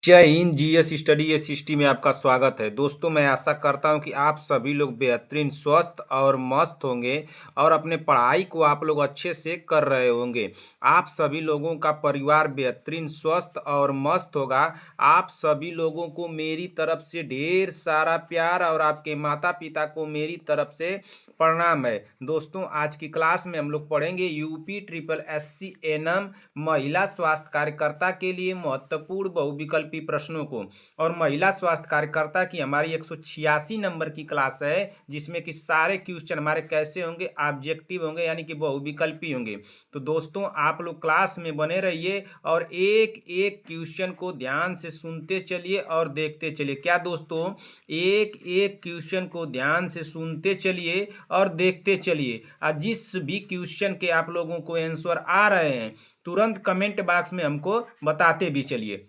जय Hind. GS study SST में आपका स्वागत है। दोस्तों, मैं आशा करता हूं कि आप सभी लोग बेहतरीन स्वस्थ और मस्त होंगे और अपने पढ़ाई को आप लोग अच्छे से कर रहे होंगे। आप सभी लोगों का परिवार बेहतरीन स्वस्थ और मस्त होगा। आप सभी लोगों को मेरी तरफ से ढेर सारा प्यार और आपके माता पिता को मेरी तरफ से प्रणाम है। दोस्तों, आज की क्लास में हम लोग पढ़ेंगे यूपी ट्रिपल एससी एनएम महिला स्वास्थ्य कार्यकर्ता के लिए महत्वपूर्ण बहुविकल्पी प्रश्नों को। और महिला स्वास्थ्य कार्यकर्ता की हमारी 186 नंबर की क्लास है, जिसमें कि सारे क्वेश्चन हमारे कैसे होंगे, ऑब्जेक्टिव होंगे, यानी कि बहुविकल्पी होंगे। तो दोस्तों, आप लोग क्लास में बने रहिए और एक एक क्वेश्चन को ध्यान से सुनते चलिए और देखते चलिए। क्या दोस्तों, एक एक क्वेश्चन को ध्यान से सुनते चलिए और देखते चलिए। और जिस भी क्वेश्चन के आप लोगों को आंसर आ रहे हैं, तुरंत कमेंट बॉक्स में हमको बताते भी चलिए।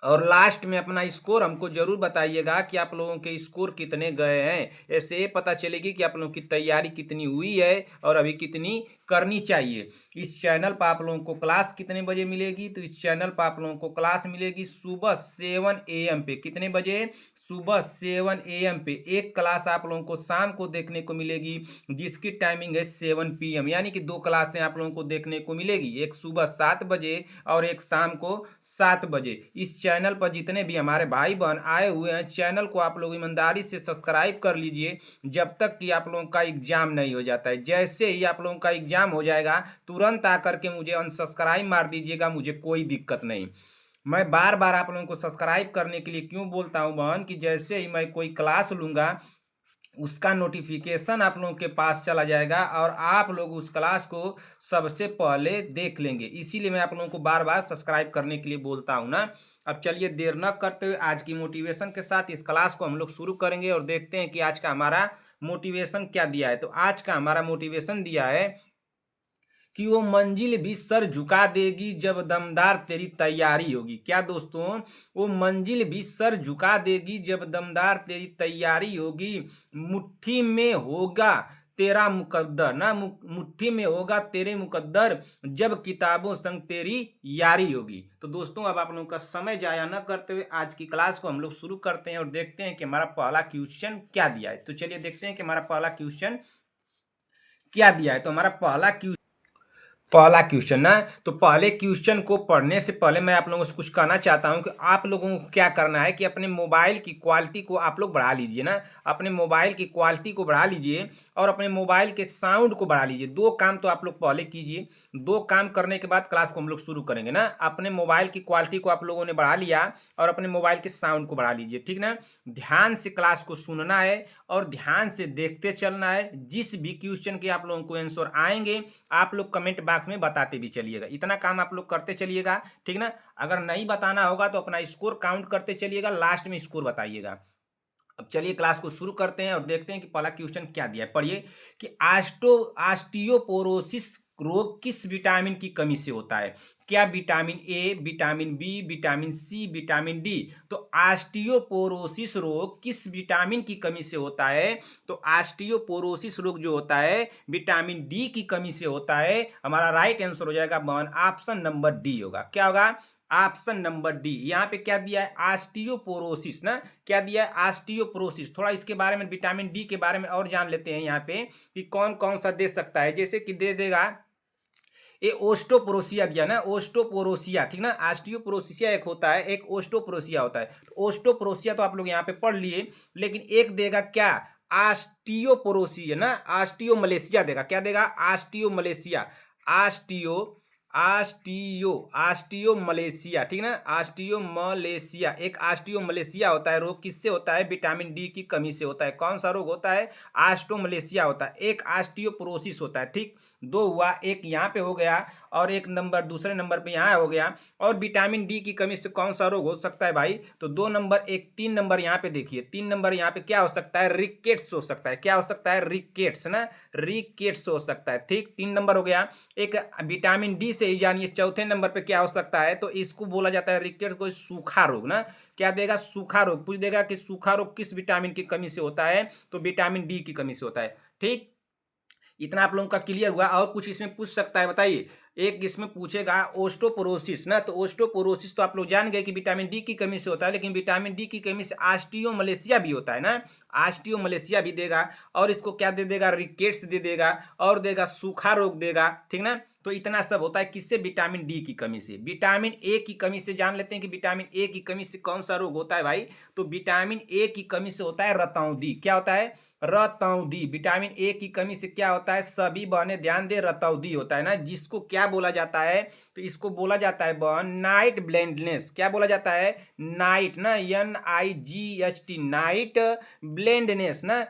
और लास्ट में अपना स्कोर हमको जरूर बताइएगा कि आप लोगों के स्कोर कितने गए हैं। ऐसे ये पता चलेगी कि आप लोगों की तैयारी कितनी हुई है और अभी कितनी करनी चाहिए। इस चैनल पर आप लोगों को क्लास कितने बजे मिलेगी? तो इस चैनल पर आप लोगों को क्लास मिलेगी सुबह 7 AM पे। कितने बजे? सुबह 7 AM पे। एक क्लास आप लोगों को शाम को देखने को मिलेगी, जिसकी टाइमिंग है 7 PM, यानी कि दो क्लासें आप लोगों को देखने को मिलेगी, एक सुबह 7 बजे और एक शाम को 7 बजे। इस चैनल पर जितने भी हमारे भाई बहन आए हुए हैं, चैनल को आप लोग ईमानदारी से सब्सक्राइब कर लीजिए, जब तक कि आप लोगों का एग्जाम नहीं हो जाता है। जैसे ही आप लोगों का एग्जाम हो जाएगा, तुरंत आकर के मुझे अनसब्सक्राइब मार दीजिएगा, मुझे कोई दिक्कत नहीं। मैं बार बार आप लोगों को सब्सक्राइब करने के लिए क्यों बोलता हूं बहन, कि जैसे ही मैं कोई क्लास लूंगा, उसका नोटिफिकेशन आप लोगों के पास चला जाएगा और आप लोग उस क्लास को सबसे पहले देख लेंगे। इसीलिए मैं आप लोगों को बार बार सब्सक्राइब करने के लिए बोलता हूं ना। अब चलिए देर न करते हुए आज की मोटिवेशन के साथ इस क्लास को हम लोग शुरू करेंगे और देखते हैं कि आज का हमारा मोटिवेशन क्या दिया है। तो आज का हमारा मोटिवेशन दिया है कि वो मंजिल भी सर झुका देगी जब दमदार तेरी तैयारी होगी। क्या दोस्तों? वो मंजिल भी सर झुका देगी जब दमदार तेरी तैयारी होगी। मुट्ठी में होगा तेरा मुकद्दर ना, मुट्ठी में होगा तेरे मुकद्दर, जब किताबों संग तेरी यारी होगी। तो दोस्तों, अब आप लोगों का समय जाया न करते हुए आज की क्लास को हम लोग शुरू करते हैं और देखते हैं कि हमारा पहला क्वेश्चन क्या दिया है। तो चलिए देखते हैं कि हमारा पहला क्वेश्चन क्या दिया है। तो हमारा पहला क्वेश्चन ना, तो पहले क्वेश्चन को पढ़ने से पहले मैं आप लोगों से कुछ कहना चाहता हूं कि आप लोगों को क्या करना है कि अपने मोबाइल की क्वालिटी को आप लोग बढ़ा लीजिए ना। अपने मोबाइल की क्वालिटी को बढ़ा लीजिए और अपने मोबाइल के साउंड को बढ़ा लीजिए। दो काम तो आप लोग पहले कीजिए। दो काम करने के बाद क्लास को हम लोग शुरू करेंगे ना। अपने मोबाइल की क्वालिटी को आप लोगों ने बढ़ा लिया और अपने मोबाइल के साउंड को बढ़ा लीजिए, ठीक ना। ध्यान से क्लास को सुनना है और ध्यान से देखते चलना है। जिस भी क्वेश्चन के आप लोगों को आंसर आएंगे, आप लोग कमेंट बॉक्स में बताते भी चलिएगा। इतना काम आप लोग करते चलिएगा, ठीक ना। अगर नहीं बताना होगा तो अपना स्कोर काउंट करते चलिएगा, लास्ट में स्कोर बताइएगा। अब चलिए क्लास को शुरू करते हैं और देखते हैं कि पहला क्वेश्चन क्या दिया है। पढ़िए कि ऑस्टियोपोरोसिस रोग किस विटामिन की कमी से होता है? क्या vitamin A, vitamin B, vitamin C, vitamin D? तो ऑस्टियोपोरोसिस रोग किस विटामिन की कमी से होता है? तो ऑस्टियोपोरोसिस रोग जो होता है, विटामिन डी की कमी से होता है। हमारा राइट आंसर हो जाएगा ऑप्शन नंबर डी होगा। क्या होगा? Option number D. यहाँ पे क्या दिया है? ऑस्टियोपोरोसिस ना। क्या दिया है? ऑस्टियोपोरोसिस। थोड़ा इसके बारे में, विटामिन डी के बारे में और जान लेते हैं यहाँ पे कि कौन कौन सा दे सकता है। जैसे कि दे देगा ये ओस्टोपोरोसिया दिया ना, ओस्टोपोरोसिया, ठीक ना। ऑस्टियोपोरोसिया एक होता है, एक ओस्टोपोरोसिया होता है। तो ओस्टोपोरोसिया तो आप लोग यहाँ पे पढ़ लिए, लेकिन एक देगा क्या? ऑस्टियोपोरोसिया ना, ऑस्टियोमलेशिया देगा। क्या देगा? ऑस्टियोमलेशिया। ऑस्टियो ऑस्टियो ऑस्टियोमलेशिया, ठीक ना। ऑस्टियोमलेशिया, एक ऑस्टियोमलेशिया होता है। रोग किससे होता है? विटामिन डी की कमी से होता है। कौन सा रोग होता है? ऑस्टियोमलेशिया होता है। एक ऑस्टियोपोरोसिस होता है, ठीक। दो हुआ, एक यहाँ पे हो गया और एक नंबर दूसरे नंबर पे यहाँ हो गया। और विटामिन डी की कमी से कौन सा रोग हो सकता है भाई? तो 2 नंबर, एक 3 नंबर यहाँ पे देखिए। 3 नंबर यहाँ पे क्या हो सकता है? रिकेट्स हो सकता है। क्या हो सकता है? रिकेट्स ना, रिकेट्स हो सकता है, ठीक। 3 नंबर हो गया। एक विटामिन डी से ही जानिए चौथे नंबर पे क्या हो सकता है? तो इसको बोला जाता है रिकेट्स को सूखा रोग ना। क्या देगा? सूखा रोग। पूछ देगा कि सूखा रोग किस विटामिन की कमी से होता है? तो विटामिन डी की कमी से होता है, ठीक। इतना आप लोगों का क्लियर हुआ? और कुछ इसमें पूछ सकता है? बताइए। एक इसमें पूछेगा ओस्टोपोरोसिस ना, तो ओस्टोपोरोसिस तो आप लोग जान गए कि विटामिन डी की कमी से होता है, लेकिन विटामिन डी की कमी से ऑस्टियोमलेशिया भी होता है ना, ऑस्टियोमलेशिया भी देगा। और इसको क्या दे देगा, रिकेट्स दे देगा, और देगा सूखा रोग देगा, ठीक ना। तो इतना सब होता है किससे, विटामिन डी की कमी से। विटामिन ए की कमी से जान लेते हैं कि विटामिन ए की कमी से कौन सा रोग होता है भाई, तो विटामिन ए की कमी से होता है रतौंधी। क्या होता है, रतौंधी। विटामिन ए की कमी से क्या होता है, सभी बहने ध्यान दे, रतौंधी होता है ना, जिसको क्या बोला जाता है, तो इसको बोला जाता है बहन नाइट ब्लेंडनेस। क्या बोला जाता है, नाइट ना, NIGHT, नाइट ब्लेंडनेस ना,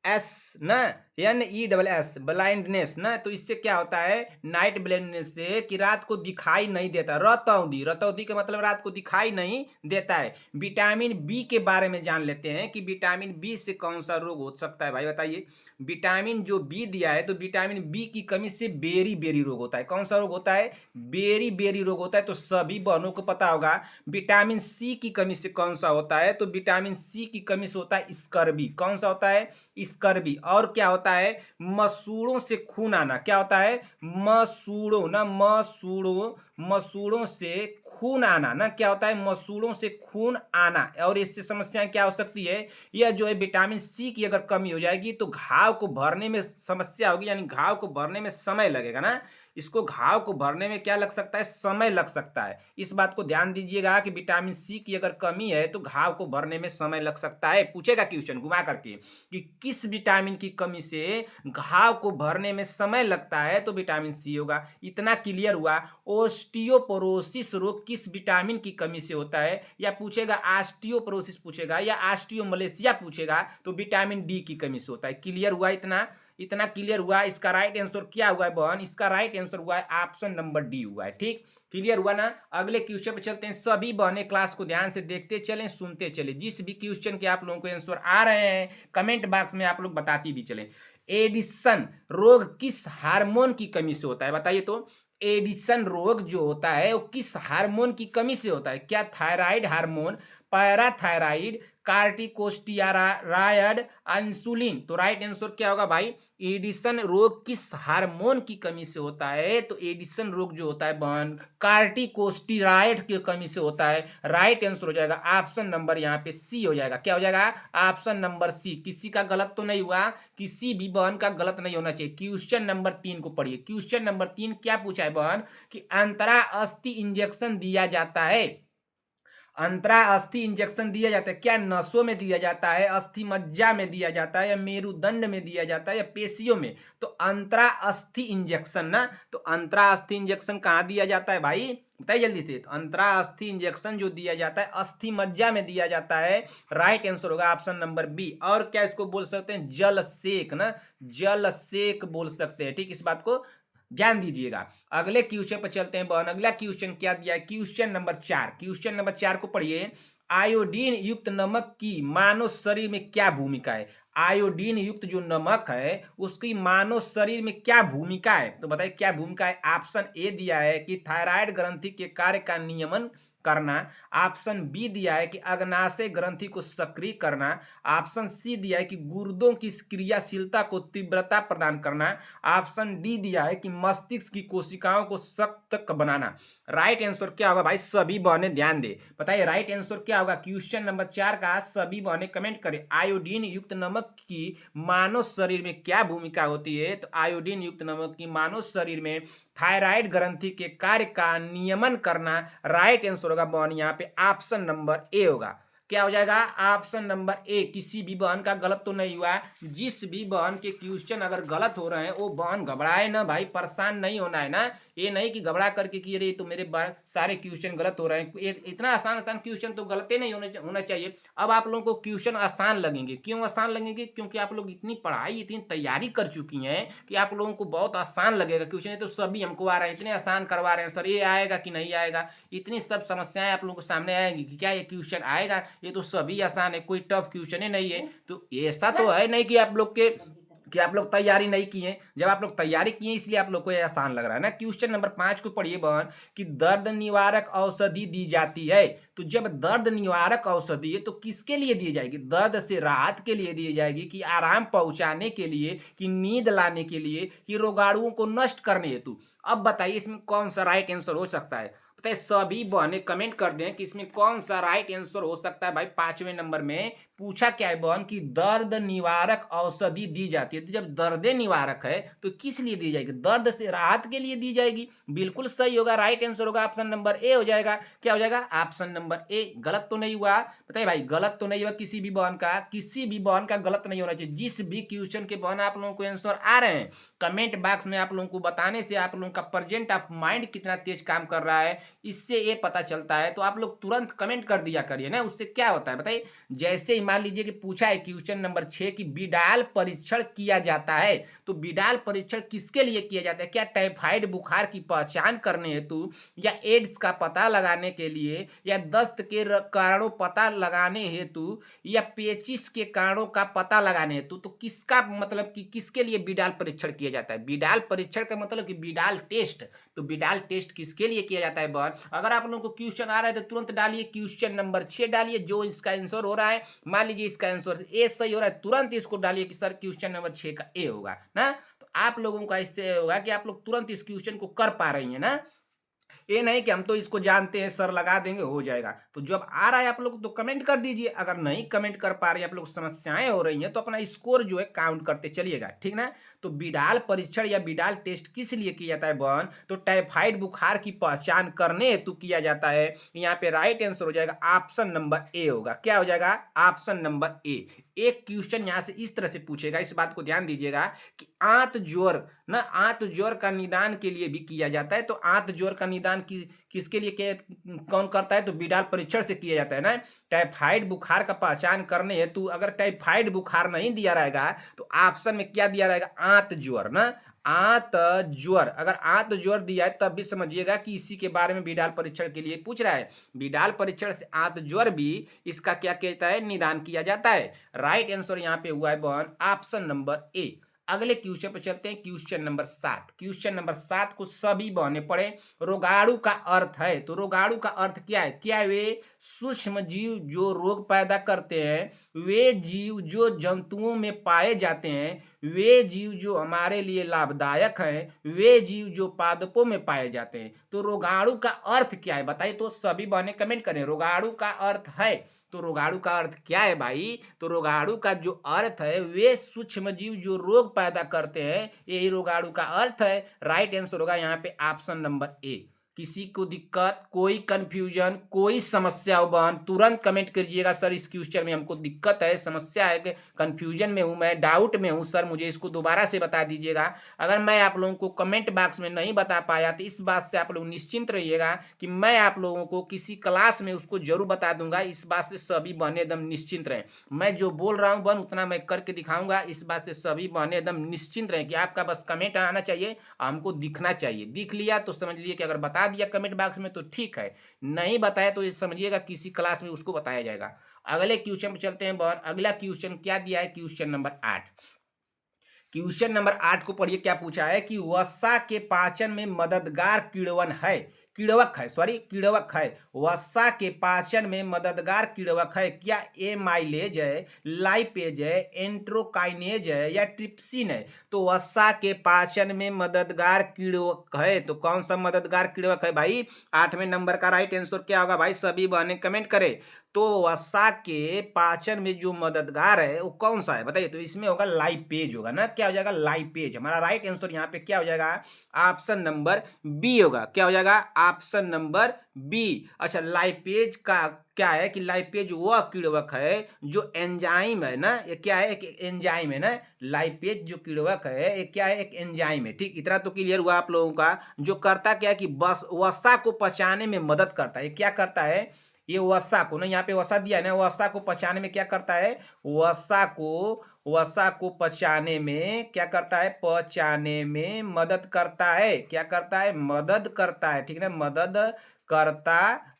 BLINDENS ना, NESS, ब्लाइंडनेस ना। तो इससे क्या होता है, नाइट ब्लाइंडनेस से कि रात को दिखाई नहीं देता। रतौंधी, रतौंधी का मतलब रात को दिखाई नहीं देता है। विटामिन बी के बारे में जान लेते हैं कि विटामिन बी से कौन सा रोग हो सकता है भाई, बताइए। विटामिन जो बी दिया है, तो विटामिन बी की कमी से बेरी बेरी रोग होता है। कौन सा रोग होता है, बेरी बेरी रोग होता है। तो सभी बहनों को पता होगा। विटामिन सी की कमी से कौन सा होता है, तो विटामिन सी की कमी से होता है स्कर्वी। कौन सा होता है, स्कर्वी। और क्या होता है, मसूड़ों से खून आना। क्या होता है, मसूड़ों ना, मसूड़ों से खून आना ना। क्या होता है, मसूड़ों से खून आना। और इससे समस्याएं क्या हो सकती है, यह जो है विटामिन सी की अगर कमी हो जाएगी तो घाव को भरने में समस्या होगी, यानी घाव को भरने में समय लगेगा ना। इसको घाव को भरने में क्या लग सकता है, समय लग सकता है। इस बात को ध्यान दीजिएगा कि विटामिन सी की अगर कमी है तो घाव को भरने में समय लग सकता है। पूछेगा क्वेश्चन घुमा करके कि किस विटामिन की कमी से घाव को भरने में समय लगता है, तो विटामिन सी होगा। इतना क्लियर हुआ। ओस्टियोपोरोसिस रोग किस विटामिन की कमी से होता है, या पूछेगा ऑस्टियोपोरोसिस पूछेगा या ऑस्टियोमलेशिया पूछेगा, तो विटामिन डी की कमी से होता है। क्लियर हुआ, इतना इतना क्लियर हुआ। इसका राइट आंसर क्या हुआ है बहन, इसका राइट आंसर हुआ है ऑप्शन नंबर डी हुआ है। ठीक, क्लियर हुआ ना। अगले क्वेश्चन पे चलते हैं। सभी बहने क्लास को ध्यान से देखते चलें, सुनते चले। जिस भी क्वेश्चन के आप लोगों को आंसर आ रहे हैं कमेंट बॉक्स में आप लोग बताती भी चलें। एडिशन रोग किस हार्मोन की कमी से होता है, बताइए तो। एडिशन रोग जो होता है वो किस हार्मोन की कमी से होता है, क्या थायराइड हार्मोन, पैराथायराइड, कार्टिकोस्टेरॉयड, इंसुलिन। तो राइट आंसर क्या होगा भाई, एडिशन रोग किस हार्मोन की कमी से होता है, तो एडिशन रोग जो होता है बहन कार्टिकोस्टेरॉयड की कमी से होता है। राइट आंसर हो जाएगा ऑप्शन नंबर यहाँ पे सी हो जाएगा। क्या हो जाएगा, ऑप्शन नंबर सी। किसी का गलत तो नहीं हुआ, किसी भी बहन का गलत नहीं होना चाहिए। क्वेश्चन नंबर 3 को पढ़िए। क्वेश्चन नंबर 3 क्या पूछा है बहन, कि अंतरा अस्थि इंजेक्शन दिया जाता है। अंतरा अस्थि इंजेक्शन दिया जाता है, क्या नसों में दिया जाता है, अस्थि मज्जा में दिया जाता है, या मेरुदंड में दिया जाता है, या पेशियों में। तो अंतरा अस्थि इंजेक्शन ना, तो अंतरा अस्थि इंजेक्शन कहाँ दिया जाता है भाई, बताइए जल्दी से। तो अंतरा अस्थि इंजेक्शन जो दिया जाता है अस्थि मज्जा में दिया जाता है। राइट आंसर होगा ऑप्शन नंबर बी। और क्या इसको बोल सकते हैं, जल सेक ना, जल सेक बोल सकते हैं। ठीक, इस बात को ध्यान दीजिएगा। अगले क्वेश्चन पर चलते हैं बहन। अगला क्वेश्चन क्या दिया है, क्वेश्चन नंबर 4। क्वेश्चन नंबर 4 को पढ़िए। आयोडीन युक्त नमक की मानव शरीर में क्या भूमिका है। आयोडीन युक्त जो नमक है उसकी मानव शरीर में क्या भूमिका है, तो बताइए क्या भूमिका है। ऑप्शन ए दिया है कि थायराइड ग्रंथि के कार्य का नियमन करना। ऑप्शन बी दिया है कि अग्नाशय ग्रंथि को सक्रिय करना। ऑप्शन सी दिया है कि गुर्दों की क्रियाशीलता को तीव्रता प्रदान करना। ऑप्शन डी दिया है कि मस्तिष्क की कोशिकाओं को सख्त बनाना। राइट आंसर क्या होगा भाई, सभी बहने ध्यान दे, बताइए राइट आंसर क्या होगा। क्वेश्चन नंबर 4 का सभी बहने कमेंट करें। आयोडीन युक्त नमक की मानव शरीर में क्या भूमिका होती है, तो आयोडीन युक्त नमक की मानव शरीर में थायराइड ग्रंथि के कार्य का नियमन करना। राइट आंसर होगा बहन यहाँ पे ऑप्शन नंबर ए होगा। क्या हो जाएगा, ऑप्शन नंबर ए। किसी भी बहन का गलत तो नहीं हुआ। जिस भी बहन के क्वेश्चन अगर गलत हो रहे हैं वो बहन घबराए ना भाई, परेशान नहीं होना है ना। ये नहीं कि घबरा करके कि अरे तो मेरे सारे क्वेश्चन गलत हो रहे हैं। इतना आसान आसान क्वेश्चन तो गलत नहीं होना चाहिए। अब आप लोगों को क्वेश्चन आसान लगेंगे। क्यों आसान लगेंगे, क्योंकि आप लोग इतनी पढ़ाई इतनी तैयारी कर चुकी हैं कि आप लोगों को बहुत आसान लगेगा क्वेश्चन। ये तो सभी हमको आ रहे हैं, इतने आसान करवा रहे हैं सर, ये आएगा कि नहीं आएगा। इतनी सब समस्याएं आप लोगों को सामने आएंगी कि क्या ये क्वेश्चन आएगा, ये तो सभी आसान है, कोई टफ क्वेश्चन ही नहीं है। तो ऐसा तो है नहीं कि आप लोग के कि आप लोग तैयारी नहीं किए। जब आप लोग तैयारी किए इसलिए आप लोग को ये आसान लग रहा है ना। क्वेश्चन नंबर 5 को पढ़िए बहन कि दर्द निवारक औषधि दी जाती है। तो जब दर्द निवारक औषधि है तो किसके लिए दी जाएगी? दर्द से राहत के लिए दी जाएगी, कि आराम पहुंचाने के लिए, कि नींद लाने के लिए, कि रोगाणुओं को नष्ट करने हेतु। अब बताइए इसमें कौन सा राइट आंसर हो सकता है? बताइए, सभी बहने कमेंट कर दें कि इसमें कौन सा राइट आंसर हो सकता है। भाई 5वें नंबर में पूछा क्या है बहन कि दर्द निवारक औषधि दी जाती है। तो जब दर्द निवारक है तो किस लिए दी जाएगी? दर्द से राहत के लिए दी जाएगी। बिल्कुल सही होगा, राइट आंसर होगा ऑप्शन नंबर ए हो जाएगा। क्या हो जाएगा? Option number A. गलत तो नहीं हुआ? बताइए भाई, गलत तो नहीं हुआ किसी भी बहन का? किसी भी बहन का गलत नहीं होना चाहिए। जिस भी क्वेश्चन के बहन आप लोगों को आंसर आ रहे हैं, कमेंट बॉक्स में आप लोगों को बताने से आप लोगों का प्रेजेंट ऑफ माइंड कितना तेज काम कर रहा है इससे ये पता चलता है। तो आप लोग तुरंत कमेंट कर दिया करिए ना, उससे क्या होता है बताइए। जैसे ही मान लीजिए कि पूछा है क्वेश्चन नंबर 6 कि बिडाल परीक्षण किया जाता है, तो बिडाल परीक्षण किसके लिए किया जाता है? क्या टाइफाइड बुखार की पहचान करने हेतु, या एड्स का पता लगाने के लिए, या दस्त के कारणों पता लगाने हेतु, या पेचिस के कारणों का पता लगाने हेतु? तो किसका मतलब कि किसके लिए बिडाल परीक्षण किया जाता है? बिडाल परीक्षण का मतलब कि बिडाल टेस्ट। तो बिडाल टेस्ट किसके लिए किया जाता है बहन? अगर आप लोगों को क्वेश्चन आ रहा है तो तुरंत डालिए क्वेश्चन नंबर 6 डालिए, जो इसका आंसर हो रहा है। मान लीजिए इसका आंसर ए सही हो रहा है, तुरंत इसको डालिए कि सर क्वेश्चन नंबर 6 का ए होगा ना। तो आप लोगों का इससे होगा कि आप लोग तुरंत इस क्वेश्चन को कर पा रही हैं ना। ये नहीं कि हम तो इसको जानते हैं सर लगा देंगे हो जाएगा। तो जब आ रहा है आप लोग तो कमेंट कर दीजिए। अगर नहीं कमेंट कर पा रहे हैं आप लोग, समस्याएं हो रही हैं, तो अपना स्कोर जो है काउंट करते चलिएगा, ठीक ना। तो बिडाल परीक्षण या बिडाल टेस्ट किस लिए किया जाता है बहन? तो टाइफाइड बुखार की पहचान करने हेतु किया जाता है। यहाँ पे राइट आंसर हो जाएगा ऑप्शन नंबर ए होगा। क्या हो जाएगा? Option number A. एक क्वेश्चन यहाँ से इस तरह से पूछेगा, इस बात को ध्यान दीजिएगा कि आंत ज्वर ना, आंत ज्वर का निदान के लिए भी किया जाता है। तो आंत ज्वर का निदान किसके लिए कौन करता है? तो बिडाल परीक्षण से किया जाता है ना। टाइफाइड बुखार का पहचान करने हेतु अगर टाइफाइड बुखार नहीं दिया रहेगा तो ऑप्शन में क्या दिया रहेगा? आंत ज्वर ना, आंत ज्वर। अगर आंत ज्वर दिया है तब भी समझिएगा कि इसी के बारे में बिडाल परीक्षण के लिए पूछ रहा है। बिडाल परीक्षण से आंत ज्वर भी इसका क्या कहता है? निदान किया जाता है। राइट आंसर यहाँ पे हुआ है बहन ऑप्शन नंबर ए। अगले क्वेश्चन पे चलते हैं, क्वेश्चन नंबर 7। क्वेश्चन नंबर 7 को सभी बहने पढ़े। रोगाणु का अर्थ है, तो रोगाणु का अर्थ क्या है? क्या वे सूक्ष्म जीव जो रोग पैदा करते हैं, वे जीव जो जंतुओं में पाए जाते हैं, वे जीव जो हमारे लिए लाभदायक हैं, वे जीव जो पादपों में पाए जाते हैं। तो रोगाणु का अर्थ क्या है बताइए? तो सभी बहने कमेंट करें। रोगाणु का अर्थ है, तो रोगाणु का अर्थ क्या है भाई? तो रोगाणु का जो अर्थ है, वे सूक्ष्म जीव जो रोग पैदा करते हैं, यही रोगाणु का अर्थ है। राइट आंसर होगा यहाँ पे ऑप्शन नंबर ए। किसी को दिक्कत, कोई कंफ्यूजन, कोई समस्या हो बहन, तुरंत कमेंट कीजिएगा सर इस क्वेश्चन में हमको दिक्कत है, समस्या है, कंफ्यूजन में हूं मैं, डाउट में हूं सर, मुझे इसको दोबारा से बता दीजिएगा। अगर मैं आप लोगों को कमेंट बॉक्स में नहीं बता पाया तो इस बात से आप लोग निश्चिंत रहिएगा कि मैं आप लोगों को किसी क्लास में उसको जरूर बता दूंगा। इस बात से सभी बहने एकदम निश्चिंत रहें। मैं जो बोल रहा हूँ बहन उतना मैं करके दिखाऊंगा। इस बात से सभी बहने एकदम निश्चिंत रहें कि आपका बस कमेंट आना चाहिए, हमको दिखना चाहिए। दिख लिया तो समझ लीजिए कि अगर बता दिया कमेंट बॉक्स में तो ठीक है, नहीं बताया तो ये समझिएगा किसी क्लास में उसको बताया जाएगा। अगले क्वेश्चन पे चलते हैं बहन। अगला क्वेश्चन क्या दिया है? Question number 8। क्वेश्चन नंबर 8 को पढ़िए। क्या पूछा है कि वसा के पाचन में मददगार किण्वन है, किण्वक है, सॉरी किण्वक है। वसा के पाचन में मददगार किण्वक है। क्या एमाइलेज है, लाइपेज है, एंट्रोकाइनेज है, या ट्रिप्सिन है? तो वसा के पाचन में मददगार किण्वक है, तो कौन सा मददगार किण्वक है भाई? 8वें नंबर का राइट आंसर क्या होगा भाई? सभी बहने कमेंट करें। तो वसा के पाचन में जो मददगार है वो कौन सा है बताइए? तो इसमें होगा लाइपेज होगा ना। क्या हो जाएगा? लाइपेज। हमारा राइट आंसर यहाँ पे क्या हो जाएगा? ऑप्शन नंबर बी होगा। क्या हो जाएगा? Option number B. अच्छा, लाइपेज का क्या है कि लाइपेज वह किण्वक है जो एंजाइम है ना, ये क्या है? एक एंजाइम है ना। लाइपेज जो किण्वक है ये क्या है? एक एंजाइम है। ठीक, इतना तो क्लियर हुआ आप लोगों का। जो करता क्या है कि बस वसा को पचाने में मदद करता है। ये क्या करता है? ये वसा को ना, यहाँ पे वसा दिया है ना, वसा को पचाने में क्या करता है? वसा को वसा को पचाने में क्या करता है, पचाने में मदद करता है। क्या करता है, मदद करता है, ठीक है ना, मदद करता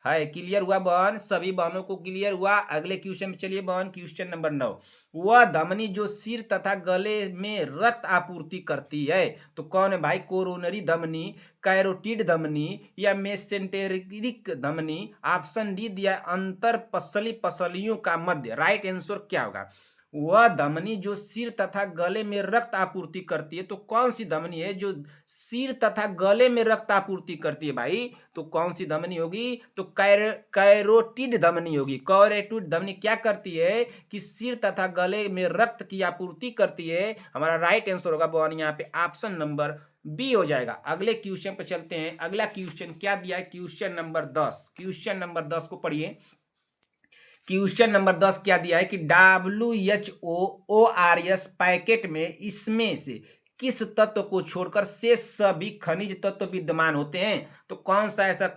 है। क्लियर हुआ बहन, सभी बहनों को क्लियर हुआ। अगले क्वेश्चन में चलिए बहन, क्वेश्चन नंबर 9। वह धमनी जो सिर तथा गले में रक्त आपूर्ति करती है, तो कौन है भाई, कोरोनरी धमनी, कैरोटिड धमनी या मेसेंटेरिक धमनी। ऑप्शन डी दिया अंतर पसलियों का मध्य। राइट आंसर क्या होगा, वह धमनी जो सिर तथा गले में रक्त आपूर्ति करती है, तो कौन सी धमनी है जो सिर तथा गले में रक्त आपूर्ति करती है भाई, तो कौन सी धमनी होगी, तो कैरोटिड धमनी होगी। कैरोटिड धमनी क्या करती है कि सिर तथा गले में रक्त की आपूर्ति करती है। हमारा राइट आंसर होगा बहन यहाँ पे ऑप्शन नंबर बी हो जाएगा। अगले क्वेश्चन पे चलते हैं। अगला क्वेश्चन क्या दिया है, क्वेश्चन नंबर 10। क्वेश्चन नंबर 10 को पढ़िए। क्वेश्चन नंबर 10 क्या दिया है कि WHOORS पैकेट में इसमें से किस तत्व को छोड़कर शेष सभी खनिज तत्व विद्यमान होते हैं, तो कौन सा ऐसा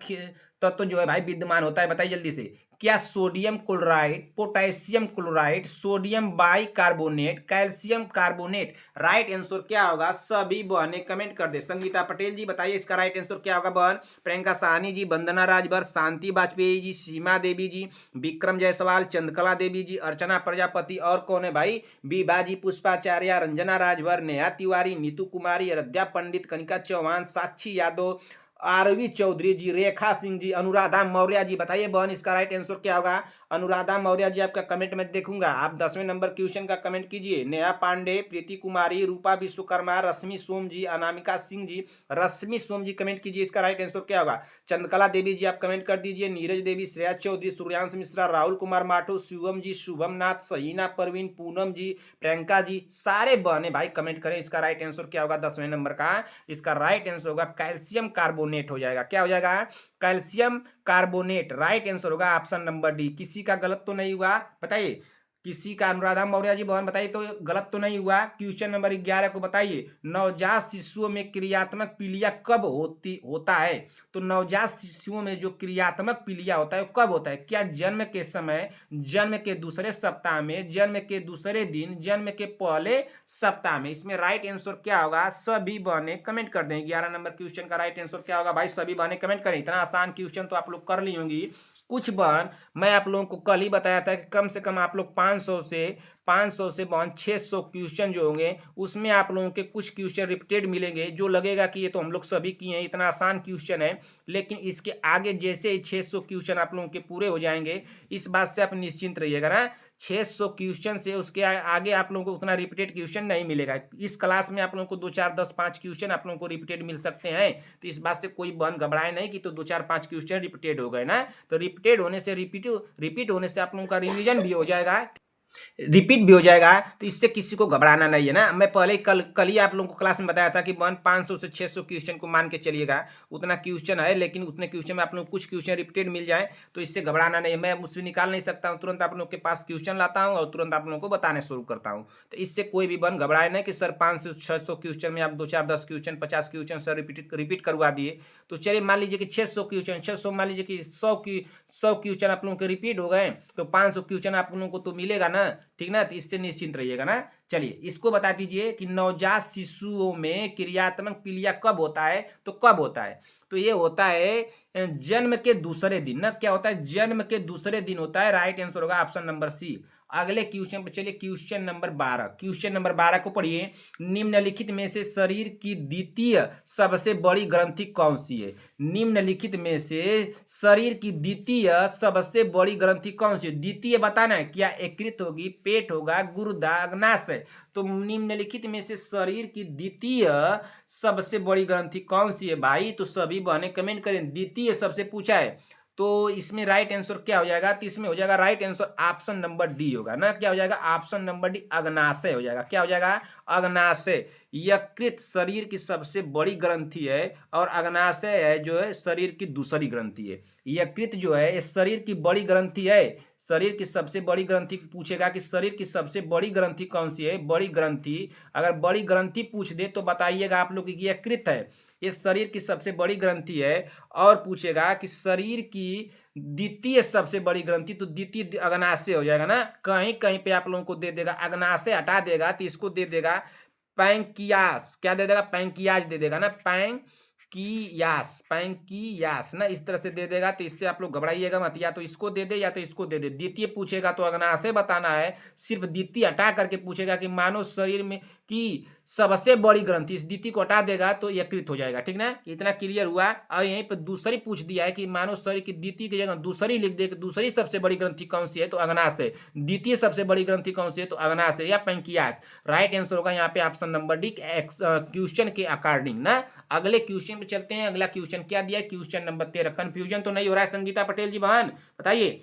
तत्व जो है भाई विद्यमान होता है, बताइए जल्दी से। क्या sodium chloride, potassium chloride, sodium bicarbonate, calcium carbonate. Right answer क्या होगा, सभी बहनें कमेंट कर दे। संगीता पटेल जी बताइए इसका राइट आंसर क्या होगा बहन। प्रियंका साहनी जी, वंदना राजभर, शांति वाजपेयी जी, सीमा देवी जी, विक्रम जायसवाल, चंद्रकला देवी जी, अर्चना प्रजापति, और कौन है भाई, बीबा जी, पुष्पाचार्य, रंजना राजभर, नेहा तिवारी, नीतू कुमारी, अयोध्या पंडित, कनिका चौहान, साक्षी यादव, आरवी चौधरी जी, रेखा सिंह जी, अनुराधा मौर्य जी। बताइए बहन इसका राइट आंसर क्या होगा। अनुराधा मौर्य जी आपका कमेंट में देखूंगा। आप 10वें नंबर क्वेश्चन का कमेंट कीजिए। नेहा पांडे, प्रीति कुमारी, रूपा विश्वकर्मा, रश्मि सोम जी, अनामिका सिंह जी, रश्मि सोम जी कमेंट कीजिए इसका राइट आंसर क्या होगा। चंद्रकला देवी जी आप कमेंट कर दीजिए। नीरज देवी, श्रेया चौधरी, सूर्यांश मिश्रा, राहुल कुमार माठो, शिवम जी, शुभम नाथ, सहीना परवीन, पूनम जी, प्रियंका जी, सारे बहने भाई कमेंट करें इसका राइट आंसर क्या होगा 10वें नंबर का। इसका राइट आंसर होगा कैल्शियम कार्बोनेट हो जाएगा। क्या हो जाएगा, कैल्शियम कार्बोनेट। राइट आंसर होगा ऑप्शन नंबर डी। किसी का गलत तो नहीं हुआ, बताइए किसी का। अनुराधा मौर्य जी बहन बताइए तो गलत तो नहीं हुआ। क्वेश्चन नंबर 11 को बताइए, नवजात शिशुओं में क्रियात्मक पीलिया कब होता है, तो नवजात शिशुओं में जो क्रियात्मक पीलिया होता है वो कब होता है। क्या जन्म के समय, जन्म के दूसरे सप्ताह में, जन्म के दूसरे दिन, जन्म के पहले सप्ताह में। इसमें राइट आंसर क्या होगा, सभी बहने कमेंट कर दें। 11 नंबर क्वेश्चन का राइट आंसर क्या होगा भाई, सभी बहने कमेंट करें। इतना आसान क्वेश्चन तो आप लोग कर ली होंगी। कुछ बहन मैं आप लोगों को कल ही बताया था कि कम से कम आप लोग 500 से बहन 600 क्वेश्चन जो होंगे उसमें आप लोगों के कुछ क्वेश्चन रिपीटेड मिलेंगे, जो लगेगा कि ये तो हम लोग सभी किए हैं, इतना आसान क्वेश्चन है। लेकिन इसके आगे जैसे ही 600 क्वेश्चन आप लोगों के पूरे हो जाएंगे, इस बात से आप निश्चिंत रहिएगा ना। 600 क्वेश्चन से उसके आगे आप लोगों को उतना रिपीटेड क्वेश्चन नहीं मिलेगा। इस क्लास में आप लोगों को 2 4 10 5 क्वेश्चन आप लोगों को रिपीटेड मिल सकते हैं। तो इस बात से कोई बन घबराए नहीं कि तो 2 4 5 क्वेश्चन रिपीटेड हो गए ना। तो रिपीटेड होने से रिपीट होने से आप लोगों का रिवीजन भी हो जाएगा, रिपीट भी हो जाएगा। तो इससे किसी को घबराना नहीं है ना। मैं पहले कल ही आप लोगों को क्लास में बताया था कि 500 से 600 क्वेश्चन को मान के चलिएगा, उतना क्वेश्चन है। लेकिन उतने क्वेश्चन में आप लोग कुछ क्वेश्चन रिपीटेड मिल जाए तो इससे घबराना नहीं है। मैं मुझसे निकाल नहीं सकता हूँ, तुरंत आप लोग के पास क्वेश्चन लाता हूँ और तुरंत आप लोगों को बताने शुरू करता हूँ। तो इससे कोई भी बन घबराए नहीं कि सर 500 से 600 क्वेश्चन में आप 2 4 10 क्वेश्चन 50 क्वेश्चन सर रिपीट करवा दिए। तो चलिए मान लीजिए कि 600 क्वेश्चन, 600 मान लीजिए कि 100 क्वेश्चन आप लोगों के रिपीट हो गए, तो 500 क्वेश्चन आप लोगों को तो मिलेगा ना, ठीक ना। तो इससे निश्चिंत रहिएगा ना। चलिए इसको बता दीजिए कि नवजात शिशुओं में क्रियात्मक पीलिया कब होता है, तो कब होता है, तो ये होता है जन्म के दूसरे दिन ना। क्या होता है, जन्म के दूसरे दिन होता है। राइट आंसर होगा ऑप्शन नंबर सी। अगले क्वेश्चन पर चलिए, क्वेश्चन नंबर 12। क्वेश्चन नंबर 12 को पढ़िए। निम्नलिखित में से शरीर की द्वितीय सबसे बड़ी ग्रंथि कौन सी है। निम्नलिखित में से शरीर की द्वितीय सबसे बड़ी ग्रंथि कौन सी है। द्वितीय बताना है, क्या यकृत होगी, पेट होगा, गुर्दा, अग्नाशय। तो निम्नलिखित में से शरीर की द्वितीय सबसे बड़ी ग्रंथि कौन सी है भाई, तो सभी बहनें कमेंट करें। द्वितीय सबसे पूछा है, तो इसमें राइट आंसर क्या हो जाएगा, तो इसमें हो जाएगा right answer option number D होगा ना। क्या हो जाएगा, ऑप्शन नंबर डी, अग्नाशय हो जाएगा। क्या हो जाएगा, अग्नाशय। यकृत शरीर की सबसे बड़ी ग्रंथि है और अग्नाशय है जो है शरीर की दूसरी ग्रंथि है। यकृत जो है ये शरीर की बड़ी ग्रंथि है। शरीर की सबसे बड़ी ग्रंथि पूछेगा कि शरीर की सबसे बड़ी ग्रंथि कौन सी है, बड़ी ग्रंथि। अगर बड़ी ग्रंथि पूछ दे तो बताइएगा आप लोग कि यकृत है, ये शरीर की सबसे बड़ी ग्रंथि है। और पूछेगा कि शरीर की द्वितीय सबसे बड़ी ग्रंथि, तो द्वितीय अग्नाशय हो जाएगा ना। कहीं कहीं पे आप लोगों को दे देगा, अग्नाशय हटा देगा तो इसको दे देगा पैंकियास। क्या दे देगा, पैंकियाज दे देगा ना, पैंकियास, पैंकियास ना, इस तरह से दे देगा। तो इससे आप लोग घबराइएगा मत, या तो इसको दे दे या तो इसको दे दे। द्वितीय पूछेगा तो अग्नाशय बताना है, सिर्फ द्वितीय हटा करके पूछेगा कि मानव शरीर में की सबसे बड़ी ग्रंथि, इस द्वितीय को हटा देगा तो यकृत हो जाएगा। ठीक ना, इतना क्लियर हुआ। और यहीं पर दूसरी पूछ दिया है कि मानव शरीर की द्वितीय की जगह दूसरी लिख दे कि दूसरी सबसे बड़ी ग्रंथि कौन सी है, तो अग्नाशय। द्वितीय सबसे बड़ी ग्रंथि कौन सी है, तो अग्नाशय या पैंकियास। राइट आंसर होगा यहाँ पे ऑप्शन नंबर डी, क्वेश्चन के अकॉर्डिंग ना। अगले क्वेश्चन पे चलते हैं। अगला क्वेश्चन क्या दिया है, क्वेश्चन नंबर 13। कंफ्यूजन तो नहीं हो रहा है संगीता पटेल जी बहन, बताइए।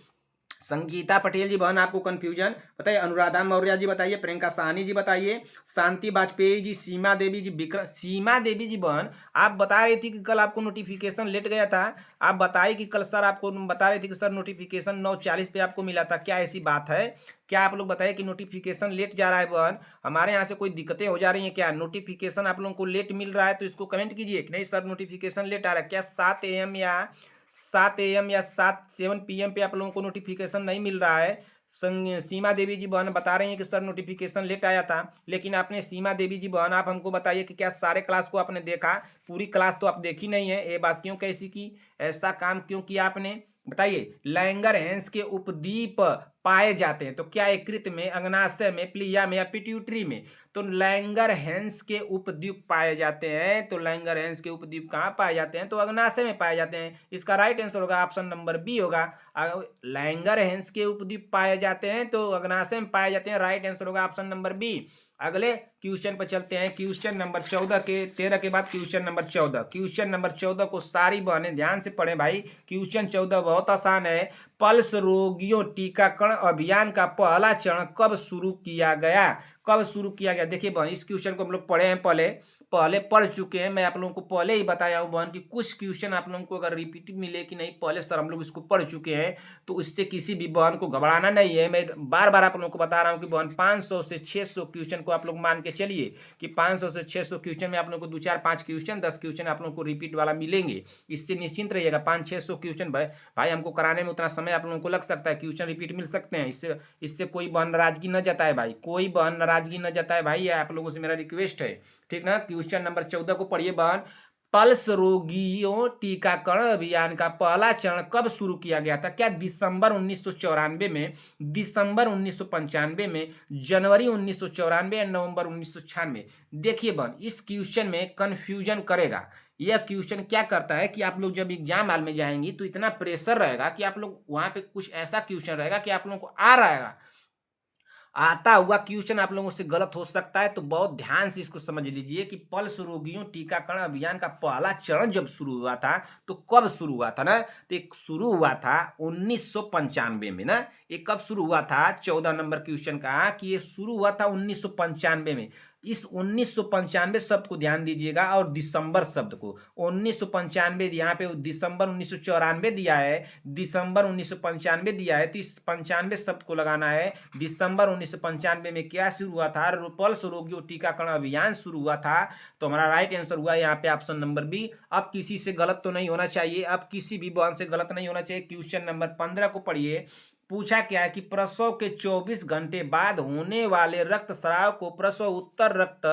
संगीता पटेल जी बहन आपको कंफ्यूजन बताइए, अनुराधा मौर्य जी बताइए, प्रियंका साहनी जी बताइए, शांति वाजपेयी जी, सीमा देवी जी, विक्रम। सीमा देवी जी बहन आप बता रही थी कि कल आपको नोटिफिकेशन लेट गया था। आप बताइए कि कल सर आपको बता रहे थे कि सर नोटिफिकेशन 9:40 पे आपको मिला था, क्या ऐसी बात है? क्या आप लोग बताइए कि नोटिफिकेशन लेट जा रहा है बहन, हमारे यहाँ से कोई दिक्कतें हो जा रही हैं क्या? नोटिफिकेशन आप लोगों को लेट मिल रहा है तो इसको कमेंट कीजिए कि नहीं सर नोटिफिकेशन लेट आ रहा है। क्या 7 AM या 7 AM या 7 PM पे आप लोगों को नोटिफिकेशन नहीं मिल रहा है? सीमा देवी जी बहन बता रही हैं कि सर नोटिफिकेशन लेट आया था। लेकिन आपने, सीमा देवी जी बहन आप हमको बताइए कि क्या सारे क्लास को आपने देखा? पूरी क्लास तो आप देखी नहीं है, ये बात क्यों कैसी की, ऐसा काम क्यों किया आपने? बताइए। लैंगरहैंस के उपद्वीप पाए जाते हैं, तो क्या यकृत में, अग्नाशय में, प्लीहा में या पिट्यूटरी में? तो लैंगरहैंस के उपद्वीप पाए जाते हैं, तो लैंगरहैंस के उपद्वीप कहाँ पाए जाते हैं, तो अग्नाशय में पाए जाते हैं। इसका राइट आंसर होगा ऑप्शन नंबर बी होगा। लैंगरहैंस के उपद्वीप पाए जाते हैं तो अग्नाशय में पाए जाते हैं, राइट आंसर होगा ऑप्शन नंबर बी। अगले क्वेश्चन पर चलते हैं, क्वेश्चन नंबर 14 के 13 के बाद क्वेश्चन नंबर 14। क्वेश्चन नंबर 14 को सारी बहनें ध्यान से पढ़ें भाई। क्वेश्चन 14 बहुत आसान है। पल्स रोगियों टीकाकरण अभियान का पहला चरण कब शुरू किया गया? कब शुरू किया गया? देखिए बहन, इस क्वेश्चन को हम लोग पढ़े हैं, पहले पहले पढ़ चुके हैं। मैं आप लोगों को पहले ही बताया हूं बहन कि कुछ क्वेश्चन आप लोगों को अगर रिपीट मिले कि नहीं, पहले सर हम लोग इसको पढ़ चुके हैं, तो इससे किसी भी बहन को घबराना नहीं है। मैं बार बार आप लोगों को बता रहा हूं कि बहन 500 से 600 क्वेश्चन को आप लोग मान के चलिए कि 500 से 600 क्वेश्चन में आप लोगों को 2 4 5 क्वेश्चन 10 क्वेश्चन आप लोगों को रिपीट वाला मिलेंगे। इससे निश्चिंत रहिएगा। 500-600 क्वेश्चन भाई हमको कराने में उतना समय आप लोगों को लग सकता है, क्वेश्चन रिपीट मिल सकते हैं। इससे कोई बहन नाराजगी न जताए भाई, कोई बहन नाराजगी न जताए भाई, ये आप लोगों से मेरा रिक्वेस्ट है। ठीक ना, क्वेश्चन नंबर 14 को पढ़िए बहन। पल्स रोगियों टीकाकरण अभियान का पहला चरण कब शुरू किया गया था? क्या दिसंबर 1994 में, दिसंबर 1995 में, जनवरी 1994 या नवंबर 1996? देखिए बहन, इस क्वेश्चन में कंफ्यूजन करेगा। यह क्वेश्चन क्या करता है कि आप लोग जब एग्जाम हॉल में जाएंगी तो इतना प्रेशर रहेगा कि आप लोग वहां पे कुछ ऐसा क्वेश्चन रहेगा कि आप लोगों को आ रहेगा, आता हुआ क्वेश्चन आप लोगों से गलत हो सकता है। तो बहुत ध्यान से इसको समझ लीजिए कि पल्स रोगियों टीकाकरण अभियान का पहला चरण जब शुरू हुआ था तो कब शुरू हुआ था ना, तो एक शुरू हुआ था 1995 में ना। ये कब शुरू हुआ था? 14 नंबर क्वेश्चन का कि ये शुरू हुआ था 1995 में। इस 1995 शब्द को ध्यान दीजिएगा और दिसंबर शब्द को। 1995 यहाँ पे दिसंबर 1994 दिया है, दिसंबर 1995 दिया है, तो इस 95 शब्द को लगाना है। दिसंबर 1995 में क्या शुरू हुआ था? पल्स रोगियों टीकाकरण अभियान शुरू हुआ था। तो हमारा राइट आंसर हुआ यहाँ पे ऑप्शन नंबर बी। अब किसी से गलत तो नहीं होना चाहिए, अब किसी भी बहन से गलत नहीं होना चाहिए। क्वेश्चन नंबर 15 को पढ़िए। पूछा क्या है कि प्रसव के 24 घंटे बाद होने वाले रक्तस्राव को प्रसव उत्तर रक्त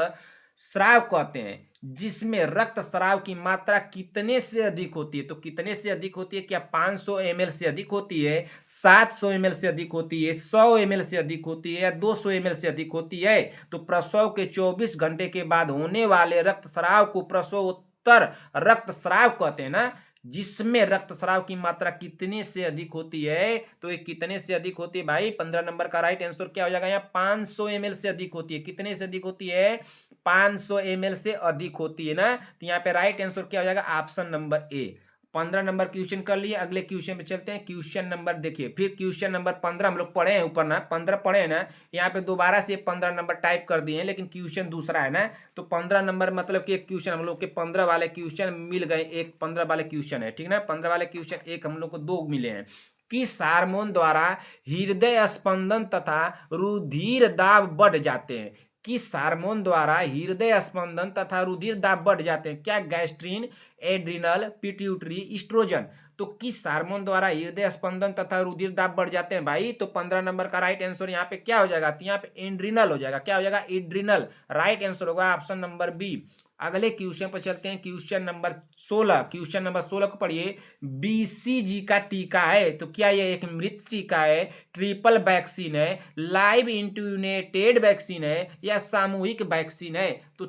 स्राव कहते हैं, जिसमें रक्त स्राव की मात्रा कितने से अधिक होती है? तो कितने से अधिक होती है? क्या 500 ml से अधिक होती है, 700 ml से अधिक होती है, 100 ml से अधिक होती है या 200 ml से अधिक होती है? तो प्रसव के 24 घंटे के बाद होने वाले रक्तस्राव को प्रसव उत्तर रक्तस्राव कहते हैं ना, जिसमें रक्तस्राव की मात्रा कितने से अधिक होती है। तो ये कितने से अधिक होती है भाई? 15 नंबर का राइट आंसर क्या हो जाएगा? यहाँ 500 ml से अधिक होती है। कितने से अधिक होती है? 500 ml से अधिक होती है ना। तो यहाँ पे राइट आंसर क्या हो जाएगा? Option number A. 15 number question कर लिए। अगले क्वेश्चन पे चलते हैं। क्वेश्चन नंबर देखिए, फिर क्वेश्चन नंबर 15 हम लोग पढ़े हैं ऊपर ना, 15 पढ़े हैं ना, यहाँ पे दोबारा से 15 नंबर टाइप कर दिए हैं, लेकिन क्वेश्चन दूसरा है ना। तो 15 नंबर मतलब कि एक क्वेश्चन हम लोग के 15 वाले क्वेश्चन मिल गए, एक 15 वाले क्वेश्चन है, ठीक ना। 15 वाले क्वेश्चन एक हम लोग को 2 मिले हैं। किस हार्मोन द्वारा हृदय स्पंदन तथा रुधिर दाब बढ़ जाते हैं? किस हार्मोन द्वारा हृदय स्पंदन तथा रुधिर दाब बढ़ जाते हैं? क्या गैस्ट्रीन, एड्रिनल, पिट्यूटरी, इस्ट्रोजन? तो किस हार्मोन द्वारा हृदय स्पंदन तथा रुधिर दाब बढ़ जाते हैं भाई? तो 15 नंबर का राइट आंसर यहाँ पे क्या हो जाएगा? तो यहाँ पे एड्रिनल हो जाएगा। क्या हो जाएगा? एड्रिनल। राइट आंसर होगा ऑप्शन नंबर बी। अगले क्वेश्चन पर चलते हैं। Question number 16। क्वेश्चन नंबर 16 को पढ़िए। बीसीजी का टीका है, तो क्या यह एक मृत टीका है, ट्रिपल वैक्सीन है, लाइव इंट्यूनेटेड वैक्सीन है, या सामूहिक वैक्सीन है? तो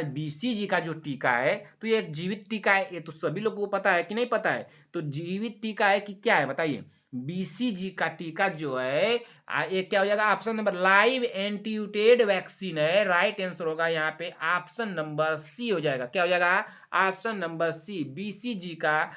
बीसीजी का जो टीका है तो ये एक जीवित टीका है। ये तो सभी लोगों को पता है कि नहीं पता है? तो जीवित टीका है कि क्या है बताइए? बीसीजी का टीका जो है ये क्या हो जाएगा? ऑप्शन नंबर लाइव एंटीट्यूटेड वैक्सीन है। राइट आंसर होगा यहाँ पे ऑप्शन नंबर सी हो जाएगा। क्या हो जाएगा? Option number C. बीसीजी का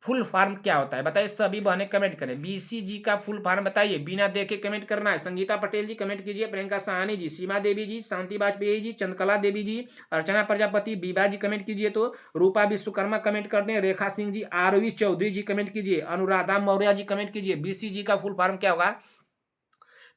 फुल फॉर्म क्या होता है बताइए? सभी बहने कमेंट करें। बीसीजी का फुल फॉर्म बताइए, बिना देखे कमेंट करना है। संगीता पटेल जी कमेंट कीजिए, प्रियंका साहनी जी, सीमा देवी जी, शांति वाजपेयी जी, चंद्रकला देवी जी, अर्चना प्रजापति, बीबा जी कमेंट कीजिए, तो रूपा विश्वकर्मा कमेंट कर दें, रेखा सिंह जी, आरवी चौधरी जी कमेंट कीजिए, अनुराधा मौर्य जी कमेंट कीजिए। बीसीजी का फुल फॉर्म क्या होगा?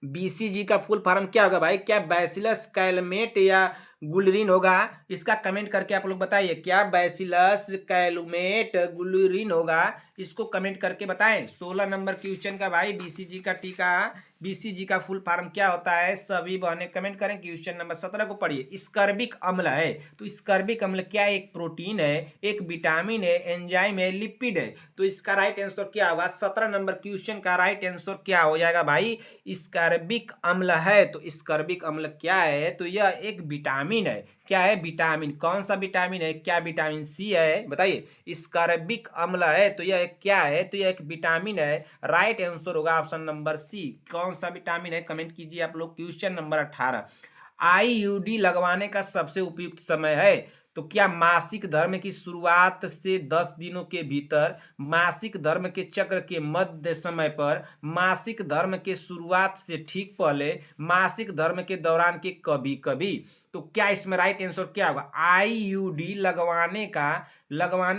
बीसीजी का फुल फॉर्म क्या होगा भाई? क्या बैसिलस कैलमेट या गुलरिन होगा? इसका कमेंट करके आप लोग बताइए। क्या बैसिलस कैलमेट गुलरिन होगा? इसको कमेंट करके बताएं। 16 नंबर क्वेश्चन का भाई बीसीजी का टीका, बीसीजी का फुल फॉर्म क्या होता है? सभी बहने कमेंट करें। क्वेश्चन नंबर 17 को पढ़िए। स्कर्बिक अम्ल है, तो स्कर्बिक अम्ल क्या है? एक प्रोटीन है, एक विटामिन है, एंजाइम है, लिपिड है? तो इसका राइट आंसर क्या होगा? 17 नंबर क्वेश्चन का राइट आंसर क्या हो जाएगा भाई? स्कर्बिक अम्ल है। तो स्कर्बिक अम्ल क्या है? तो यह एक विटामिन है। क्या है? विटामिन। कौन सा विटामिन है? क्या विटामिन सी है बताइए? स्कर्बिक अम्ल है तो यह क्या है? तो यह एक विटामिन है। राइट आंसर होगा ऑप्शन नंबर सी। कौन सा विटामिन है? कमेंट कीजिए आप लोग। Question number 18। आईयूडी लगवाने का सबसे उपयुक्त समय है, तो क्या मासिक धर्म की शुरुआत से 10 दिनों के भीतर, मासिक धर्म के चक्र के मध्य समय पर, मासिक धर्म के शुरुआत से ठीक पहले, मासिक धर्म के दौरान के कभी कभी? तो क्या इसमें राइट आंसर क्या होगा? आईयूडी लगवाने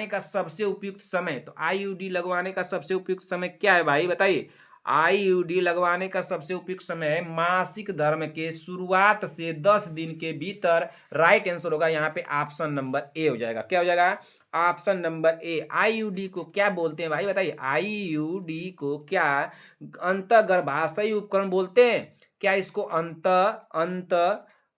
का सबसे उपयुक्त समय। तो आईयूडी लगवाने का सबसे उपयुक्त समय क्या है भाई बताइए? आईयूडी लगवाने का सबसे उपयुक्त समय है मासिक धर्म के शुरुआत से 10 दिन के भीतर। राइट आंसर होगा यहाँ पे ऑप्शन नंबर ए हो जाएगा। क्या हो जाएगा? Option number A. आईयूडी को क्या बोलते हैं भाई बताइए? आईयूडी को क्या अंतर्गर्भाशयी उपकरण बोलते हैं? क्या इसको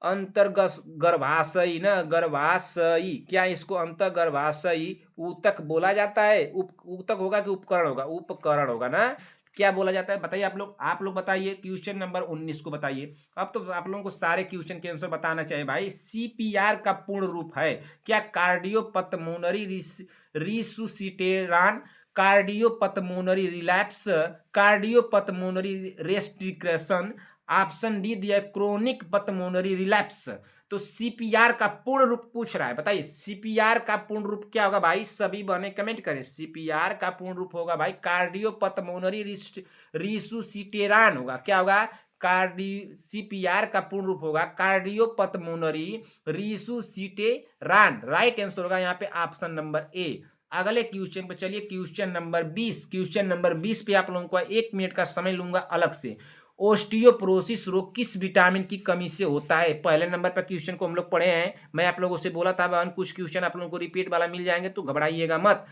अंतर्गर्भाशयी ना, गर्भाशयी, क्या इसको अंतर्गर्भाशयी ऊतक बोला जाता है? ऊतक होगा कि उपकरण होगा? उपकरण होगा ना। क्या बोला जाता है बताइए? आप लोग बताइए। क्वेश्चन नंबर 19 को बताइए। अब तो आप लोगों को सारे क्वेश्चन के आंसर बताना चाहिए भाई। सीपीआर का पूर्ण रूप है क्या? Cardiopulmonary resuscitation, cardiopulmonary relapse, cardiopulmonary restriction, option D दिया क्रोनिक पल्मोनरी रिलैप्स। तो सीपीआर का पूर्ण रूप पूछ रहा है, बताइए सीपीआर का पूर्ण रूप क्या होगा भाई? सभी बने कमेंट करें। सीपीआर का पूर्ण रूप होगा भाई कार्डियोपल्मोनरी रिसुसिटेशन होगा। क्या होगा? सीपीआर का पूर्ण रूप होगा कार्डियोपल्मोनरी रिसुसिटेशन। राइट आंसर होगा यहाँ पे ऑप्शन नंबर ए। अगले क्वेश्चन पे चलिए। Question number 20। क्वेश्चन नंबर 20 पे आप लोगों को 1 मिनट का समय लूंगा अलग से। ओस्टियोपोरोसिस रोग किस विटामिन की कमी से होता है? पहले नंबर पर क्वेश्चन को हम लोग पढ़े हैं। मैं आप लोगों से बोला था बहन कुछ क्वेश्चन आप लोगों को रिपीट वाला मिल जाएंगे, तो घबराइएगा मत।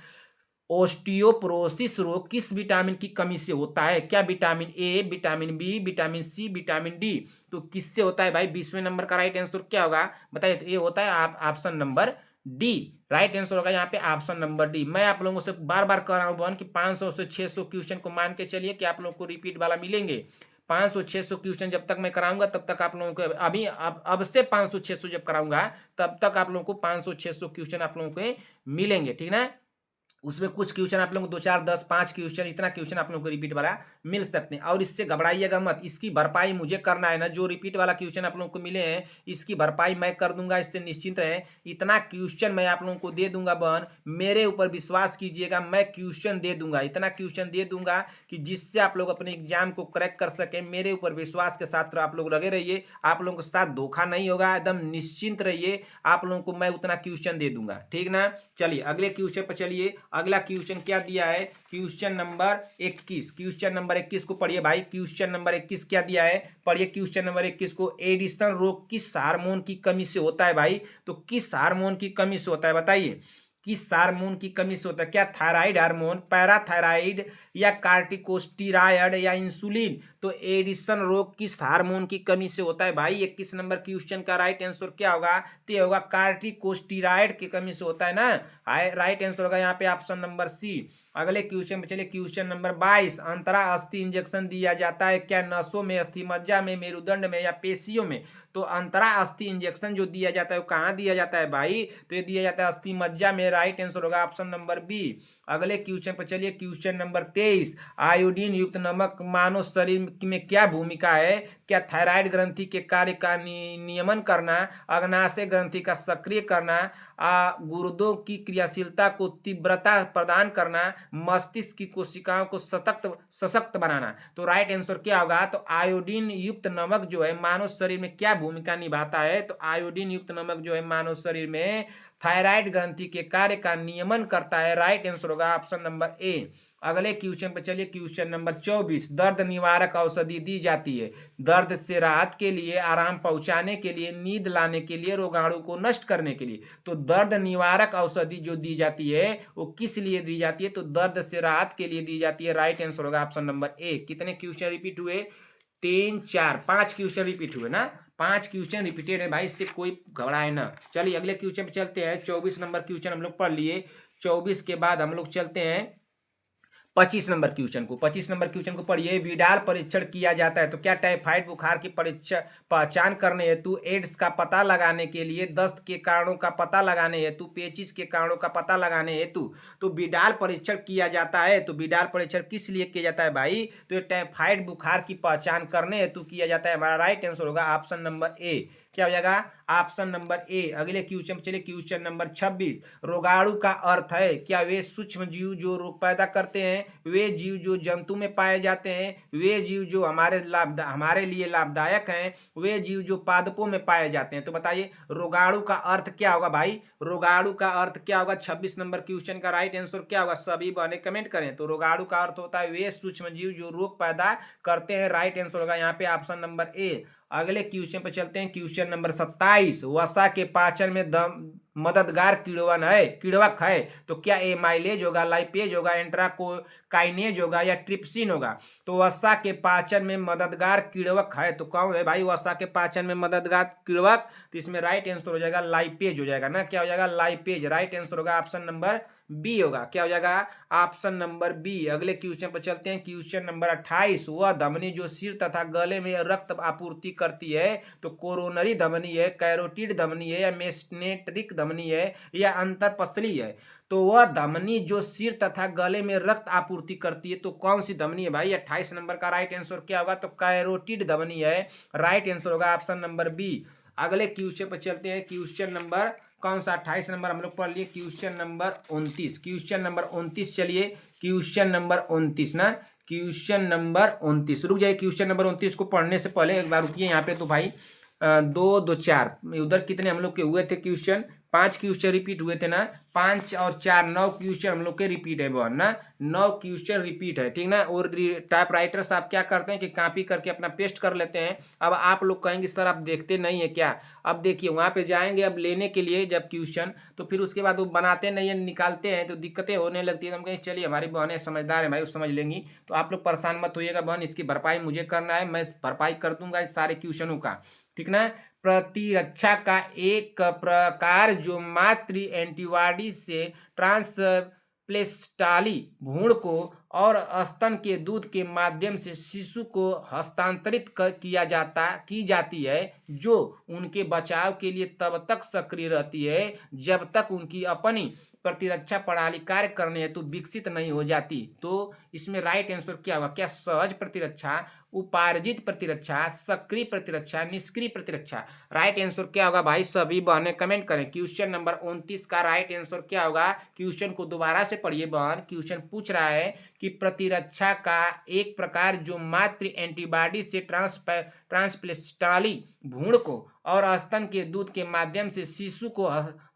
ओस्टियोपोरोसिस रोग किस विटामिन की कमी से होता है? क्या vitamin A, vitamin B, vitamin C, vitamin D? तो किससे होता है भाई? 20वें नंबर का राइट आंसर क्या होगा बताइए? तो ये होता है आप option number D. Right answer होगा यहाँ पे ऑप्शन नंबर डी। मैं आप लोगों से बार बार कह रहा हूँ बहन कि 500 से 600 क्वेश्चन को मान के चलिए कि आप लोगों को रिपीट वाला मिलेंगे। 500-600 क्वेश्चन जब तक मैं कराऊंगा तब तक आप लोगों को अभी अब से 500-600 जब कराऊंगा तब तक आप लोगों को 500-600 क्वेश्चन आप लोगों को मिलेंगे, ठीक ना। उसमें कुछ क्वेश्चन आप लोगों को 2 4 10 5 क्वेश्चन इतना क्वेश्चन आप लोगों को रिपीट वाला मिल सकते हैं, और इससे घबराइएगा मत, इसकी भरपाई मुझे करना है ना। जो रिपीट वाला क्वेश्चन आप लोगों को मिले हैं इसकी भरपाई मैं कर दूंगा, इससे निश्चिंत रहें। इतना क्वेश्चन मैं आप लोगों को दे दूंगा बहन, मेरे ऊपर विश्वास कीजिएगा, मैं क्वेश्चन दे दूंगा, इतना क्वेश्चन दे दूंगा कि जिससे आप लोग अपने एग्जाम को क्रैक कर सकें। मेरे ऊपर विश्वास के साथ आप लोग लगे रहिए, आप लोगों के साथ धोखा नहीं होगा, एकदम निश्चिंत रहिए, आप लोगों को मैं उतना क्वेश्चन दे दूंगा, ठीक ना। चलिए अगले क्वेश्चन पर चलिए। अगला क्वेश्चन क्या दिया है, क्वेश्चन नंबर 21। क्वेश्चन नंबर 21 को पढ़िए भाई। क्वेश्चन नंबर 21 क्या दिया है, पढ़िए क्वेश्चन नंबर 21 को। एडिशन रोग किस हार्मोन की कमी से होता है भाई, तो किस हार्मोन की कमी से होता है बताइए, किस हार्मोन की कमी से होता है। क्या थायराइड हार्मोन, पैराथायराइड, या कार्टिकोस्टीरायड, या इंसुलिन। तो एडिशन रोग किस हार्मोन की कमी से होता है भाई। 21 नंबर क्वेश्चन का राइट आंसर क्या होगा, तो ये होगा कार्टिकोस्टीरायड की कमी से होता है ना। राइट आंसर होगा यहाँ पे ऑप्शन नंबर सी। अगले क्वेश्चन पे चलिए। Question number 22। अंतरा अस्थि इंजेक्शन दिया जाता है क्या नसों में, अस्थि मज्जा में, मेरुदंड में, या पेशियों में। तो अंतरा अस्थि इंजेक्शन जो दिया जाता है वो कहाँ दिया जाता है भाई, तो ये दिया जाता है अस्थि मज्जा में। राइट आंसर होगा ऑप्शन नंबर बी। अगले क्वेश्चन पर चलिए। Question number 23। आयोडीन युक्त नमक मानव शरीर में क्या भूमिका है। क्या थायराइड ग्रंथि के कार्य का नियमन करना, अग्नाशय ग्रंथि का सक्रिय करना, गुर्दों की क्रियाशीलता को तीव्रता प्रदान करना, मस्तिष्क की कोशिकाओं को सशक्त बनाना। तो राइट आंसर क्या होगा, तो आयोडीन युक्त नमक जो है मानव शरीर में क्या भूमिका निभाता है, तो आयोडीन युक्त नमक जो है मानव शरीर में थायराइड ग्रंथि के कार्य का नियमन करता है। राइट आंसर होगा ऑप्शन नंबर ए। अगले क्वेश्चन पर चलिए। Question number 24। दर्द निवारक औषधि दी जाती है दर्द से राहत के लिए, आराम पहुंचाने के लिए, नींद लाने के लिए, रोगाणु को नष्ट करने के लिए। तो दर्द निवारक औषधि जो दी जाती है वो किस लिए दी जाती है, तो दर्द से राहत के लिए दी जाती है। राइट आंसर होगा ऑप्शन नंबर ए। कितने क्वेश्चन रिपीट हुए, 3 4 5 क्वेश्चन रिपीट हुए ना, 5 क्वेश्चन रिपीटेड है भाई, इससे कोई घबराए ना। चलिए अगले क्वेश्चन पे चलते हैं। 24 नंबर क्वेश्चन हम लोग पढ़ लिए। 24 के बाद हम लोग चलते हैं 25 नंबर क्वेश्चन को। 25 नंबर क्वेश्चन को पढ़िए। विडाल परीक्षण किया जाता है तो क्या टाइफाइड बुखार की पहचान करने हेतु, एड्स का पता लगाने के लिए, दस्त के कारणों का पता लगाने हेतु, पेचिश के कारणों का पता लगाने हेतु। तो विडाल परीक्षण किया जाता है। तो विडाल परीक्षण किस लिए किया जाता है भाई, तो ये टाइफाइड बुखार की पहचान करने हेतु किया जाता है। हमारा राइट आंसर होगा ऑप्शन नंबर ए। क्या हो जाएगा, ऑप्शन नंबर ए। अगले क्वेश्चन चलिए। Question number 26। रोगाणु का अर्थ है क्या वे सूक्ष्म जीव जो रोग पैदा करते हैं, वे जीव जो जंतु में पाए जाते हैं, वे जीव जो हमारे लिए लाभदायक हैं, वे जीव जो पादपों में पाए जाते हैं। तो बताइए रोगाणु का अर्थ क्या होगा भाई, रोगाणु का अर्थ क्या होगा। 26 नंबर क्वेश्चन का राइट आंसर क्या होगा, सभी बने कमेंट करें। तो रोगाणु का अर्थ होता है वे सूक्ष्म जीव जो रोग पैदा करते हैं। राइट आंसर होगा यहाँ पे ऑप्शन नंबर ए। अगले क्वेश्चन पर चलते हैं। Question number 27। वसा के पाचन में मददगार कीड़वक है तो क्या एमाइलेज होगा, लाइपेज होगा, एंट्राकाइनेज होगा, या ट्रिप्सिन होगा। तो वसा के पाचन में मददगार कीड़वक है तो कौन है भाई वसा के पाचन में मददगार कीड़वक, तो इसमें राइट आंसर हो जाएगा लाइपेज हो जाएगा ना। क्या हो जाएगा, लाइपेज। राइट आंसर होगा ऑप्शन नंबर बी होगा। क्या हो जाएगा, ऑप्शन नंबर बी। अगले क्वेश्चन पर चलते हैं। Question number 28। वह धमनी जो सिर तथा गले में रक्त आपूर्ति करती है तो कोरोनरी धमनी है, कैरोटिड धमनी है, या मेसेंटेरिक धमनी है, या अंतरपसली है। तो वह धमनी जो सिर तथा गले में रक्त आपूर्ति करती है तो कौन सी धमनी है भाई। 28 नंबर का राइट आंसर क्या होगा, तो कैरोटिड धमनी है। राइट आंसर होगा ऑप्शन नंबर बी। अगले क्वेश्चन पर चलते हैं। क्वेश्चन नंबर कौन सा, 28 नंबर हम लोग पढ़ लिए। Question number 29। क्वेश्चन नंबर 29 चलिए। क्वेश्चन नंबर 29 ना, क्वेश्चन नंबर 29 रुक जाइए। क्वेश्चन नंबर 29 को पढ़ने से पहले एक बार रुकिए यहाँ पे। तो भाई 2 2 4 उधर कितने हम लोग के हुए थे क्वेश्चन, 5 क्वेश्चन रिपीट हुए थे ना, 5 और 4 9 क्वेश्चन हम लोग के रिपीट है बहन ना, 9 क्वेश्चन रिपीट है, ठीक ना। और टाइप राइटर साहब क्या करते हैं कि कॉपी करके अपना पेस्ट कर लेते हैं। अब आप लोग कहेंगे सर आप देखते नहीं है क्या, अब देखिए वहाँ पे जाएंगे अब लेने के लिए जब क्वेश्चन, तो फिर उसके बाद वो बनाते नहीं है, निकालते हैं तो दिक्कतें होने लगती है। तो हम कहें चलिए हमारी बहनें समझदार है भाई, वो समझ लेंगी। तो आप लोग परेशान मत होइएगा बहन, इसकी भरपाई मुझे करना है, मैं भरपाई कर दूंगा इस सारे क्वेश्चनों का, ठीक ना। प्रतिरक्षा का एक प्रकार जो मातृ एंटीबॉडी से ट्रांसप्लेस्टाली भ्रूण को और स्तन के दूध के माध्यम से शिशु को हस्तांतरित की जाती है, जो उनके बचाव के लिए तब तक सक्रिय रहती है जब तक उनकी अपनी प्रतिरक्षा प्रणाली कार्य करने हेतु विकसित नहीं हो जाती। तो इसमें राइट आंसर क्या होगा? क्या सहज प्रतिरक्षा, उपार्जित प्रतिरक्षा, सक्रिय प्रतिरक्षा, निष्क्रिय प्रतिरक्षा? राइट आंसर क्या होगा भाई? सभी बहनें कमेंट करें। क्वेश्चन नंबर 29 का राइट आंसर क्या होगा? क्वेश्चन को दोबारा से पढ़िए बहन। क्वेश्चन पूछ रहा है कि प्रतिरक्षा का एक प्रकार जो मातृ एंटीबॉडी से ट्रांसप्लेस्टाली भ्रूण को और स्तन के दूध के माध्यम से शिशु को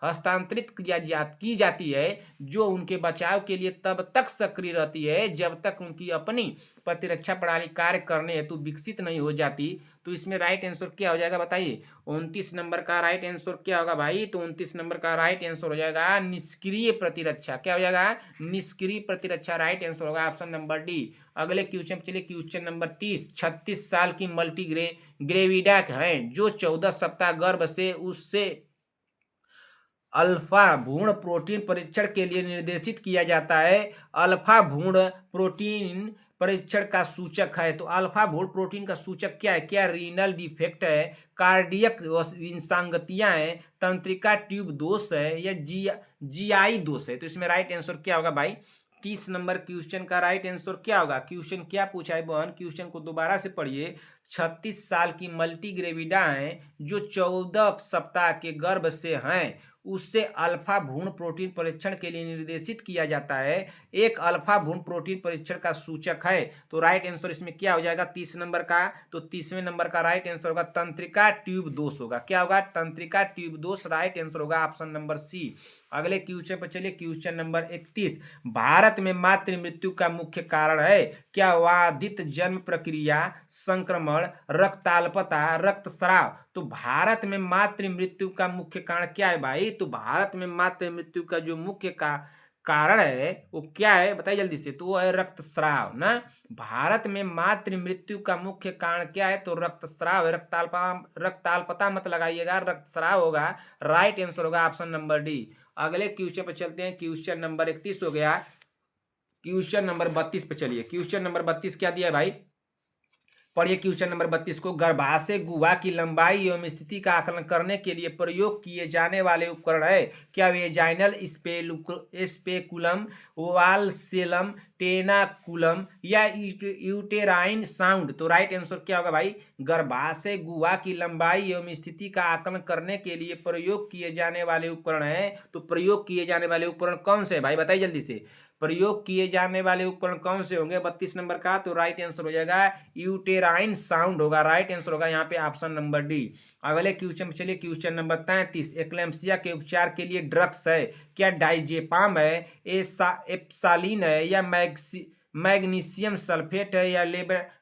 हस्तांतरित की जाती है, जो उनके बचाव के लिए तब तक सक्रिय रहती है जब तक उनकी अपनी प्रतिरक्षा प्रणाली कार्य करने हेतु विकसित नहीं हो जाती। तो इसमें राइट आंसर क्या हो जाएगा बताइए? 29 नंबर का राइट आंसर क्या होगा भाई? तो 29 नंबर का राइट आंसर हो जाएगा निष्क्रिय प्रतिरक्षा। क्या हो जाएगा? निष्क्रिय प्रतिरक्षा राइट आंसर होगा ऑप्शन नंबर डी। अगले क्वेश्चन चलिए, क्वेश्चन नंबर 30। 36 साल की ग्रेविडा है जो 14 सप्ताह गर्भ से उससे अल्फा भ्रूण प्रोटीन परीक्षण के लिए निर्देशित किया जाता है। अल्फा भ्रूण प्रोटीन परीक्षण का सूचक है। तो अल्फा भ्रूण प्रोटीन का सूचक क्या है? क्या रीनल डिफेक्ट है, कार्डियक विसंगतियां हैं, तंत्रिका ट्यूब दोष है, या जीआई दोष है? तो इसमें राइट आंसर क्या होगा भाई? 30 नंबर क्वेश्चन का राइट आंसर क्या होगा? क्वेश्चन क्या पूछा है बहन? क्वेश्चन को दोबारा से पढ़िए। 36 साल की मल्टीग्रेविडा है जो 14 सप्ताह के गर्भ से हैं, उससे अल्फा भ्रूण प्रोटीन परीक्षण के लिए निर्देशित किया जाता है। एक अल्फा भ्रूण प्रोटीन परीक्षण का सूचक है। तो राइट आंसर इसमें क्या हो जाएगा 30 नंबर का? तो 30वें नंबर का राइट आंसर होगा तंत्रिका ट्यूब दोष होगा। क्या होगा? तंत्रिका ट्यूब दोष राइट आंसर होगा ऑप्शन नंबर सी। अगले क्वेश्चन पर चलिए, क्वेश्चन नंबर 31। भारत में मातृ मृत्यु का मुख्य कारण है? क्या बाधित जन्म प्रक्रिया, संक्रमण, रक्ताल्पता, रक्तस्राव? तो भारत में मातृ मृत्यु का मुख्य कारण क्या है भाई? तो भारत में मातृ मृत्यु का जो मुख्य कारण है वो क्या है बताइए जल्दी से? तो वो है रक्तस्राव ना। भारत में मातृ मृत्यु का मुख्य कारण क्या है? तो रक्तस्राव है। रक्ताल्पता मत लगाइएगा, रक्तस्राव होगा। राइट आंसर होगा ऑप्शन नंबर डी। अगले क्वेश्चन पे चलते हैं। क्वेश्चन नंबर 31 हो गया। क्वेश्चन नंबर 32 पे चलिए। क्वेश्चन नंबर 32 क्या दिया है भाई? पढ़िए क्वेश्चन नंबर 32 को। गर्भाशय गुहा की लंबाई एवं स्थिति का आकलन करने के लिए प्रयोग किए जाने वाले उपकरण है? क्या वेजाइनल स्पेकुलम, वाल्सेलम, टेनाकुलम, या यूटेराइन साउंड? तो राइट आंसर क्या होगा भाई? गर्भाशय गुहा की लंबाई एवं स्थिति का आकलन करने के लिए प्रयोग किए जाने वाले उपकरण है। तो प्रयोग किए जाने वाले उपकरण कौन से है भाई बताइए जल्दी से? प्रयोग किए जाने वाले उपकरण कौन से होंगे 32 नंबर का? तो राइट आंसर हो जाएगा यूटेराइन साउंड होगा। राइट आंसर होगा यहाँ पे ऑप्शन नंबर डी। अगले क्वेश्चन में चलिए, क्वेश्चन नंबर 33। एक्लेम्सिया के उपचार के लिए ड्रग्स है? क्या डाइजेपाम है, एप्सालिन है, या मैग्नीशियम सल्फेट है, या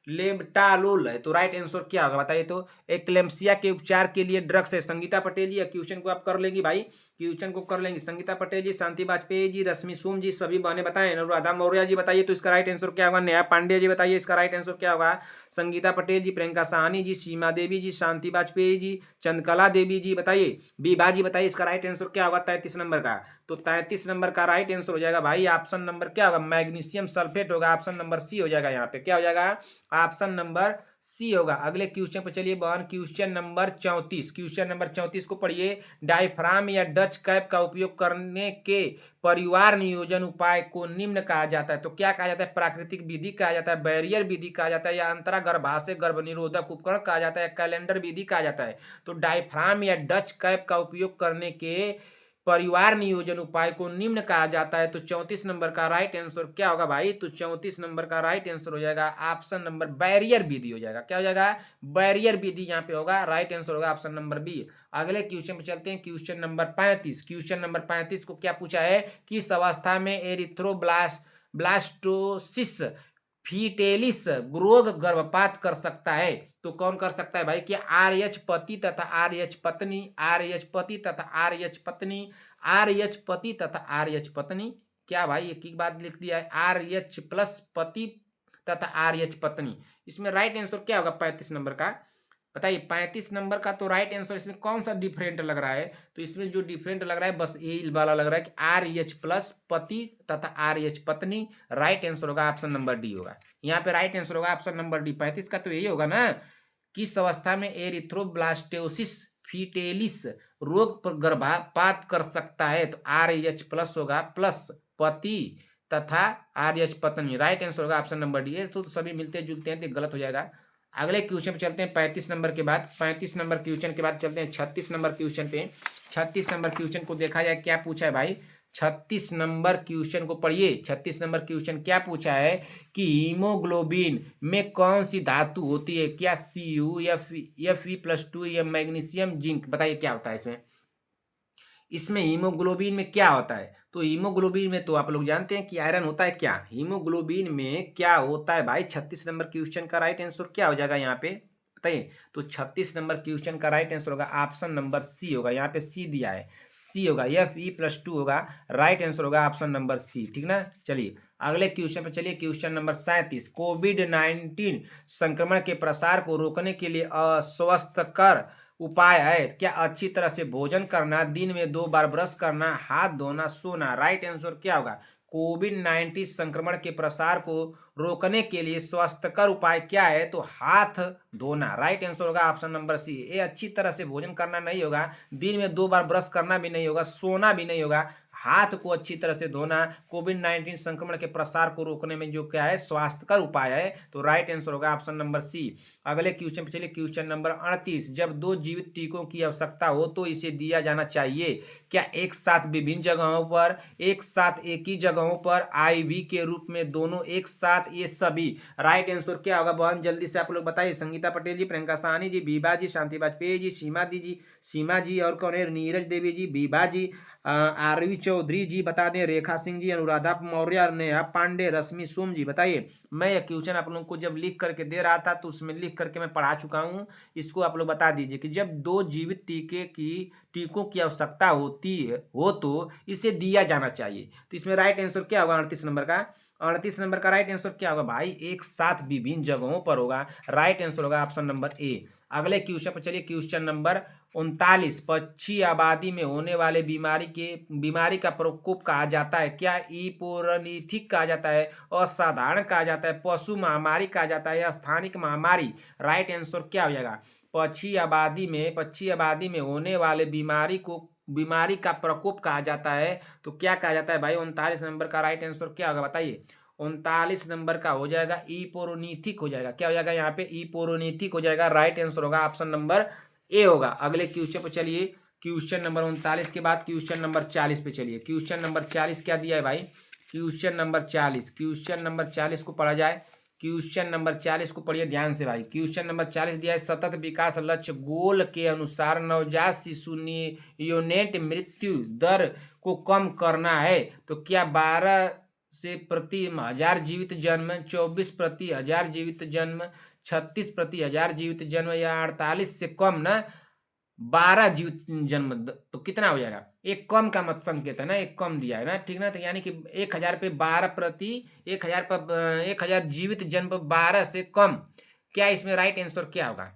लेबटालोल है? तो राइट आंसर क्या होगा बताइए? तो एक्लेम्सिया के उपचार के लिए ड्रग्स है। संगीता पटेल जी क्वेश्चन को आप कर लेंगी भाई? क्वेश्चन को कर लेंगी संगीता पटेल जी, शांति वाजपेयी जी, रश्मि सोम जी, सभी बहने बताएं। अनुराधा मौर्य जी बताइए तो इसका राइट आंसर क्या होगा? नेहा पांडे जी बताइए इसका राइट आंसर क्या होगा? संगीता पटेल जी, प्रियंका साहनी जी, सीमा देवी जी, शांति वाजपेयी जी, चंद्रकला देवी जी बताइए। विभा जी बताइए इसका राइट आंसर क्या होगा 33 नंबर का? तो 33 नंबर का राइट आंसर हो जाएगा भाई ऑप्शन नंबर क्या होगा? मैग्नीशियम सल्फेट होगा। ऑप्शन नंबर सी हो जाएगा। यहाँ पे क्या हो जाएगा? ऑप्शन नंबर सी होगा। अगले क्वेश्चन पर चलिए बहन। Question number 34। क्वेश्चन नंबर 34 को पढ़िए। डायफ्राम या डच कैप का उपयोग करने के परिवार नियोजन उपाय को निम्न कहा जाता है? तो क्या कहा जाता है? प्राकृतिक विधि कहा जाता है, बैरियर विधि कहा जाता है, या अंतरा गर्भाशय गर्भ निरोधक उपकरण कहा जाता है, कैलेंडर विधि कहा जाता है? तो डायफ्राम या डच कैप का उपयोग करने के परिवार नियोजन उपाय को निम्न कहा जाता है। तो 34 नंबर का राइट आंसर क्या होगा भाई? तो 34 नंबर का राइट आंसर हो जाएगा ऑप्शन नंबर बैरियर विधि हो जाएगा। क्या हो जाएगा? बैरियर विधि यहाँ पे होगा। राइट आंसर होगा ऑप्शन नंबर बी। अगले क्वेश्चन पे चलते हैं। Question number 35। क्वेश्चन नंबर 35 को क्या पूछा है? किस अवस्था में ब्लास्टोसिस फीटेलिस रोग गर्भपात कर सकता है? तो कौन कर सकता है भाई? कि आरएच पति तथा आरएच पत्नी, आरएच पति तथा आरएच पत्नी, आरएच पति तथा आरएच पत्नी। क्या भाई एक ही बात लिख दिया है? आरएच प्लस पति तथा आरएच पत्नी। इसमें राइट आंसर क्या होगा 35 नंबर का बताइए? 35 नंबर का तो राइट आंसर इसमें कौन सा डिफरेंट लग रहा है? तो इसमें जो डिफरेंट लग रहा है बस यही वाला लग रहा है कि आरएच प्लस पति तथा आरएच पत्नी। राइट आंसर होगा ऑप्शन नंबर डी होगा। यहाँ पे राइट आंसर होगा ऑप्शन नंबर डी। 35 का तो यही होगा ना। किस अवस्था में एरिथ्रोब्लास्टोसिस फीटेलिस रोग पर गर्भपात कर सकता है, तो RH प्लस होगा, प्लस पति तथा RH पत्नी। राइट आंसर होगा ऑप्शन नंबर डी। तो सभी मिलते जुलते हैं तो गलत हो जाएगा। अगले क्वेश्चन पे चलते हैं 35 नंबर के बाद। 35 नंबर क्वेश्चन के बाद चलते हैं 36 नंबर क्वेश्चन पे। 36 नंबर क्वेश्चन को देखा जाए क्या पूछा है भाई। 36 नंबर क्वेश्चन को पढ़िए। 36 नंबर क्वेश्चन क्या पूछा है कि हीमोग्लोबिन में कौन सी धातु होती है, क्या Cu, Fe+2 या मैग्नीशियम, जिंक। बताइए क्या होता है इसमें। इसमें हीमोग्लोबिन में क्या होता है, तो हीमोग्लोबिन में तो आप लोग जानते हैं कि आयरन होता है। क्या हीमोग्लोबिन में क्या होता है भाई। 36 नंबर क्वेश्चन का राइट आंसर क्या हो जाएगा यहाँ पे बताइए। तो 36 नंबर क्वेश्चन का राइट आंसर होगा ऑप्शन नंबर सी होगा। यहाँ पे सी दिया है, सी होगा, Fe+2 होगा। राइट आंसर होगा ऑप्शन नंबर सी, ठीक ना। चलिए अगले क्वेश्चन पे चलिए। Question number 37। कोविड-19 संक्रमण के प्रसार को रोकने के लिए अस्वस्थकर उपाय है, क्या अच्छी तरह से भोजन करना, दिन में 2 बार ब्रश करना, हाथ धोना, सोना। राइट आंसर क्या होगा। कोविड-19 संक्रमण के प्रसार को रोकने के लिए स्वास्थ्यकर उपाय क्या है, तो हाथ धोना। राइट आंसर होगा ऑप्शन नंबर सी। ये अच्छी तरह से भोजन करना नहीं होगा, दिन में 2 बार ब्रश करना भी नहीं होगा, सोना भी नहीं होगा, हाथ को अच्छी तरह से धोना कोविड-19 संक्रमण के प्रसार को रोकने में जो क्या है स्वास्थ्यकर उपाय है। तो राइट आंसर होगा ऑप्शन नंबर सी। अगले क्वेश्चन पे चलिए। Question number 38। जब 2 जीवित टीकों की आवश्यकता हो तो इसे दिया जाना चाहिए, क्या एक साथ विभिन्न जगहों पर, एक साथ एक ही जगहों पर, IV के रूप में, दोनों एक साथ, ये सभी। राइट आंसर क्या होगा बहुत जल्दी से आप लोग बताइए। संगीता पटेल जी, प्रियंका साहनी जी, बीबा जी, शांति वाजपेयी जी, सीमा जी और कौन है, नीरज देवी जी, बीबा जी, आरवी चौधरी जी बता दें, रेखा सिंह जी, अनुराधा मौर्य, नेहा पांडे, रश्मि सोम जी। बताइए। मैं यह क्वेश्चन आप लोगों को जब लिख करके दे रहा था तो उसमें लिख करके मैं पढ़ा चुका हूं। इसको आप लोग बता दीजिए कि जब 2 जीवित टीकों की आवश्यकता होती है हो तो इसे दिया जाना चाहिए। तो इसमें राइट आंसर क्या होगा 38 नंबर का। 38 नंबर का राइट आंसर क्या होगा भाई, एक साथ विभिन्न जगहों पर होगा। राइट आंसर होगा ऑप्शन नंबर ए। अगले क्वेश्चन पर चलिए। Question number 39। पक्षी आबादी में होने वाले बीमारी का प्रकोप कहा जाता है, क्या इपोरनीथिक कहा जाता है, असाधारण कहा जाता है, पशु महामारी कहा जाता है या स्थानिक महामारी। राइट आंसर क्या हो जाएगा। पक्षी आबादी में होने वाले बीमारी का प्रकोप कहा जाता है, तो क्या कहा जाता है भाई। 39 नंबर का राइट आंसर क्या होगा बताइए। 39 नंबर का हो जाएगा इपोरोनीथिक हो जाएगा। क्या हो जाएगा यहाँ पे, इपोरोनीथिक हो जाएगा। राइट आंसर होगा ऑप्शन नंबर ए होगा। अगले क्वेश्चन पे चलिए। क्वेश्चन नंबर 39 के बाद क्वेश्चन नंबर 40 पे चलिए। क्वेश्चन नंबर 40 क्या दिया है भाई। क्वेश्चन नंबर 40 को पढ़ा जाए। क्वेश्चन नंबर 40 को पढ़िए ध्यान से भाई। क्वेश्चन नंबर 40 दिया है, सतत विकास लक्ष्य गोल के अनुसार नवजात शिशु नियोनेट मृत्यु दर को कम करना है, तो क्या 12 से प्रति 1000 जीवित जन्म, 24 प्रति 1000 जीवित जन्म, 36 प्रति 1000 जीवित जन्म या 48 से कम ना 12 जीवित जन्म, तो कितना हो जाएगा। एक कम का मत संकेत है ना, एक कम दिया है ना, ठीक ना। तो यानी कि 1000 पे 12 प्रति 1000 पर 1000 जीवित जन्म 12 से कम। क्या इसमें राइट आंसर क्या होगा।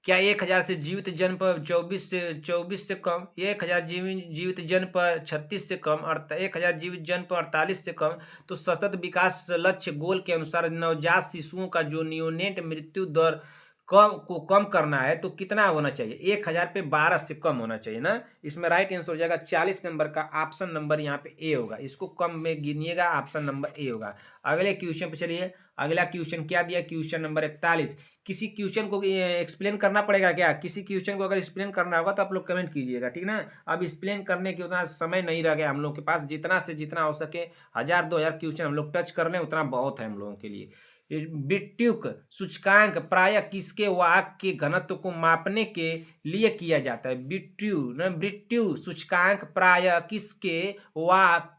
क्या 1000 से जीवित जन्म पर 24 से कम, 1000 जीवित जन्म पर 36 से कम, 1000 जीवित जन्म पर 48 से कम। तो सतत विकास लक्ष्य गोल के अनुसार नवजात शिशुओं का जो नियोनेट मृत्यु दर कम करना है, तो कितना होना चाहिए। 1000 पे 12 से कम होना चाहिए ना। इसमें राइट आंसर हो जाएगा 40 नंबर का ऑप्शन नंबर यहाँ पे ए होगा। इसको कम में गिनिएगा, ऑप्शन नंबर ए होगा। अगले क्वेश्चन पे चलिए। अगला क्वेश्चन क्या दिया, क्वेश्चन नंबर 41। किसी क्वेश्चन को एक्सप्लेन करना पड़ेगा क्या, किसी क्वेश्चन को अगर एक्सप्लेन करना होगा तो आप लोग कमेंट कीजिएगा, ठीक ना। अब एक्सप्लेन करने के उतना समय नहीं रह गया हम लोग के पास। जितना से जितना हो सके 1000-2000 क्वेश्चन हम लोग टच कर लें उतना बहुत है हम लोगों के लिए। बिट्यूक सूचकांक प्रायः किसके वाहक के घनत्व को मापने के लिए किया जाता है। बिट्यू सूचकांक प्रायः किसके वाहक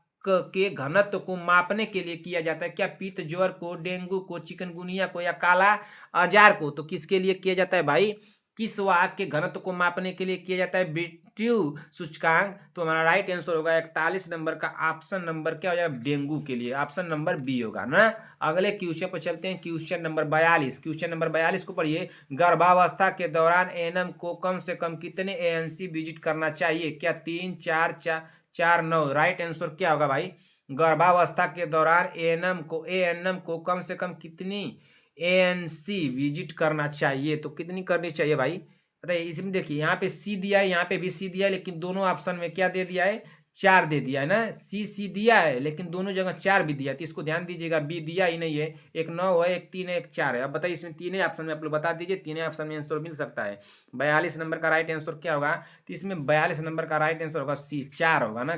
के घनत्व को मापने के लिए किया जाता है, क्या पीत ज्वर को, डेंगू को, चिकनगुनिया को या काला अजार को। तो किसके लिए किया जाता है भाई, किस वाहक के घनत्व को मापने के लिए किया जाता है बिट्यू सूचकांक। तो हमारा राइट आंसर होगा 41 नंबर का ऑप्शन नंबर क्या हो जाएगा, डेंगू के लिए ऑप्शन नंबर बी होगा ना। अगले क्वेश्चन पर चलते हैं। Question number 42। क्वेश्चन नंबर 42 को पढ़िए। गर्भावस्था के दौरान एएनएम को कम से कम कितने ANC विजिट करना चाहिए, क्या 3, 4, 9। राइट आंसर क्या होगा भाई। गर्भावस्था के दौरान एएनएम को कम से कम कितनी ANC विजिट करना चाहिए, तो कितनी करनी चाहिए भाई। बताइए। इसमें देखिए यहाँ पे सी दिया है, यहाँ पे भी सी दिया है, लेकिन दोनों ऑप्शन में क्या दे दिया है, 4 दे दिया है ना। सी दिया है लेकिन दोनों जगह 4 भी दिया है, तो इसको ध्यान दीजिएगा, बी दिया ही नहीं है। एक 9 है, एक 3 है, एक 4 है। अब बताइए इसमें तीनों ऑप्शन में आप लोग बता दीजिए, तीनों ऑप्शन में आंसर मिल सकता है। 42 नंबर का राइट आंसर क्या होगा, तो इसमें 42 नंबर का राइट आंसर होगा सी, 4 होगा ना।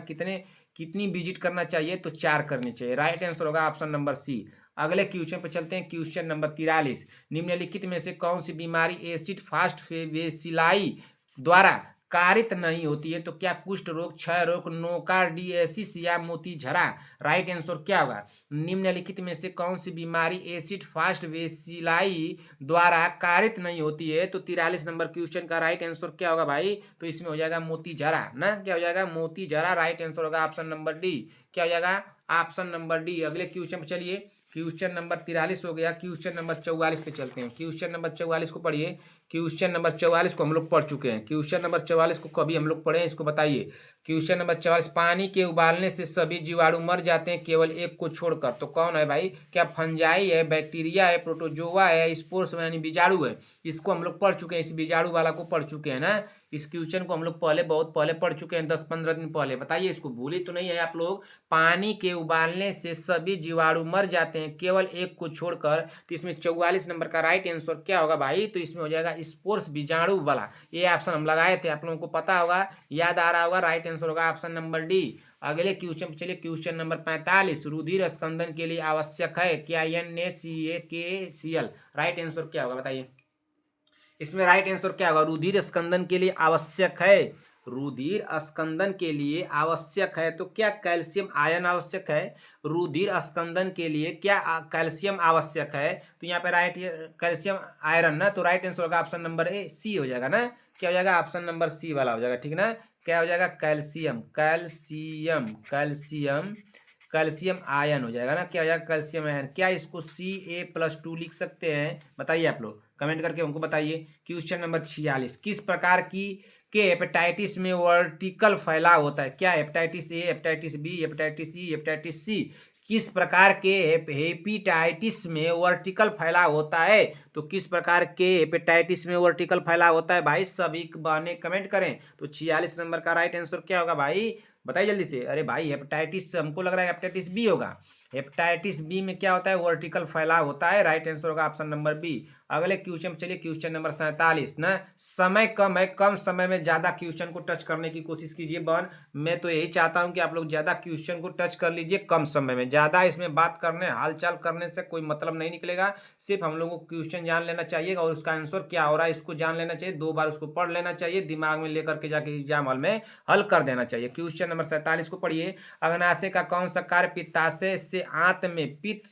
कितनी विजिट करना चाहिए, तो 4 करनी चाहिए। राइट आंसर होगा ऑप्शन नंबर सी। अगले क्वेश्चन पर चलते हैं, क्वेश्चन नंबर 43। निम्नलिखित में से कौन सी बीमारी एसिड फास्ट बेसिलाई द्वारा कारित नहीं होती है, तो क्या कुष्ठ रोग, क्षय रोग, नोकार्डियोसिस या मोतीझरा। राइट आंसर क्या होगा, निम्नलिखित में से कौन सी बीमारी एसिड फास्ट बेसिलाई द्वारा कारित नहीं होती है, तो 43 नंबर क्वेश्चन का राइट आंसर क्या होगा भाई, तो इसमें हो जाएगा मोतीझरा ना। क्या हो जाएगा, मोतीझरा। राइट आंसर होगा ऑप्शन नंबर डी। क्या हो जाएगा, ऑप्शन नंबर डी। अगले क्वेश्चन पर चलिए, क्वेश्चन नंबर 43 हो गया। क्वेश्चन नंबर 44 पे चलते हैं। क्वेश्चन नंबर 44 को पढ़िए। क्वेश्चन नंबर 44 को हम लोग पढ़ चुके हैं। क्वेश्चन नंबर 44 को कभी हम लोग पढ़े हैं, इसको बताइए। क्वेश्चन नंबर 44, पानी के उबालने से सभी जीवाणु मर जाते हैं केवल एक को छोड़कर, तो कौन है भाई, क्या फंजाई है, बैक्टीरिया है, प्रोटोजोआ है, स्पोर्स यानी बीजाणु है। इसको हम लोग पढ़ चुके हैं, इस बीजाणु वाला को पढ़ चुके हैं ना। इस क्वेश्चन को हम लोग पहले, बहुत पहले पढ़ चुके हैं, 10-15 दिन पहले। बताइए, इसको भूले तो नहीं है आप लोग। पानी के उबालने से सभी जीवाणु मर जाते हैं केवल एक को छोड़कर, तो इसमें 44 नंबर का राइट आंसर क्या होगा भाई, तो इसमें हो जाएगा स्पोर्स बीजाणु वाला। ये ऑप्शन हम लगाए थे, आप लोगों को पता होगा, याद आ रहा होगा। राइट आंसर होगा ऑप्शन नंबर डी। अगले क्वेश्चन चलिए, क्वेश्चन नंबर 45, रुधिर स्कंदन के लिए आवश्यक है क्या NaCl। राइट आंसर क्या होगा बताइए। इसमें राइट आंसर क्या होगा, रुधिर स्कंदन के लिए आवश्यक है। रुधिर स्कंदन के लिए आवश्यक है, तो क्या कैल्शियम आयन आवश्यक है। रुधिर स्कंदन के लिए क्या कैल्शियम आवश्यक है, तो यहाँ पे राइट कैल्शियम आयरन ना, तो राइट आंसर होगा ऑप्शन नंबर ए, सी हो जाएगा ना। क्या हो जाएगा, ऑप्शन नंबर सी वाला हो जाएगा, ठीक ना। क्या हो जाएगा, calcium, calcium, calcium, calcium ion हो जाएगा ना। क्या हो जाएगा, कैल्शियम आयन। क्या इसको Ca+2 लिख सकते हैं, बताइए आप लोग कमेंट करके हमको बताइए। क्वेश्चन नंबर 46, किस प्रकार की के हेपेटाइटिस में वर्टिकल फैलाव होता है, क्या hepatitis A, hepatitis B, hepatitis E, hepatitis C. किस प्रकार के हेपेटाइटिस में वर्टिकल फैलाव होता है, तो किस प्रकार के हेपेटाइटिस में वर्टिकल फैलाव होता है भाई, सभी बने कमेंट करें। तो 46 नंबर का राइट आंसर क्या होगा भाई, बताइए जल्दी से। अरे भाई हेपेटाइटिस, हमको लग रहा है हेपेटाइटिस बी होगा। हेपेटाइटिस बी में क्या होता है, वर्टिकल फैलाव होता है। राइट आंसर होगा ऑप्शन नंबर बी। अगले क्वेश्चन चलिए, क्वेश्चन नंबर 47 ना। समय कम है, कम समय में ज्यादा क्वेश्चन को टच करने की कोशिश कीजिए बहन। मैं तो यही चाहता हूं कि आप लोग ज्यादा क्वेश्चन को टच कर लीजिए कम समय में। ज्यादा इसमें बात करने, हालचाल करने से कोई मतलब नहीं निकलेगा। सिर्फ हम लोगों को क्वेश्चन जान लेना चाहिए और उसका आंसर क्या हो रहा है इसको जान लेना चाहिए। 2 बार उसको पढ़ लेना चाहिए, दिमाग में लेकर के जाके एग्जाम हॉल में हल कर देना चाहिए। क्वेश्चन नंबर 47 को पढ़िए। अग्नाशय का कौन सा कार्य पित्ताशय से आंत में पित्त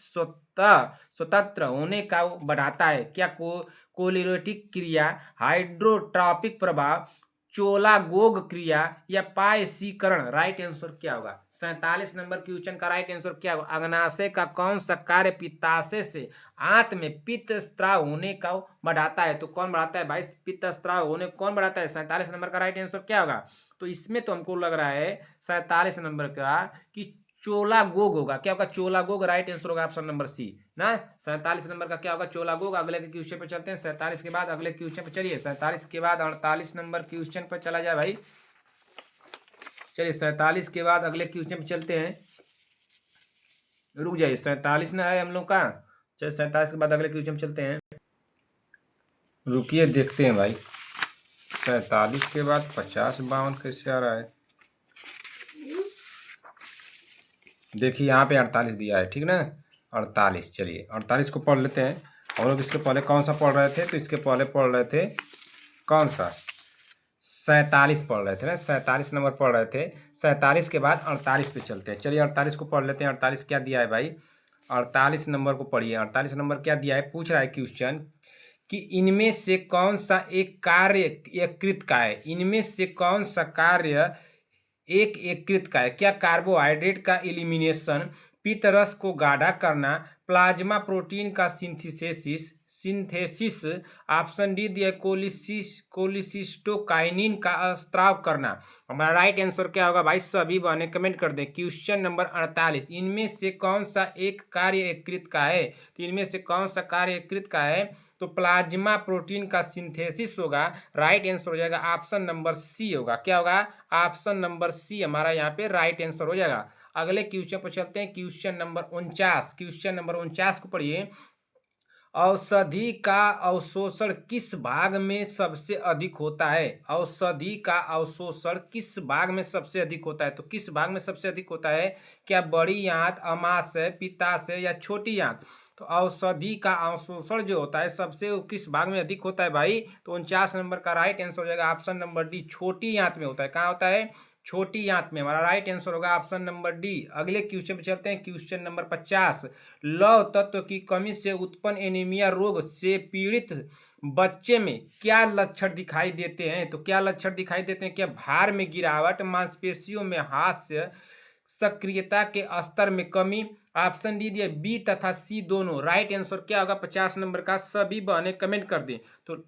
स्वतंत्र होने का बढ़ाता है, क्या कोलिरेटिक क्रिया, हाइड्रोट्रॉपिक प्रभाव, चोलागोग क्रिया या पायसीकरण। राइट आंसर क्या होगा, 47 नंबर क्वेश्चन का राइट आंसर क्या होगा। अग्नाशय का कौन सा कार्य पित्ताशय से आंत में पित्त स्त्राव होने का बढ़ाता है, तो कौन बढ़ाता है भाई, पित्त स्त्राव होने कौन बढ़ाता है। 47 नंबर का राइट आंसर क्या होगा, तो इसमें तो हमको लग रहा है 47 नंबर का कि चोलागोग होगा। क्या होगा, चोलागोग। राइट आंसर होगा ऑप्शन नंबर सी ना। 47 नंबर का क्या होगा, चोलागोग। अगले के क्वेश्चन पे चलते हैं, 47 के बाद अगले क्वेश्चन पे चलिए। 47 के बाद 48 नंबर क्वेश्चन पर चला जाए भाई। चलिए 47 के बाद अगले क्वेश्चन पे चलते हैं। रुक जाइए, 47 ना है हम लोग का। चलिए 47 के बाद अगले क्वेश्चन पे चलते हैं। रुकिए देखते हैं भाई, 47 के बाद 50-52 कैसे आ रहा है। देखिए यहाँ पे 48 दिया है, ठीक ना। 48, चलिए 48 को पढ़ लेते हैं। हम लोग इसके पहले कौन सा पढ़ रहे थे, तो इसके पहले पढ़ रहे थे कौन सा, 47 पढ़ रहे थे ना। 47 नंबर पढ़ रहे थे। 47 के बाद 48 पे चलते हैं। चलिए 48 को पढ़ लेते हैं। 48 क्या दिया है भाई, 48 नंबर को पढ़िए। 48 नंबर क्या दिया है, पूछ रहा है क्वेश्चन कि इनमें से कौन सा एक कार्य यकृत का है। इनमें से कौन सा कार्य एक यकृत का है, क्या कार्बोहाइड्रेट का एलिमिनेशन, पित्त रस को गाढ़ा करना, प्लाज्मा प्रोटीन का सिंथेसिस, ऑप्शन डी दिया कोलिसिस्टोकाइनिन का स्त्राव करना। हमारा राइट आंसर क्या होगा भाई, सभी बने कमेंट कर दें। क्वेश्चन नंबर 48, इनमें से कौन सा एक कार्य यकृत का है, तो इनमें से कौन सा कार्य यकृत का है, तो प्लाज्मा प्रोटीन का सिंथेसिस होगा। राइट आंसर हो जाएगा ऑप्शन नंबर सी होगा। क्या होगा? ऑप्शन नंबर सी हमारा यहाँ पे राइट आंसर हो जाएगा। अगले क्वेश्चन पर चलते हैं, क्वेश्चन नंबर 49। क्वेश्चन नंबर 49 को पढ़िए। औषधि का अवशोषण किस भाग में सबसे अधिक होता है? औषधि का अवशोषण किस भाग में सबसे अधिक होता है? तो किस भाग में सबसे अधिक होता है? क्या बड़ी आंत, अमाशय, पित्ताशय या छोटी आंत? तो औषधि का अवशोषण जो होता है सबसे वो किस भाग में अधिक होता है भाई? तो 49 नंबर का राइट आंसर हो जाएगा ऑप्शन नंबर डी, छोटी आंत में होता है। कहाँ होता है? छोटी आंत में। हमारा राइट आंसर होगा ऑप्शन नंबर डी। अगले क्वेश्चन पे चलते हैं, क्वेश्चन नंबर 50। लौह तत्व की कमी से उत्पन्न एनीमिया रोग से पीड़ित बच्चे में क्या लक्षण दिखाई देते हैं? तो क्या लक्षण दिखाई देते हैं? क्या भार में गिरावट, मांसपेशियों में हास्य, सक्रियता के स्तर में कमी? ऑप्शन डी दिया, बी तथा सी दोनों। राइट आंसर क्या होगा 50 नंबर का? सभी बहने कमेंट कर दें। तो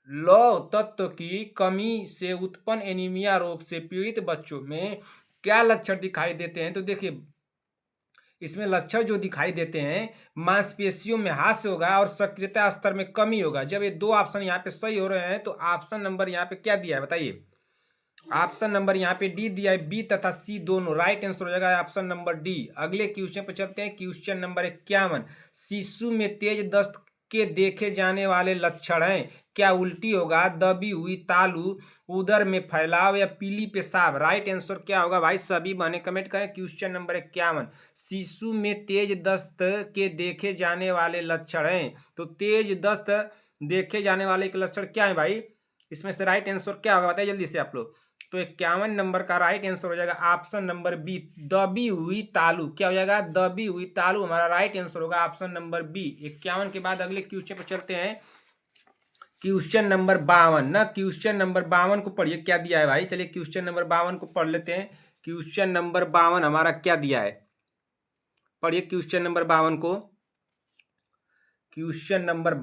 लौह तत्व की कमी से उत्पन्न एनीमिया रोग से पीड़ित बच्चों में क्या लक्षण दिखाई देते हैं? तो देखिए इसमें लक्षण जो दिखाई देते हैं, मांसपेशियों में हास्य होगा और सक्रियता स्तर में कमी होगा। जब ये दो ऑप्शन यहाँ पे सही हो रहे हैं तो ऑप्शन नंबर यहाँ पे क्या दिया है बताइए? ऑप्शन नंबर यहाँ पे डी दिया है, बी तथा सी दोनों। राइट आंसर हो जाएगा ऑप्शन नंबर डी। अगले क्वेश्चन पे चलते हैं, क्वेश्चन नंबर 51। शिशु में तेज दस्त के देखे जाने वाले लक्षण हैं। क्या उल्टी होगा, दबी हुई तालू, उदर में फैलाव या पीली पेशाब? राइट आंसर क्या होगा भाई? सभी बने कमेंट करें। क्वेश्चन नंबर 51, शिशु में तेज दस्त के देखे जाने वाले लक्षण हैं। तो तेज दस्त देखे जाने वाले के लक्षण क्या है भाई? इसमें से राइट आंसर क्या होगा बताइए जल्दी से आप लोग। तो 51 नंबर का राइट आंसर हो जाएगा ऑप्शन नंबर बी, दबी हुई तालू। क्या हो जाएगा? दबी हुई तालू हमारा राइट आंसर होगा ऑप्शन नंबर बी। 51 के बाद अगले क्वेश्चन पर चलते हैं, क्वेश्चन नंबर 52 ना। क्वेश्चन नंबर 52 को पढ़िए, क्या दिया है भाई? चलिए क्वेश्चन नंबर 52 को पढ़ लेते हैं। क्वेश्चन नंबर 52 हमारा क्या दिया है? पढ़िए क्वेश्चन नंबर 52 को। क्वेश्चन नंबर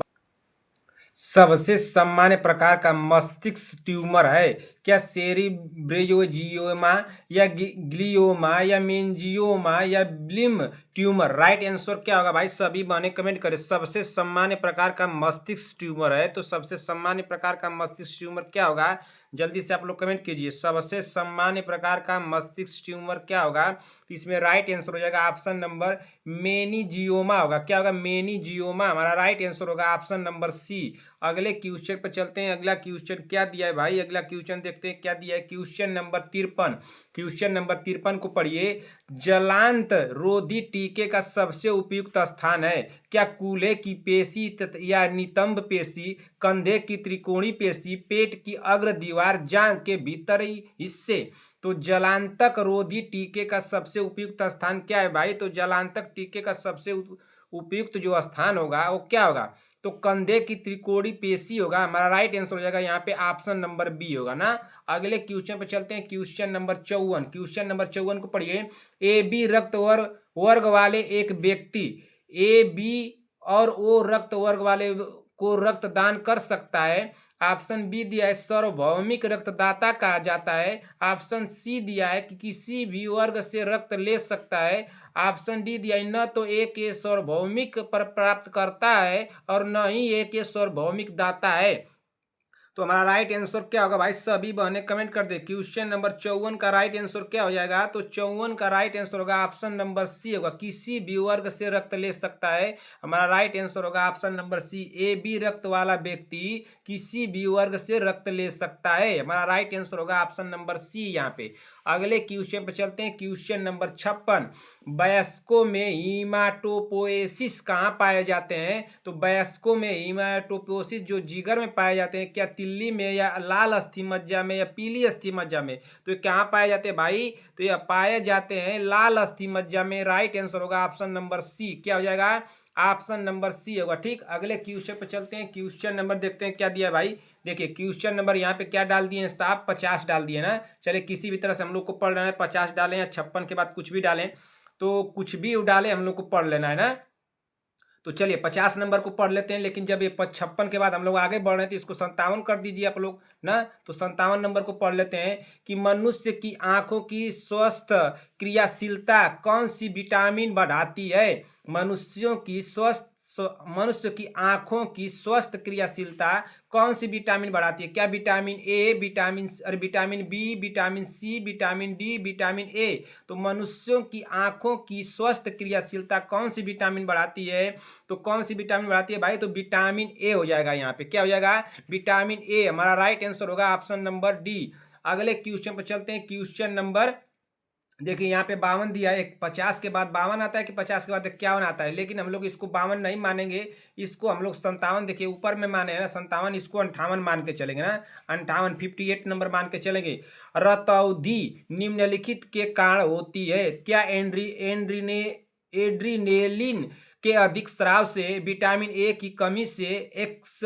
सबसे सामान्य प्रकार का मस्तिष्क ट्यूमर है। क्या सेरिब्रेजियोमा या ग्लियोमा या मेंजियोमा या ब्लिम ट्यूमर? राइट आंसर क्या होगा भाई? सभी बने कमेंट करें। सबसे सामान्य प्रकार का मस्तिष्क ट्यूमर है, तो सबसे सामान्य प्रकार का मस्तिष्क ट्यूमर क्या होगा? जल्दी से आप लोग कमेंट कीजिए। सबसे सामान्य प्रकार का मस्तिष्क ट्यूमर क्या होगा? तो इसमें राइट आंसर हो जाएगा ऑप्शन नंबर मेनिजियोमा होगा। क्या होगा? मेनिजियोमा हमारा राइट आंसर होगा ऑप्शन नंबर सी। अगले क्वेश्चन पर चलते हैं। अगला क्वेश्चन क्या दिया है भाई? अगला क्वेश्चन देखते हैं क्या दिया है। Question number 53। क्वेश्चन नंबर 53 को पढ़िए। जलांत रोधी टीके का सबसे उपयुक्त स्थान है। क्या कूल्हे की पेशी या नितंब पेशी, कंधे की त्रिकोणी पेशी, पेट की अग्र दीवार, जांघ के भीतरी हिस्से? तो जलांतक रोधी टीके का सबसे उपयुक्त स्थान क्या है भाई? तो जलांतक टीके का सबसे उपयुक्त जो स्थान होगा वो क्या होगा? तो कंधे की त्रिकोणी पेशी होगा। हमारा राइट आंसर हो जाएगा यहाँ पे ऑप्शन नंबर बी होगा ना। अगले क्वेश्चन पे चलते हैं, क्वेश्चन नंबर 54। क्वेश्चन नंबर 54 को पढ़िए। ए बी रक्त वर्ग वाले एक व्यक्ति ए बी और ओ रक्त वर्ग वाले को रक्तदान कर सकता है। ऑप्शन बी दिया है, सार्वभौमिक रक्तदाता कहा जाता है। ऑप्शन सी दिया है कि किसी भी वर्ग से रक्त ले सकता है। ऑप्शन डी दिया है, न तो एक ये सार्वभौमिक पर प्राप्त करता है और न ही एक ये सार्वभौमिक दाता है। तो हमारा राइट आंसर क्या होगा भाई? सभी बहने कमेंट कर दे। क्वेश्चन नंबर 54 का राइट आंसर क्या हो जाएगा? तो 54 का राइट आंसर होगा ऑप्शन नंबर सी होगा, किसी भी वर्ग से रक्त ले सकता है। हमारा राइट आंसर होगा option number C, A B रक्त वाला व्यक्ति किसी भी वर्ग से रक्त ले सकता है। हमारा राइट आंसर होगा ऑप्शन नंबर सी यहाँ पे। अगले क्वेश्चन पर चलते हैं, क्वेश्चन नंबर 56। वयस्कों में हीमाटोपोएसिस कहाँ पाए जाते हैं? तो वयस्कों में हीमाटोपोएसिस जो जिगर में पाए जाते हैं, क्या तिल्ली में या लाल अस्थि मज्जा में या पीली अस्थि मज्जा में? तो ये कहाँ पाए जाते हैं भाई? तो ये पाए जाते हैं लाल अस्थि मज्जा में। राइट आंसर होगा ऑप्शन नंबर सी। क्या हो जाएगा? ऑप्शन नंबर सी होगा। ठीक, अगले क्वेश्चन पे चलते हैं। क्वेश्चन नंबर देखते हैं क्या दिया है भाई। देखिए क्वेश्चन नंबर यहाँ पे क्या डाल दिए हैं साहब? 50 डाल दिए ना। चलिए किसी भी तरह से हम लोग को पढ़ लेना है, 50 डालें या 56 के बाद कुछ भी डालें, तो कुछ भी डालें हम लोग को पढ़ लेना है ना। तो चलिए 50 नंबर को पढ़ लेते हैं, लेकिन जब ये 56 के बाद हम लोग आगे बढ़ रहे हैं तो इसको 57 कर दीजिए आप लोग ना। तो 57 नंबर को पढ़ लेते हैं कि मनुष्य की आंखों की स्वस्थ क्रियाशीलता कौन सी विटामिन बढ़ाती है? मनुष्यों की स्वस्थ मनुष्य की आंखों की स्वस्थ क्रियाशीलता कौन सी विटामिन बढ़ाती है? क्या vitamin A, vitamin B, vitamin C, vitamin D, vitamin A? तो मनुष्यों की आंखों की स्वस्थ क्रियाशीलता कौन सी विटामिन बढ़ाती है? तो कौन सी विटामिन बढ़ाती है भाई? तो विटामिन ए हो जाएगा यहाँ पे। क्या हो जाएगा? Vitamin A. हमारा राइट आंसर होगा ऑप्शन नंबर डी। अगले क्वेश्चन पर चलते हैं। क्वेश्चन नंबर देखिए यहाँ पे 52 दिया है। 50 के बाद 52 आता है कि 50 के बाद 51 आता है, लेकिन हम लोग इसको 52 नहीं मानेंगे, इसको हम लोग 57, देखिए ऊपर में माने हैं ना 57, इसको 58 मान के चलेंगे ना, 58 58 नंबर मान के चलेंगे। रतौंधी निम्नलिखित के कारण होती है? क्या एड्रीनेलिन के अधिक स्राव से, विटामिन ए की कमी से, एक्स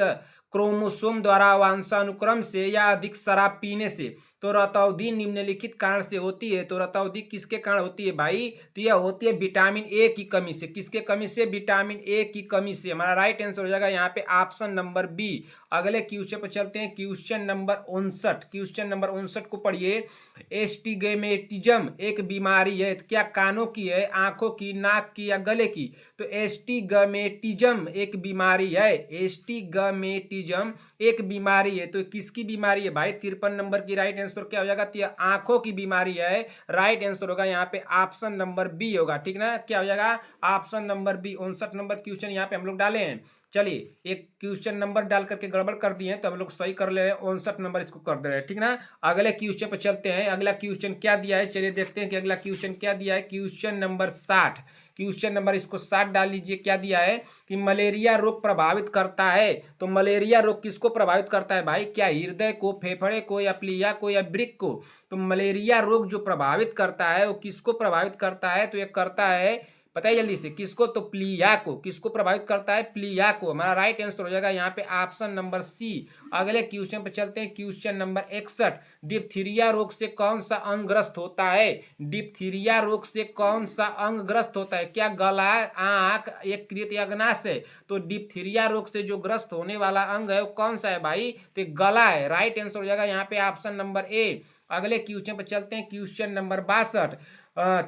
क्रोमोसोम द्वारा वंशानुक्रम से, या अधिक शराब पीने से? तो रतौंधी निम्नलिखित कारण से होती है। तो रतौंधी किसके कारण होती है भाई? तो यह होती है विटामिन ए की कमी से। किसके कमी से? विटामिन ए की कमी से। हमारा राइट आंसर हो जाएगा यहाँ पे ऑप्शन नंबर बी। अगले क्वेश्चन पर चलते हैं। Question number 59। क्वेश्चन नंबर 59 को पढ़िए। एस्टिग्मेटिज्म एक बीमारी है, तो क्या कानों की है, आंखों की, नाक की, या गले की? तो एस्टिग्मेटिज्म एक बीमारी है। एस्टिग्मेटिज्म एक बीमारी है, तो किसकी बीमारी है भाई? 53 नंबर की राइट आंसर क्या हो जाएगा? तो आंखों की बीमारी है। राइट आंसर होगा यहाँ पे ऑप्शन नंबर बी होगा। ठीक ना? क्या हो जाएगा? Option number B. 59 number question यहाँ पे हम लोग डाले हैं। चलिए एक क्वेश्चन नंबर डाल करके गड़बड़ कर दिए हैं, तो हम लोग सही कर ले रहे हैं। 59 नंबर इसको कर दे रहे हैं। ठीक ना? अगले क्वेश्चन पर चलते हैं। अगला क्वेश्चन क्या दिया है? चलिए देखते हैं कि अगला क्वेश्चन क्या दिया है। Question number 60। क्वेश्चन नंबर इसको 60 डाल लीजिए। क्या दिया है कि मलेरिया रोग प्रभावित करता है? तो मलेरिया रोग किसको प्रभावित करता है भाई? क्या हृदय को, फेफड़े को, या प्लीहा को, या वृक्क को? तो मलेरिया रोग जो प्रभावित करता है वो किसको प्रभावित करता है? तो ये करता है, बताइए जल्दी से, किसको? तो प्लीहा को। किसको प्रभावित करता है? प्लीहा को। हमारा राइट आंसर हो जाएगा यहाँ पे ऑप्शन नंबर सी। अगले क्वेश्चन पे चलते हैं। Question number 61। डिप्थीरिया रोग से कौन सा अंग ग्रस्त होता है? डिप्थीरिया रोग से कौन सा अंग ग्रस्त होता है? क्या गला, आंख, यकृत, या अग्नाशय? तो डिप्थीरिया रोग से जो ग्रस्त होने वाला अंग है वो कौन सा है भाई? तो गला है। राइट आंसर हो जाएगा यहाँ पे ऑप्शन नंबर ए। अगले क्वेश्चन पर चलते हैं। Question number 62।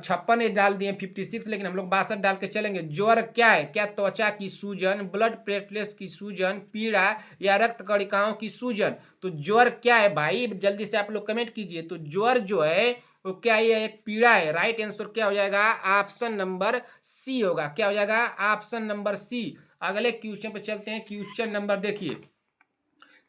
56 डाल दिए 56, लेकिन हम लोग 62 डाल के चलेंगे। ज्वर क्या है? क्या त्वचा की सूजन, ब्लड प्लेटलेट्स की सूजन, पीड़ा, या रक्त कणिकाओं की सूजन? तो ज्वर क्या है भाई? जल्दी से आप लोग कमेंट कीजिए। तो ज्वर जो है वो क्या है? एक पीड़ा है। राइट आंसर क्या हो जाएगा? ऑप्शन नंबर सी होगा। क्या हो जाएगा? Option number C. अगले क्वेश्चन पे चलते हैं। क्वेश्चन नंबर देखिए,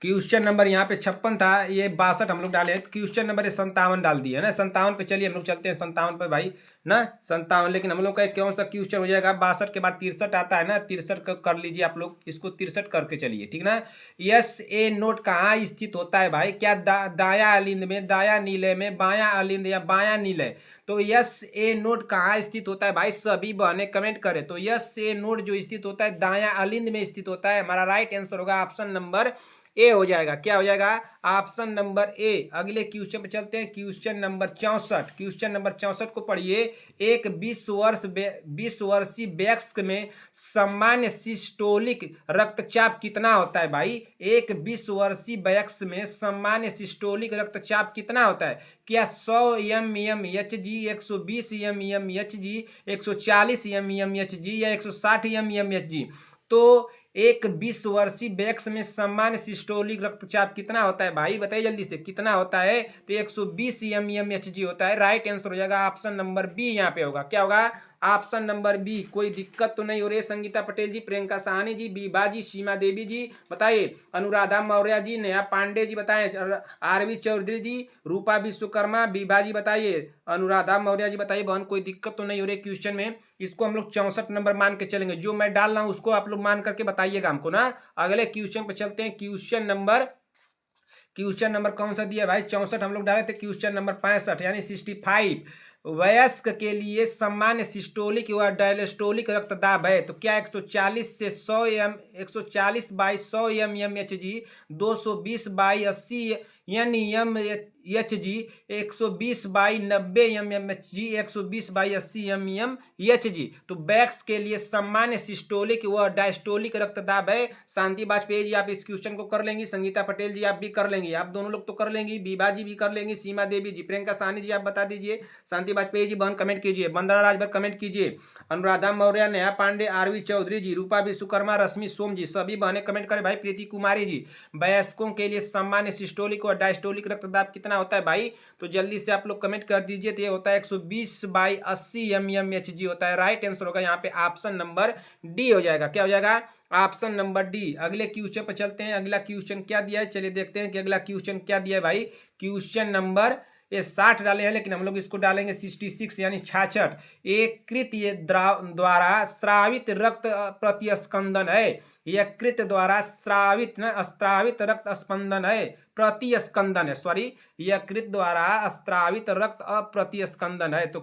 क्वेश्चन नंबर यहाँ पे 56 था, ये 62 हम लोग डाले हैं। क्वेश्चन नंबर ये 57 डाल दिए है ना। 57 पे चलिए हम लोग चलते हैं। 57 पे भाई ना 57, लेकिन हम लोग का कौन सा क्वेश्चन हो जाएगा? 62 के बाद 63 आता है ना, 63 कर लीजिए आप लोग, इसको 63 करके चलिए। ठीक ना? यस ए नोट कहाँ स्थित होता है भाई? क्या दाया अलिंद में, दाया नीले में, बाया अलिंद, या बाया नीले? तो यस ए नोट कहाँ स्थित होता है भाई? सभी बहने कमेंट करें। तो यस ए नोट जो स्थित होता है दाया अलिंद में स्थित होता है। हमारा राइट आंसर होगा ऑप्शन नंबर ए हो जाएगा। क्या हो जाएगा? Option number A. अगले क्वेश्चन पे चलते हैं। Question number 64। क्वेश्चन नंबर 64 को पढ़िए। एक 20 वर्षीय वयस्क में सामान्य सिस्टोलिक रक्तचाप कितना होता है भाई? एक 20 वर्षीय वयस्क में सामान्य सिस्टोलिक रक्तचाप कितना होता है? क्या 100 mmHg, 120 mmHg, 140 mmHg, या 160 mmHg? तो एक 20 वर्षीय वयस्क में सामान्य सिस्टोलिक रक्तचाप कितना होता है भाई? बताइए जल्दी से, कितना होता है? तो 120 mmHg होता है। राइट आंसर हो जाएगा ऑप्शन नंबर बी। यहाँ पे होगा। क्या होगा? Option number B. कोई दिक्कत तो नहीं हो रही है? संगीता पटेल जी, प्रियंका साहनी जी, बीबा जी, सीमा देवी जी बताइए, अनुराधा मौर्य जी, नेहा पांडे जी बताएं, आरवी चौधरी जी, रूपा विश्वकर्मा, बीबा जी बताइए, अनुराधा मौर्य जी बताइए। बहन कोई दिक्कत तो नहीं हो रही क्वेश्चन में? इसको हम लोग 64 नंबर मान के चलेंगे। जो मैं डाल रहा हूँ उसको आप लोग मान करके बताइएगा हमको ना। अगले क्वेश्चन पे चलते हैं। क्वेश्चन नंबर कौन सा दिया भाई? 64 हम लोग डाले थे। क्वेश्चन नंबर 65 यानी 65। वयस्क के लिए सामान्य सिस्टोलिक व डायस्टोलिक रक्तदाब है। तो क्या 140 से 100 140 by 100 mmHg, 220 by 80 NM H G, 120/90 H G, 120/80 H G. तो बैक्स के लिए सामान्य सिस्टोलिक व डायस्टोलिक रक्तदाब है। शांति वाजपेयी जी आप इस क्वेश्चन को कर लेंगी, संगीता पटेल जी आप भी कर लेंगी, आप दोनों लोग तो कर लेंगी, बीबा जी भी कर लेंगी, सीमा देवी जी, प्रियंका साहनी जी आप बता दीजिए, शांति वाजपेयी जी बहन कमेंट कीजिए, वंदना राजभर कमेंट कीजिए, अनुराधा मौर्य, नेहा पांडे, आरवी चौधरी जी, रूपा विश्वकर्मा, रश्मि सोम जी, सभी बहने कमेंट करें भाई। प्रीति कुमारी जी, वयस्कों के लिए सामान्य सिस्टोलिक और डायस्टोलिक रक्तदाब कितना होता है भाई? तो जल्दी से आप लोग कमेंट कर दीजिए। तो ये होता है 120/80 एच जी होता है। राइट आंसर होगा यहाँ पे ऑप्शन नंबर डी हो जाएगा। क्या हो जाएगा? Option number D. अगले क्वेश्चन पर चलते हैं। अगला क्वेश्चन क्या दिया है, चलिए देखते हैं कि अगला क्वेश्चन क्या दिया है भाई। क्वेश्चन नंबर ये 60 डाले हैं, लेकिन हम लोग इसको डालेंगे 66 यानी 66। यकृत ये द्वारा स्रावित रक्त प्रतिस्पंदन है। यकृत द्वारा स्रावित रक्त स्पंदन है, प्रतिस्पंदन है, सॉरी, यकृत द्वारा स्रावित रक्त अप्रतिस्पंदन है। तो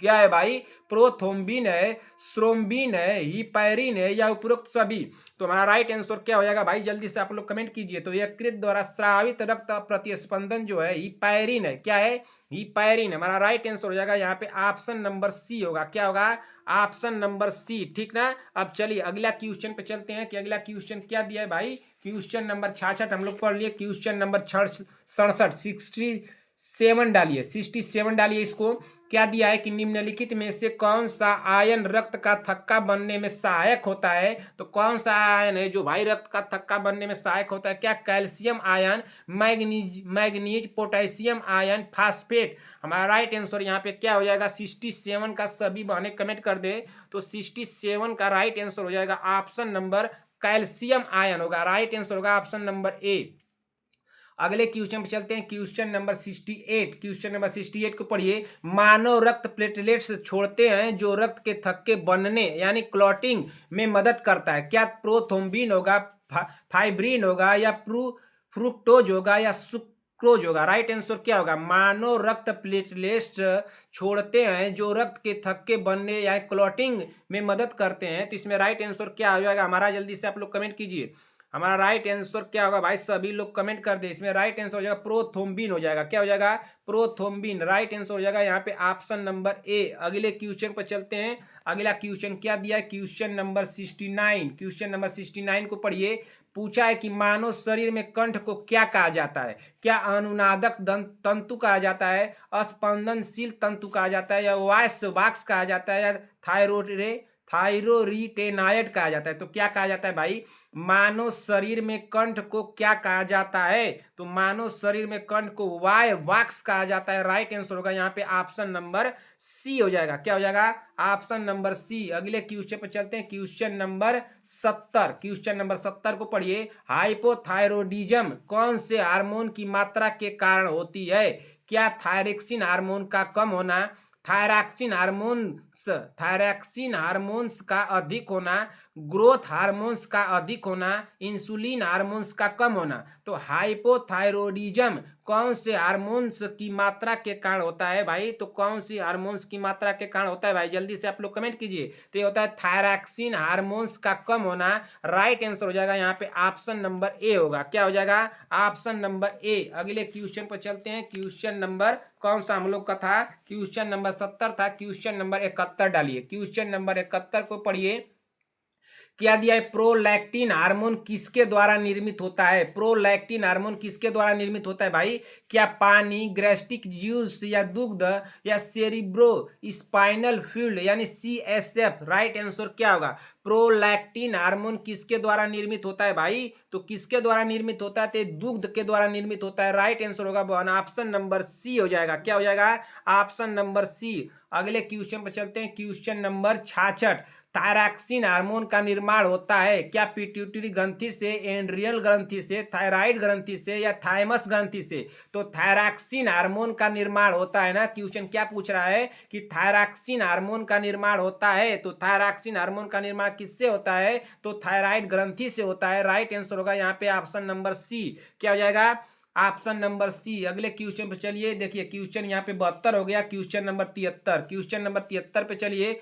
क्या है भाई? प्रोथ्रोम्बिन है, स्ट्रोम्बिन है, हिपैरिन है, या उपरोक्त सभी? तो हमारा राइट आंसर क्या हो जाएगा भाई? जल्दी से आप लोग कमेंट कीजिए। तो यकृत द्वारा स्रावित रक्त प्रतिस्पंदन जो है हिपैरिन है। क्या है? हिपैरिन। हमारा राइट आंसर हो जाएगा यहाँ पे ऑप्शन नंबर सी होगा। क्या होगा? ऑप्शन नंबर सी, ठीक ना। अब चलिए अगला क्वेश्चन पे चलते हैं कि अगला क्वेश्चन क्या दिया है भाई। क्वेश्चन नंबर 66 हम लोग पढ़ लिए। क्वेश्चन नंबर 67, 67 डालिए, 67 डालिए। इसको क्या दिया है कि निम्नलिखित में से कौन सा आयन रक्त का थक्का बनने में सहायक होता है? तो कौन सा आयन है जो भाई रक्त का थक्का बनने में सहायक होता है? क्या calcium ion, manganese, potassium ion, phosphate? हमारा राइट आंसर यहाँ पे क्या हो जाएगा? 67 का सभी बहने कमेंट कर दे। तो 67 का राइट आंसर हो जाएगा ऑप्शन नंबर कैल्शियम आयन होगा। राइट आंसर होगा ऑप्शन नंबर ए। अगले क्वेश्चन पे चलते हैं। Question number 68। क्वेश्चन नंबर 68 को पढ़िए। मानव रक्त प्लेटलेट्स छोड़ते हैं जो रक्त के थक्के बनने यानी क्लॉटिंग में मदद करता है। क्या प्रोथ्रोम्बिन होगा, फाइब्रिन होगा, या फ्रुक्टोज होगा, या सुक्रोज होगा? राइट आंसर क्या होगा? मानव रक्त प्लेटलेट्स छोड़ते हैं जो रक्त के थक्के बनने या क्लॉटिंग में मदद करते हैं। तो इसमें राइट आंसर क्या हो जाएगा हमारा? जल्दी से आप लोग कमेंट कीजिए। हमारा राइट आंसर क्या होगा भाई? सभी लोग कमेंट कर दे। इसमें राइट आंसर हो जाएगा प्रोथ्रोम्बिन हो जाएगा। क्या हो जाएगा? प्रोथ्रोम्बिन। राइट आंसर हो जाएगा यहाँ पे ऑप्शन नंबर ए। अगले क्वेश्चन पर चलते हैं। अगला क्वेश्चन क्या दिया है? Question number 69। क्वेश्चन नंबर 69 को पढ़िए। पूछा है कि मानव शरीर में कंठ को क्या कहा जाता है? क्या अनुनादक तंतु कहा जाता है, स्पंदनशील तंतु कहा जाता है, या वॉइस बॉक्स कहा जाता है, या थायरोरिटेनायड कहा जाता है? तो क्या कहा जाता है भाई? मानव शरीर में कंठ को क्या कहा जाता है? तो मानव शरीर में कंठ को वाय वॉक्स कहा जाता है। राइट आंसर होगा यहाँ पे ऑप्शन नंबर सी हो जाएगा। क्या हो जाएगा? Option number C. अगले क्वेश्चन पे चलते हैं। Question number 70। क्वेश्चन नंबर 70 को पढ़िए। हाइपोथायरोडिज्म कौन से हार्मोन की मात्रा के कारण होती है? क्या थायरॉक्सिन हार्मोन का कम होना, थायरॉक्सिन हार्मोन्स का अधिक होना, ग्रोथ हार्मोन्स का अधिक होना, इंसुलिन हार्मोन्स का कम होना? तो हाइपोथायरोडिज्म कौन से हार्मोन्स की मात्रा के कारण होता है भाई? तो कौन सी हार्मोन्स की मात्रा के कारण होता है भाई? जल्दी से आप लोग कमेंट कीजिए। तो ये होता है थायरॉक्सिन हार्मोन्स का कम होना। राइट आंसर हो जाएगा यहाँ पे ऑप्शन नंबर ए होगा। क्या हो जाएगा? Option number A. अगले क्वेश्चन पर चलते हैं। क्वेश्चन नंबर कौन सा हम लोग का था? क्वेश्चन नंबर 70 था। क्वेश्चन नंबर 71 डालिए। क्वेश्चन नंबर 71 को पढ़िए। क्या दिया है? प्रोलैक्टिन हार्मोन किसके द्वारा निर्मित होता है? प्रोलैक्टिन हार्मोन किसके द्वारा निर्मित होता है भाई? क्या पानी, गैस्ट्रिक जूस, या दुग्ध, या सेरिब्रो स्पाइनल फ्लूइड यानी CSF? राइट आंसर क्या होगा? प्रोलैक्टिन हार्मोन किसके द्वारा निर्मित होता है भाई? तो किसके द्वारा निर्मित होता है? तो दुग्ध के द्वारा निर्मित होता है। राइट आंसर होगा ऑप्शन नंबर सी हो जाएगा। क्या हो जाएगा? Option number C. अगले क्वेश्चन पर चलते हैं। Question number 66। थायरॉक्सिन हार्मोन का निर्माण होता है क्या पिट्यूटरी ग्रंथि से, एंड्रियल ग्रंथि से, थायराइड ग्रंथि से, या थाइमस ग्रंथि से? तो थायरॉक्सिन हार्मोन का निर्माण होता है ना। क्वेश्चन क्या पूछ रहा है कि थायरॉक्सिन हार्मोन का निर्माण होता है। तो थायरॉक्सिन हार्मोन का निर्माण किससे होता है? तो थायराइड ग्रंथि से होता है। राइट आंसर होगा यहाँ पे ऑप्शन नंबर सी। क्या हो जाएगा? Option number C. अगले क्वेश्चन पे चलिए। देखिए क्वेश्चन यहाँ पे 72 हो गया। Question number 73। क्वेश्चन नंबर 73 पे चलिए।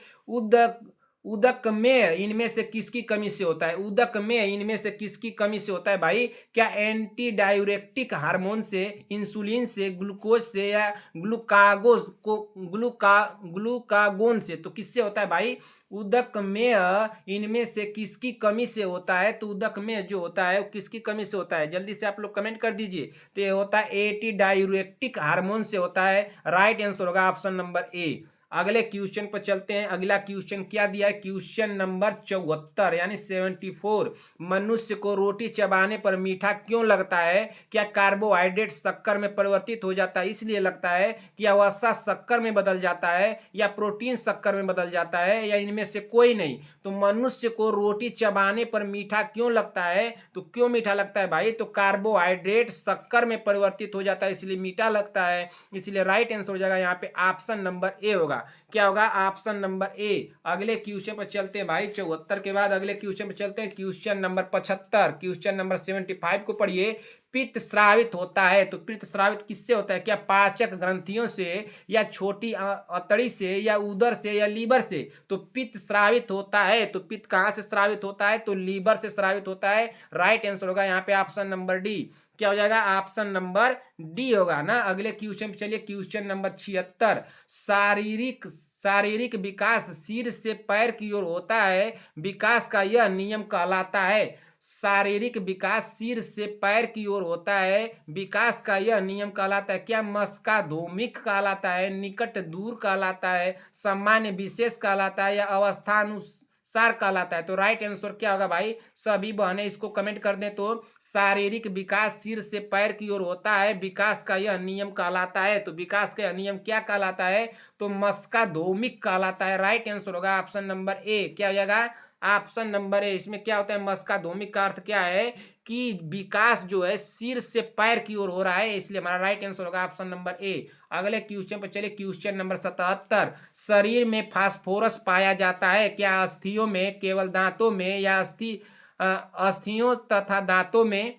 उदक में इनमें से किसकी कमी से होता है? उदक में इनमें से किसकी कमी से होता है भाई? क्या एंटी डायूरेटिक हार्मोन से, इंसुलिन से, ग्लूकोज से, या ग्लूकागोज को ग्लूकागोन से? तो किससे होता है भाई? उदक में इनमें से किसकी कमी से होता है? तो उदक में जो होता है वो किसकी कमी से होता है? जल्दी से आप लोग कमेंट कर दीजिए। तो ये होता है एंटी डायूरेटिक हार्मोन से होता है। राइट आंसर होगा ऑप्शन नंबर ए। अगले क्वेश्चन पर चलते हैं। अगला क्वेश्चन क्या दिया है? क्वेश्चन नंबर 74 यानी 74। मनुष्य को रोटी चबाने पर मीठा क्यों लगता है? क्या कार्बोहाइड्रेट शक्कर में परिवर्तित हो जाता है इसलिए लगता है, क्या वसा शक्कर में बदल जाता है, या प्रोटीन शक्कर में बदल जाता है, या इनमें से कोई नहीं? तो मनुष्य को रोटी चबाने पर मीठा क्यों लगता है? तो क्यों मीठा लगता है भाई? तो कार्बोहाइड्रेट शक्कर में परिवर्तित हो जाता है इसलिए मीठा लगता है। इसलिए राइट आंसर हो जाएगा यहाँ पे ऑप्शन नंबर ए होगा। क्या होगा? Option number A. अगले क्वेश्चन पर चलते हैं भाई। 74 के बाद अगले क्वेश्चन पर चलते हैं। क्वेश्चन नंबर 75, क्वेश्चन नंबर 75 को पढ़िए। पित्त स्रावित होता है, तो पित्त स्रावित किससे होता है? क्या पाचक ग्रंथियों से, या छोटी अतड़ी से, या उदर से, या लीवर से? तो पित्त स्रावित होता है, तो पित्त कहाँ से स्रावित होता है? तो लीवर से स्रावित होता है। राइट आंसर होगा यहाँ पे ऑप्शन नंबर डी। क्या हो जाएगा? ऑप्शन नंबर डी होगा ना। अगले क्वेश्चन पे चलिए। Question number 76। शारीरिक विकास सिर से पैर की ओर होता है, विकास का यह नियम कहलाता है। शारीरिक विकास सिर से पैर की ओर होता है, विकास का यह नियम कहलाता है। क्या मस्काधोमिक कहलाता है, निकट दूर कहलाता है, सामान्य विशेष कहलाता है, या अवस्थानुसार कहलाता है? तो राइट आंसर क्या होगा भाई? सभी बहनें इसको कमेंट कर दें। तो शारीरिक विकास सिर से पैर की ओर होता है, विकास का यह नियम कहलाता है। तो विकास का यह नियम क्या कहलाता है? तो मस्काधोमिक कहलाता है। राइट आंसर होगा ऑप्शन नंबर ए। क्या हो जाएगा? Option number A. इसमें क्या होता है? मस्काधोमिक का अर्थ क्या है? कि विकास जो है सिर से पैर की ओर हो रहा है, इसलिए हमारा राइट आंसर होगा ऑप्शन नंबर ए। अगले क्वेश्चन पर चलिए। Question number 77। शरीर में फास्फोरस पाया जाता है, क्या अस्थियों में, केवल दांतों में, या अस्थियों तथा दांतों में?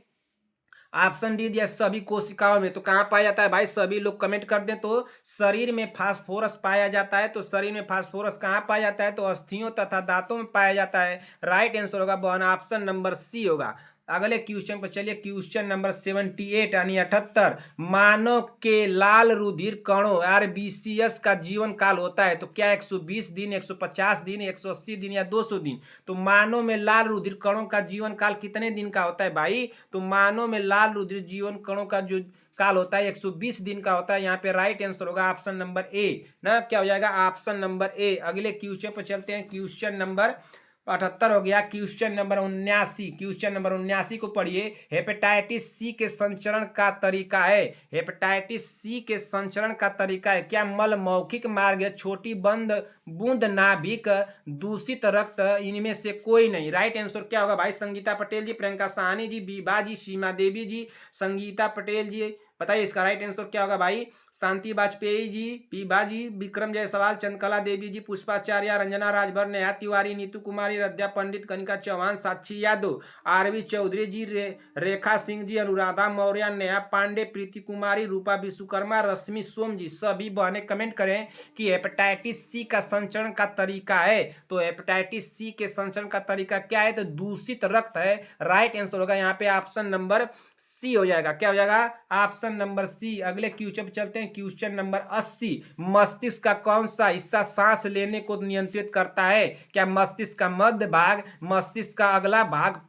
ऑप्शन डी दिया सभी कोशिकाओं में। तो कहाँ पाया जाता है भाई? सभी लोग कमेंट कर दें। तो शरीर में फास्फोरस पाया जाता है, तो शरीर में फास्फोरस कहाँ पाया जाता है? तो अस्थियों तथा दांतों में पाया जाता है। राइट आंसर होगा वन ऑप्शन नंबर सी होगा। अगले क्वेश्चन पर चलिए। क्वेश्चन नंबर 78 यानी 78। मानव के लाल रुधिर कणों आरबीसीएस का जीवन काल होता है, तो क्या 120 दिन, 150 दिन, 180 दिन, या 200 दिन? तो मानव में लाल रुधिर कणों का जीवन काल कितने दिन का होता है भाई? तो मानव में लाल रुधिर जीवन कणों का जो काल होता है 120 दिन का होता है। यहाँ पे राइट आंसर होगा ऑप्शन नंबर ए ना। क्या हो जाएगा? Option number A. अगले क्वेश्चन पर चलते हैं। क्वेश्चन नंबर 78 हो गया। क्वेश्चन नंबर 79, क्वेश्चन नंबर 79 को पढ़िए। हेपेटाइटिस सी के संचरण का तरीका है, हेपेटाइटिस सी के संचरण का तरीका है। क्या मल मौखिक मार्ग, छोटी बंद बूंद नाभिक, दूषित रक्त, इनमें से कोई नहीं? राइट आंसर क्या होगा भाई? संगीता पटेल जी, प्रियंका साहनी जी, बीबा जी, सीमा देवी जी, संगीता पटेल जी, बताइए इसका राइट आंसर क्या होगा भाई? शांति वाजपेयी जी, पीबा जी, विक्रम जायसवाल, चंद्रकला देवी जी, पुष्पाचार्य, रंजना राजभर, नेहा तिवारी, नीतू कुमारी, रद्या पंडित, कनिका चौहान, साक्षी यादव, आरवी चौधरी जी, रेखा सिंह जी, अनुराधा मौर्य, नेहा पांडे, प्रीति कुमारी, रूपा विश्वकर्मा, रश्मि सोम जी। सभी बहनें कमेंट करें कि हेपेटाइटिस सी का संचरण का तरीका है। तो हेपेटाइटिस सी के संचरण का तरीका क्या है? तो दूषित रक्त है। राइट आंसर होगा यहाँ पे ऑप्शन नंबर सी हो जाएगा। क्या हो जाएगा? Option number C. अगले क्वेश्चन पे चलते हैं। Question number 80। मस्तिष्क का कौन सा हिस्सा सांस लेने को नियंत्रित करता है? क्या मस्तिष्क का मध्य भाग, मस्तिष्क का अगला भाग,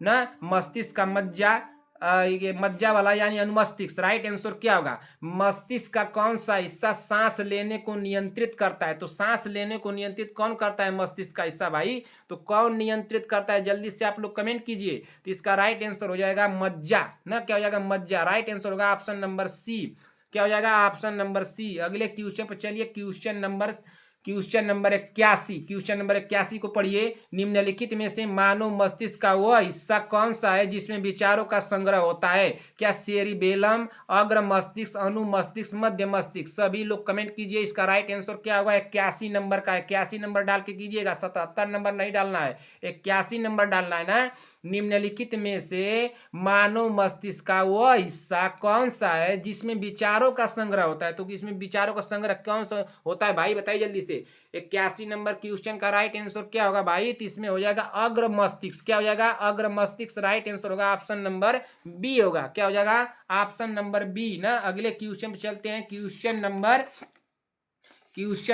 ना मस्तिष्क का मज्जा, ये मज्जा वाला यानी अनुमस्तिष्क? राइट आंसर क्या होगा? मस्तिष्क का कौन सा हिस्सा सांस लेने को नियंत्रित करता है? तो सांस लेने को नियंत्रित कौन करता है? मस्तिष्क का हिस्सा भाई। तो कौन नियंत्रित करता है? जल्दी से आप लोग कमेंट कीजिए। तो इसका राइट आंसर हो जाएगा मज्जा ना। क्या हो जाएगा? मज्जा। राइट आंसर होगा ऑप्शन नंबर सी। क्या हो जाएगा? Option number C. अगले क्वेश्चन पर चलिए। क्वेश्चन नंबर 81, क्वेश्चन नंबर 81 को पढ़िए। निम्नलिखित में से मानव मस्तिष्क का वह हिस्सा कौन सा है जिसमें विचारों का संग्रह होता है? क्या सेरिबेलम, अग्र मस्तिष्क, अनु मस्तिष्क, मध्य मस्तिष्क? सभी लोग कमेंट कीजिए। इसका राइट आंसर क्या होगा? 81 नंबर का। 81 नंबर डाल के कीजिएगा, 77 नंबर नहीं डालना है, 81 नंबर डालना है ना। निम्नलिखित में से मानव मस्तिष्क का वह हिस्सा कौन सा है जिसमें विचारों का संग्रह होता है? तो इसमें विचारों का संग्रह कौन सा होता है भाई? बताइए जल्दी से। से। 81 नंबर क्वेश्चन का राइट आंसर क्या होगा भाई? तो इसमें हो जाएगा अग्र मस्तिष्क। क्या हो जाएगा? अग्र मस्तिष्क राइट आंसर होगा, ऑप्शन नंबर बी होगा। क्या हो जाएगा? ऑप्शन नंबर बी ना। अगले क्वेश्चन पे चलते हैं। क्वेश्चन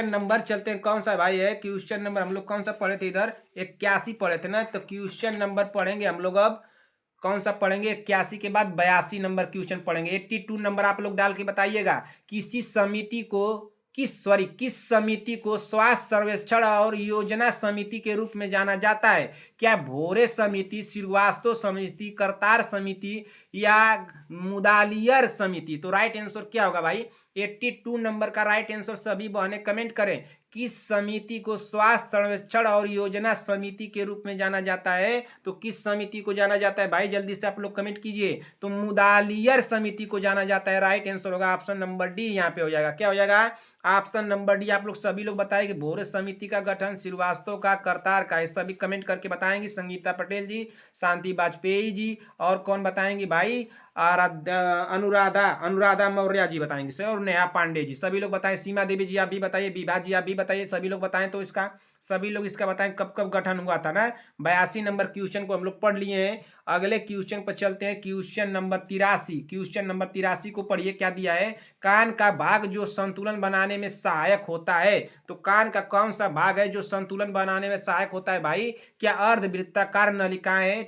नंबर चलते हैं, कौन सा भाई है क्वेश्चन नंबर? हम लोग कौन सा पढ़े थे इधर? 81 पढ़े थे ना। तो क्वेश्चन नंबर पढ़ेंगे हम लोग अब कौन सा पढ़ेंगे? 81 के बाद 82 नंबर क्वेश्चन पढ़ेंगे। 82 नंबर आप लोग डाल के बताइएगा। किस समिति को स्वास्थ्य सर्वेक्षण और योजना समिति के रूप में जाना जाता है? क्या भोरे समिति, श्रीवास्तव समिति, करतार समिति या मुदालियर समिति? तो राइट आंसर क्या होगा भाई? 82 नंबर का राइट आंसर सभी बहनें कमेंट करें। किस समिति को स्वास्थ्य सर्वेक्षण और योजना समिति के रूप में जाना जाता है? तो किस समिति को जाना जाता है भाई? जल्दी से आप लोग कमेंट कीजिए। तो मुदालियर समिति को जाना जाता है। राइट आंसर होगा ऑप्शन नंबर डी, यहाँ पे हो जाएगा। क्या हो जाएगा? Option number D. आप लोग सभी लोग बताएं कि भोरे समिति का गठन श्रीवास्तव का, करतार का है। सभी कमेंट करके बताएंगे। संगीता पटेल जी, शांति वाजपेयी जी, और कौन बताएंगे भाई? अनुराधा मौर्य जी बताएंगे सर, और नेहा पांडे जी। सभी लोग बताएं। सीमा देवी जी आप भी बताइए, विभा जी आप भी बताइए। सभी लोग बताएं। तो सभी लोग इसका बताएं कब कब गठन हुआ था ना। 82 नंबर क्वेश्चन को हम लोग पढ़ लिए हैं। अगले क्वेश्चन पर चलते हैं। क्वेश्चन नंबर 83 को पढ़िए। क्या दिया है? कान का भाग जो संतुलन बनाने में सहायक होता है। तो कान का कौन सा भाग है जो संतुलन बनाने में सहायक होता है भाई? क्या अर्धवृत्ताकार नलिकाएं,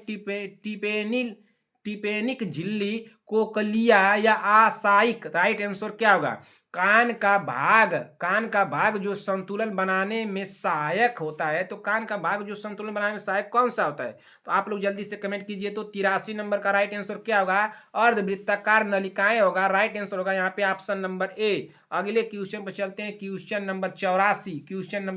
टिपेनिक झिल्ली, कोकलिया या आशायिक? राइट आंसर क्या होगा? कान का भाग जो संतुलन बनाने में सहायक होता है। तो कान का भाग जो संतुलन बनाने में सहायक कौन सा होता है? तो आप लोग जल्दी से कमेंट कीजिए। तो 83 नंबर का राइट आंसर क्या होगा? अर्धवृत्ताकार नलिकाएं होगा। राइट आंसर होगा यहाँ पे ऑप्शन नंबर ए। अगले क्वेश्चन पर चलते हैं। क्वेश्चन नंबर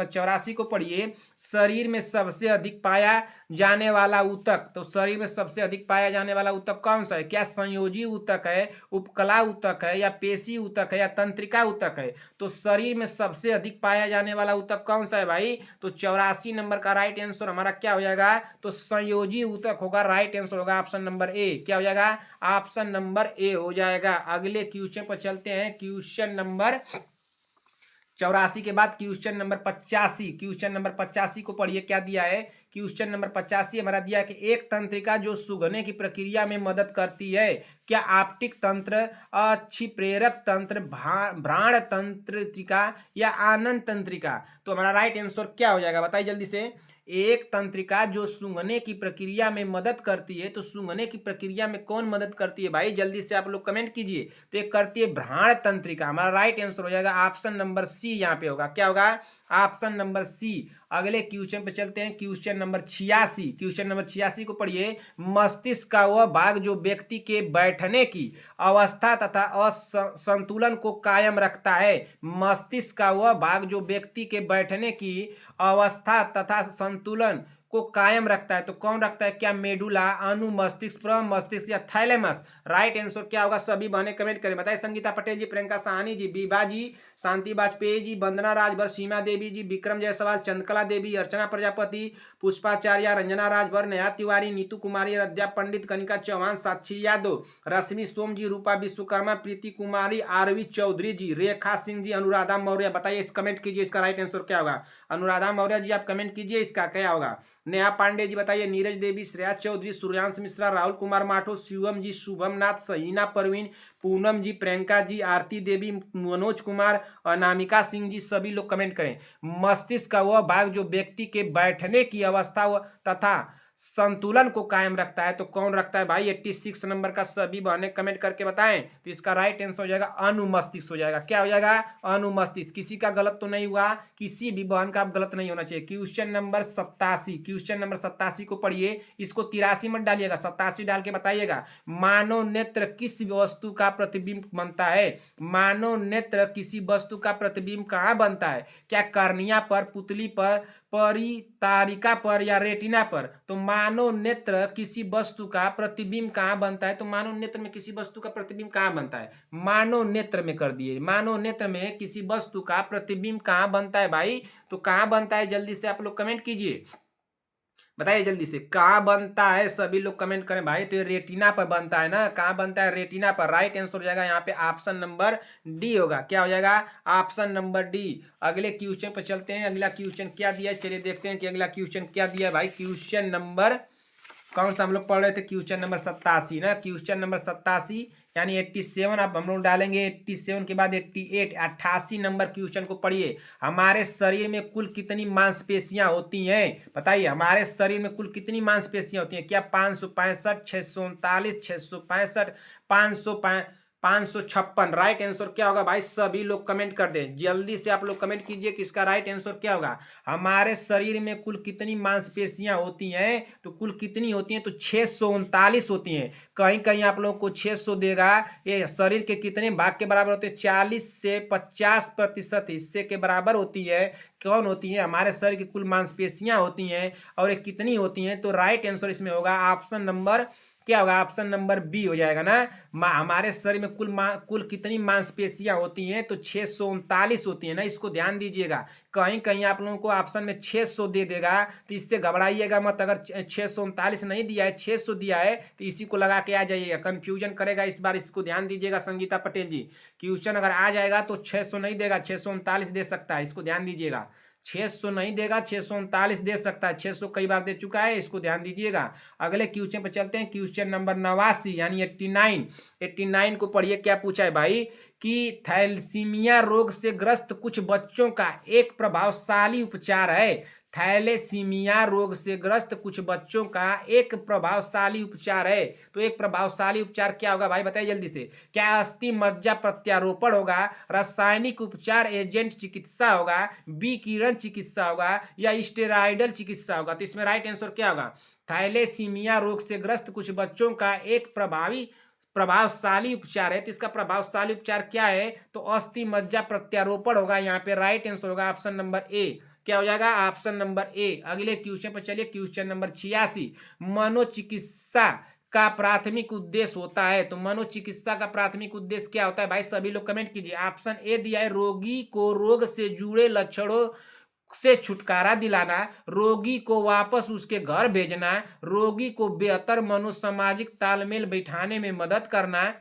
84 को पढ़िए। शरीर में सबसे अधिक पाया जाने वाला ऊतक। तो शरीर में सबसे अधिक पाया जाने वाला ऊतक कौन सा है? क्या संयोजी ऊतक है, उपकला ऊतक है, या पेशी ऊतक है, या तंत्रिका ऊतक है? तो शरीर में सबसे अधिक पाया जाने वाला ऊतक कौन सा है भाई? तो 84 नंबर का राइट आंसर हमारा क्या हो जाएगा? तो संयोजी ऊतक होगा। राइट आंसर होगा ऑप्शन नंबर ए। क्या हो जाएगा? ऑप्शन नंबर ए हो जाएगा। अगले क्वेश्चन पर चलते हैं। क्वेश्चन नंबर 84 के बाद क्वेश्चन नंबर 85 को पढ़िए। क्या दिया है? क्वेश्चन नंबर 85 हमारा दिया है कि एक तंत्रिका जो सूंघने की प्रक्रिया में मदद करती है। क्या आपटिक तंत्र, अक्षिप्रेरक तंत्र, भ्राण तंत्रिका या आनंद तंत्रिका? तो हमारा राइट आंसर क्या हो जाएगा बताइए जल्दी से। एक तंत्रिका जो सूंघने की प्रक्रिया में मदद करती है। तो सूंघने की प्रक्रिया में कौन मदद करती है भाई? जल्दी से आप लोग कमेंट कीजिए। तो एक करती है भ्राण तंत्रिका। हमारा राइट आंसर हो जाएगा ऑप्शन नंबर सी, यहाँ पे होगा। क्या होगा? Option number C. अगले क्वेश्चन पे चलते हैं। क्वेश्चन नंबर 86 को पढ़िए। मस्तिष्क का वह भाग जो व्यक्ति के बैठने की अवस्था तथा असंतुलन को कायम रखता है। मस्तिष्क का वह भाग जो व्यक्ति के बैठने की अवस्था तथा संतुलन को कायम रखता है। तो कौन रखता है? क्या मेडुला, अनुमस्तिष्क, प्रमस्तिष्क या थैलेमस? राइट आंसर क्या होगा? सभी बहने कमेंट करें, बताइए। संगीता पटेल जी, प्रियंका साहनी जी, विभा जी, शांति वाजपेयी जी, वंदना राजभर, सीमा देवी जी, विक्रम जायसवाल, चंद्रकला देवी, अर्चना प्रजापति, पुष्पाचार्य, रंजना राजभर, नेहा तिवारी, नीतू कुमारी, रद्या पंडित, कनिका चौहान, साक्षी यादव, रश्मि सोम जी, रूपा विश्वकर्मा, प्रीति कुमारी, आरवी चौधरी जी, रेखा सिंह जी, अनुराधा मौर्य। बताइए, इस कमेंट कीजिए, इसका राइट आंसर क्या होगा? अनुराधा मौर्य जी आप कमेंट कीजिए, इसका क्या होगा? नेहा पांडे जी बताइए। नीरज देवी, श्रेया चौधरी, सूर्यांश मिश्रा, राहुल कुमार माठो, शिवम जी, शुभम नाथ, सहीना परवीन, पूनम जी, प्रियंका जी, आरती देवी, मनोज कुमार, अनामिका सिंह जी। सभी लोग कमेंट करें। मस्तिष्क का वह भाग जो व्यक्ति के बैठने की अवस्था तथा संतुलन को कायम रखता है। तो कौन रखता है भाई? 86 नंबर का सभी बहने कमेंट करके बताएं। तो इसका राइट आंसर हो जाएगा अनुमस्तिष्क हो जाएगा। क्या हो जाएगा? अनुमस्तिष्क। किसी का गलत तो नहीं हुआ, किसी भी बहन का गलत नहीं होना चाहिए। क्वेश्चन नंबर 87 को पढ़िए। इसको 83 मत डालिएगा, 87 डाल के बताइएगा। मानव नेत्र किस वस्तु का प्रतिबिंब बनता है? मानव नेत्र किसी वस्तु का प्रतिबिंब कहाँ बनता है? क्या कर्निया पर, पुतली पर, परितारिका पर या रेटिना पर? तो मानव नेत्र किसी वस्तु का प्रतिबिंब कहाँ बनता है? तो मानव नेत्र में किसी वस्तु का प्रतिबिंब कहाँ बनता है? मानव नेत्र में कर दिए। मानव नेत्र में किसी वस्तु का प्रतिबिंब कहाँ बनता है भाई? तो कहाँ बनता है? जल्दी से आप लोग कमेंट कीजिए। बताइए जल्दी से, कहाँ बनता है? सभी लोग कमेंट करें भाई। तो ये रेटिना पर बनता है ना, कहाँ बनता है? रेटिना पर। राइट आंसर हो जाएगा यहाँ पे ऑप्शन नंबर डी होगा। क्या हो जाएगा? Option number D. अगले क्वेश्चन पर चलते हैं। अगला क्वेश्चन क्या दिया है, चलिए देखते हैं कि अगला क्वेश्चन क्या दिया है भाई। क्वेश्चन नंबर कौन सा हम लोग पढ़ रहे थे? क्वेश्चन नंबर 87 ना। क्वेश्चन नंबर 87 यानी 87। अब हम लोग डालेंगे 87 के बाद 88, 88 नंबर क्वेश्चन को पढ़िए। हमारे शरीर में कुल कितनी मांसपेशियां होती हैं? बताइए, हमारे शरीर में कुल कितनी मांसपेशियां होती हैं? क्या 565, 639, 665, 500, 556? राइट आंसर क्या होगा भाई? सभी लोग कमेंट कर दें, जल्दी से आप लोग कमेंट कीजिए कि इसका राइट आंसर क्या होगा। हमारे शरीर में कुल कितनी मांसपेशियां होती हैं? तो कुल कितनी होती हैं? तो 639 होती हैं। कहीं कहीं आप लोगों को 600 देगा। ये शरीर के कितने भाग के बराबर होते हैं? 40 से 50% हिस्से के बराबर होती है। कौन होती है? हमारे शरीर की कुल मांसपेशियां होती हैं। और ये कितनी होती हैं? तो राइट आंसर इसमें होगा ऑप्शन नंबर, क्या होगा? ऑप्शन नंबर बी हो जाएगा ना। हमारे शरीर में कुल कितनी मांसपेशियां होती हैं? तो 639 होती है ना। इसको ध्यान दीजिएगा, कहीं कहीं आप लोगों को ऑप्शन में 600 दे देगा तो इससे घबराइएगा मत। अगर 639 नहीं दिया है, 600 दिया है, तो इसी को लगा के आ जाइएगा, कंफ्यूजन करेगा इस बार। इसको ध्यान दीजिएगा संगीता पटेल जी। क्वेश्चन अगर आ जाएगा तो 600 नहीं देगा, 639 दे सकता है। इसको ध्यान दीजिएगा, 600 नहीं देगा, 639 दे सकता है। 600 कई बार दे चुका है, इसको ध्यान दीजिएगा। अगले क्वेश्चन पर चलते हैं। क्वेश्चन नंबर 89 यानी 89। 89 को पढ़िए, क्या पूछा है भाई कि थैलेसीमिया रोग से ग्रस्त कुछ बच्चों का एक प्रभावशाली उपचार है। थैलेसीमिया रोग से ग्रस्त कुछ बच्चों का एक प्रभावशाली उपचार है। तो एक प्रभावशाली उपचार क्या होगा भाई? बताइए जल्दी से। क्या अस्थि मज्जा प्रत्यारोपण होगा, रासायनिक उपचार एजेंट चिकित्सा होगा, विकिरण चिकित्सा होगा, या स्टेरॉयडल चिकित्सा होगा? तो इसमें राइट आंसर क्या होगा? थैलेसीमिया रोग से ग्रस्त कुछ बच्चों का एक प्रभावशाली उपचार है। तो इसका प्रभावशाली उपचार क्या है? तो अस्थि मज्जा प्रत्यारोपण होगा। यहाँ पे राइट आंसर होगा ऑप्शन नंबर ए। क्या हो जाएगा? Option number A. अगले क्वेश्चन पर चलिए। Question number 86। मनोचिकित्सा का प्राथमिक उद्देश्य होता है। तो मनोचिकित्सा का प्राथमिक उद्देश्य क्या होता है भाई? सभी लोग कमेंट कीजिए। ऑप्शन ए दिया है, रोगी को रोग से जुड़े लक्षणों से छुटकारा दिलाना, रोगी को वापस उसके घर भेजना, रोगी को बेहतर मनोसामाजिक तालमेल बैठाने में मदद करना,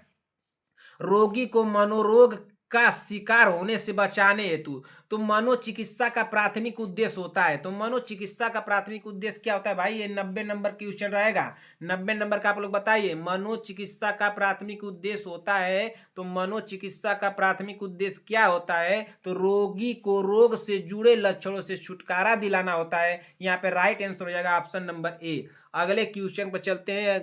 रोगी को मनोरोग का शिकार होने से बचाने हेतु। तो मनोचिकित्सा का प्राथमिक उद्देश्य होता है। तो मनोचिकित्सा का प्राथमिक उद्देश्य क्या होता है भाई? ये 90 नंबर क्वेश्चन रहेगा। 90 नंबर का आप लोग बताइए। मनोचिकित्सा का प्राथमिक उद्देश्य होता है, तो मनोचिकित्सा का प्राथमिक उद्देश्य क्या होता है? तो रोगी को रोग से जुड़े लक्षणों से छुटकारा दिलाना होता है। यहाँ पे राइट आंसर हो जाएगा ऑप्शन नंबर ए। अगले क्वेश्चन पर चलते हैं।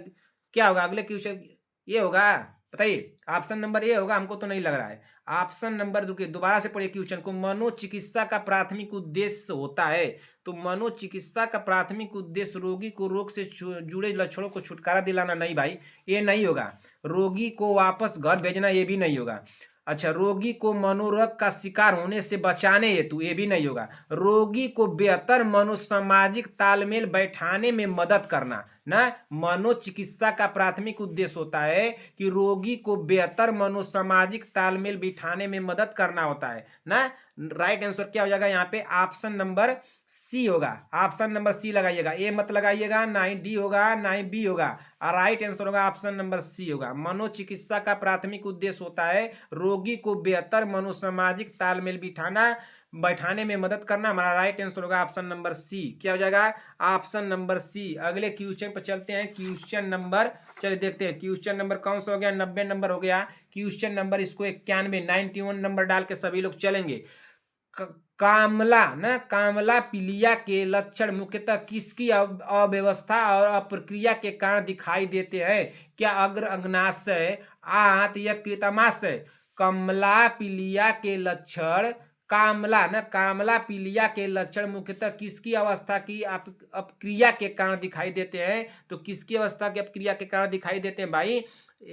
क्या होगा अगले क्वेश्चन? ये होगा, बताइए। ऑप्शन नंबर ए होगा, हमको तो नहीं लग रहा है। ऑप्शन नंबर दोबारा से पढ़िए क्वेश्चन को। मनोचिकित्सा का प्राथमिक उद्देश्य होता है। तो मनोचिकित्सा का प्राथमिक उद्देश्य रोगी को रोग से जुड़े लक्षणों को छुटकारा दिलाना, नहीं भाई, ये नहीं होगा। रोगी को वापस घर भेजना, ये भी नहीं होगा। अच्छा, रोगी को मनोरोग का शिकार होने से बचाने हेतु, ये भी नहीं होगा। रोगी को बेहतर मनोसामाजिक तालमेल बैठाने में मदद करना ना। मनोचिकित्सा का प्राथमिक उद्देश्य होता है कि रोगी को बेहतर मनोसामाजिक तालमेल बिठाने में मदद करना होता है ना। राइट आंसर क्या हो जाएगा यहाँ पे? ऑप्शन नंबर सी होगा। ऑप्शन नंबर सी लगाइएगा, ए मत लगाइएगा, ना ही डी होगा ना ही बी होगा। और राइट आंसर होगा ऑप्शन नंबर सी होगा। मनोचिकित्सा का प्राथमिक उद्देश्य होता है रोगी को बेहतर मनोसामाजिक तालमेल बैठाने में मदद करना। हमारा राइट आंसर होगा ऑप्शन नंबर सी। क्या हो जाएगा? Option number C. अगले क्वेश्चन पर चलते हैं। क्वेश्चन नंबर, चलिए देखते हैं क्वेश्चन नंबर कौन सा हो गया। 90 नंबर हो गया। क्वेश्चन नंबर इसको 91, 91 नंबर डाल के सभी लोग चलेंगे। कामला ना, कामला पीलिया के लक्षण मुख्यतः किसकी अव्यवस्था और अप्रक्रिया के कारण दिखाई देते हैं? क्या अग्र अग्नाशय, आंत या कृतमाशय? कमला पीलिया के लक्षण, कामला ना, कामला पीलिया के लक्षण मुख्यतः किसकी अवस्था की अपक्रिया के कारण दिखाई देते हैं? तो किसकी अवस्था की अपक्रिया के कारण दिखाई देते हैं भाई?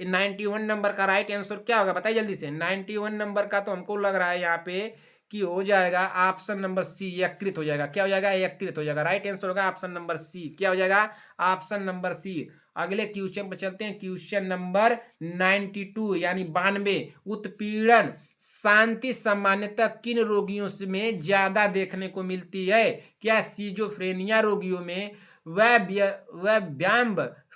91 नंबर का राइट आंसर क्या होगा? बताइए जल्दी से। 91 नंबर का तो हमको लग रहा है यहाँ पे कि हो जाएगा ऑप्शन नंबर सी, यकृत हो जाएगा। क्या हो जाएगा? यकृत हो जाएगा। राइट आंसर होगा ऑप्शन नंबर सी। क्या हो जाएगा? Option number C. अगले क्वेश्चन पर चलते हैं। क्वेश्चन नंबर 92 यानी 92। उत्पीड़न शांति सामान्यतः किन रोगियों में ज्यादा देखने को मिलती है? क्या सिजोफ्रेनिया रोगियों में, व्यायाम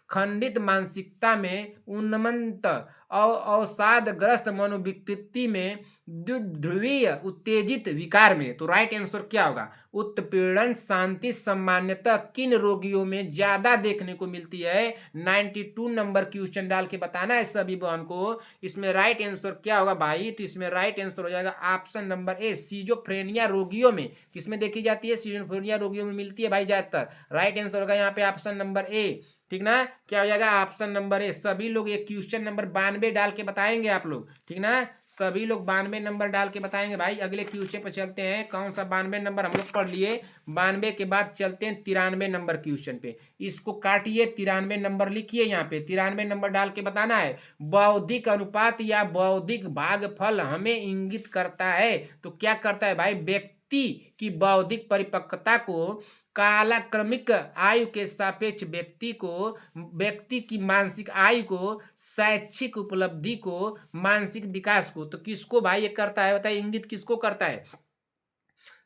खंडित मानसिकता में उन्मत्त और अवसादग्रस्त मनोविकृति में द्विध्रुवीय उत्तेजित विकार में। तो राइट आंसर क्या होगा? उत्पीड़न शांति सामान्यतः किन रोगियों में ज्यादा देखने को मिलती है? 92 नंबर क्वेश्चन डाल के बताना है सभी बहन को। इसमें राइट आंसर क्या होगा भाई? तो इसमें राइट आंसर हो जाएगा ऑप्शन नंबर ए, सीजोफ्रेनिया रोगियों में। किसमें देखी जाती है? सीजोफ्रेनिया रोगियों में मिलती है भाई ज्यादातर। राइट आंसर होगा यहाँ पे ऑप्शन नंबर ए, ठीक ना? क्या हो जाएगा? Option number A. सभी लोग ये क्वेश्चन नंबर 92 डाल के बताएंगे आप लोग, ठीक ना? सभी लोग 92 नंबर डाल के बताएंगे भाई। अगले क्वेश्चन पर चलते हैं। कौन सा 92 नंबर हम लोग पढ़ लिए? 92 के बाद चलते हैं 93 नंबर क्वेश्चन पे। इसको काटिए, 93 नंबर लिखिए यहाँ पे, 93 नंबर डाल के बताना है। बौद्धिक अनुपात या बौद्धिक भागफल हमें इंगित करता है। तो क्या करता है भाई? व्यक्ति की बौद्धिक परिपक्वता को, कालक्रमिक आयु के सापेक्ष व्यक्ति की मानसिक आयु को, शैक्षिक उपलब्धि को, मानसिक विकास को। तो किसको भाई ये करता है? बताइए, इंगित किसको करता है?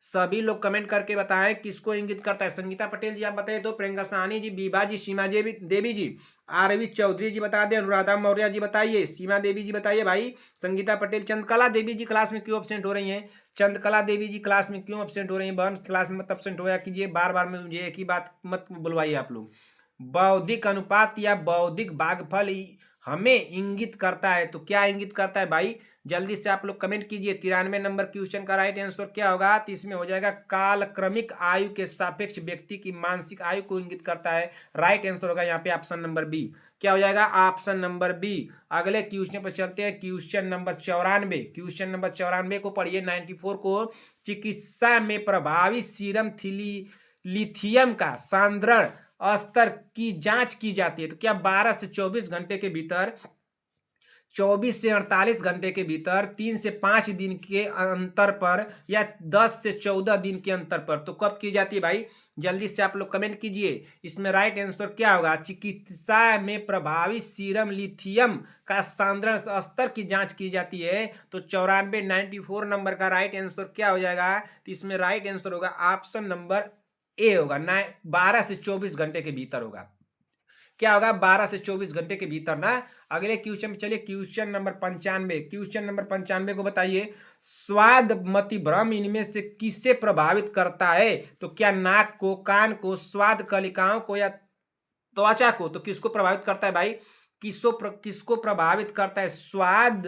सभी लोग कमेंट करके बताएं किसको इंगित करता है। संगीता पटेल जी आप बताइए तो, प्रियंका साहनी जी, बीबा जी, सीमा देवी जी, आरवी चौधरी जी बता दें, अनुराधा मौर्य जी बताइए, सीमा देवी जी बताइए भाई, संगीता पटेल। चंद्रकला देवी जी क्लास में क्यों एब्सेंट हो रही हैं? चंद्रकला देवी जी क्लास में क्यों एब्सेंट हो रही हैं? बहन क्लास में मत एब्सेंट होया कीजिए, बार बार में मुझे एक ही बात मत बुलवाइए आप लोग। बौद्धिक अनुपात या बौद्धिक भागफल हमें इंगित करता है। तो क्या इंगित करता है भाई? जल्दी से आप लोग कमेंट कीजिए। 93 नंबर क्वेश्चन का राइट आंसर क्या होगा? तो इसमें हो जाएगा कालक्रमिक आयु के सापेक्ष व्यक्ति की मानसिक आयु को इंगित करता है। राइट आंसर होगा यहाँ पे ऑप्शन नंबर बी। क्या हो जाएगा? Option number B. अगले क्वेश्चन पर चलते हैं। Question number 94। क्वेश्चन नंबर 94 को पढ़िए। 94 को, चिकित्सा में प्रभावी सीरम लिथियम का सांद्रण स्तर की जांच की जाती है। तो क्या 12 से 24 घंटे के भीतर, 24 से 48 घंटे के भीतर, 3 से 5 दिन के अंतर पर, या 10 से 14 दिन के अंतर पर? तो कब की जाती है भाई? जल्दी से आप लोग कमेंट कीजिए। इसमें राइट आंसर क्या होगा? चिकित्सा में प्रभावी सीरम लिथियम का सांद्रण स्तर की जांच की जाती है। तो 94 नंबर का राइट आंसर क्या हो जाएगा? तो इसमें राइट आंसर होगा ऑप्शन नंबर ए होगा, 12 से 24 घंटे के भीतर होगा। क्या होगा? 12 से 24 घंटे के भीतर ना। अगले क्वेश्चन में चलिए। Question number 95। क्वेश्चन नंबर 95 को बताइए। स्वाद मति भ्रम इनमें से किसे प्रभावित करता है? तो क्या नाक को, कान को, स्वाद कलिकाओं को, या त्वचा को? तो किसको प्रभावित करता है भाई? किसको प्रभावित करता है? स्वाद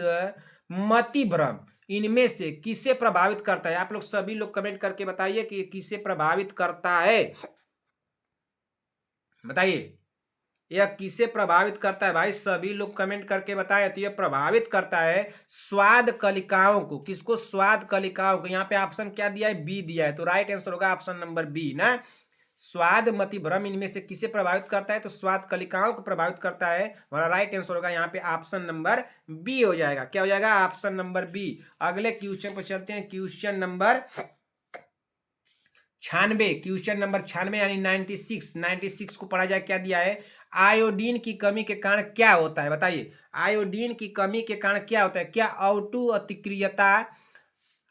मति भ्रम इनमें से किसे प्रभावित करता है? आप लोग सभी लोग कमेंट करके बताइए कि किसे प्रभावित करता है। बताइए, यह किसे प्रभावित करता है भाई? सभी लोग कमेंट करके बताएं। तो यह प्रभावित करता है स्वाद कलिकाओं को। किसको? स्वाद कलिकाओं को। यहाँ पे ऑप्शन क्या दिया है? बी दिया है। तो राइट आंसर होगा ऑप्शन नंबर बी ना। स्वाद मति भ्रम इनमें से किसे प्रभावित करता है? तो स्वाद कलिकाओं को प्रभावित करता है। हमारा राइट आंसर होगा यहाँ पे ऑप्शन नंबर बी हो जाएगा। क्या हो जाएगा? Option number B. अगले क्वेश्चन पर चलते हैं। Question number 96। क्वेश्चन नंबर 96 यानी 96 को पढ़ा जाए। क्या दिया है? आयोडीन की कमी के कारण क्या होता है? बताइए, आयोडीन की कमी के कारण क्या होता है? क्या ऑटो अतिक्रियता,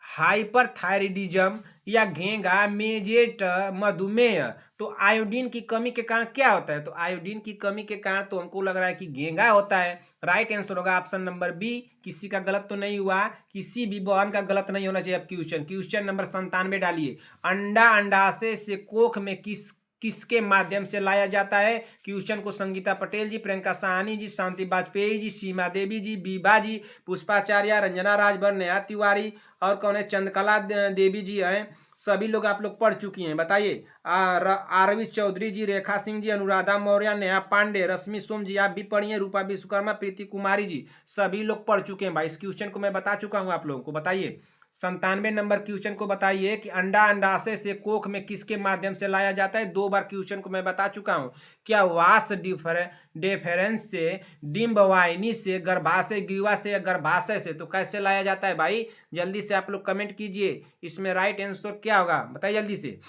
हाइपरथायरिडिज्म, या घेंगा, मेजेट, मधुमेह? तो आयोडीन की कमी के कारण क्या होता है? तो आयोडीन की कमी के कारण तो हमको लग रहा है कि घेंगा होता है। राइट आंसर होगा ऑप्शन नंबर बी। किसी का गलत तो नहीं हुआ, किसी भी बहन का गलत नहीं होना चाहिए। अब क्वेश्चन नंबर 97 डालिए। अंडा अंडाशय से कोख में किसके माध्यम से लाया जाता है? क्वेश्चन को संगीता पटेल जी, प्रियंका साहनी जी, शांति वाजपेयी जी, सीमा देवी जी, बीबा जी, पुष्पाचार्य, रंजना राजभर, नेहा तिवारी, और कौन है? चंद्रकला देवी जी हैं। सभी लोग आप लोग पढ़ चुकी हैं। बताइए, आरवी चौधरी जी, रेखा सिंह जी, अनुराधा मौर्य, नेहा पांडे, रश्मि सोम जी आप भी पढ़िए, रूपा विश्वकर्मा, प्रीति कुमारी जी, सभी लोग पढ़ चुके हैं भाई। इस क्वेश्चन को मैं बता चुका हूं आप लोगों को। बताइए, 97 नंबर क्वेश्चन को बताइए कि अंडा अंडाशय से कोख में किसके माध्यम से लाया जाता है? 2 बार क्वेश्चन को मैं बता चुका हूं। क्या वास डिफरेंस से, डिम्ब वाहिनी से, गर्भाशय ग्रीवा से, या गर्भाशय से? तो कैसे लाया जाता है भाई? जल्दी से आप लोग कमेंट कीजिए। इसमें राइट आंसर क्या होगा? बताइए जल्दी से।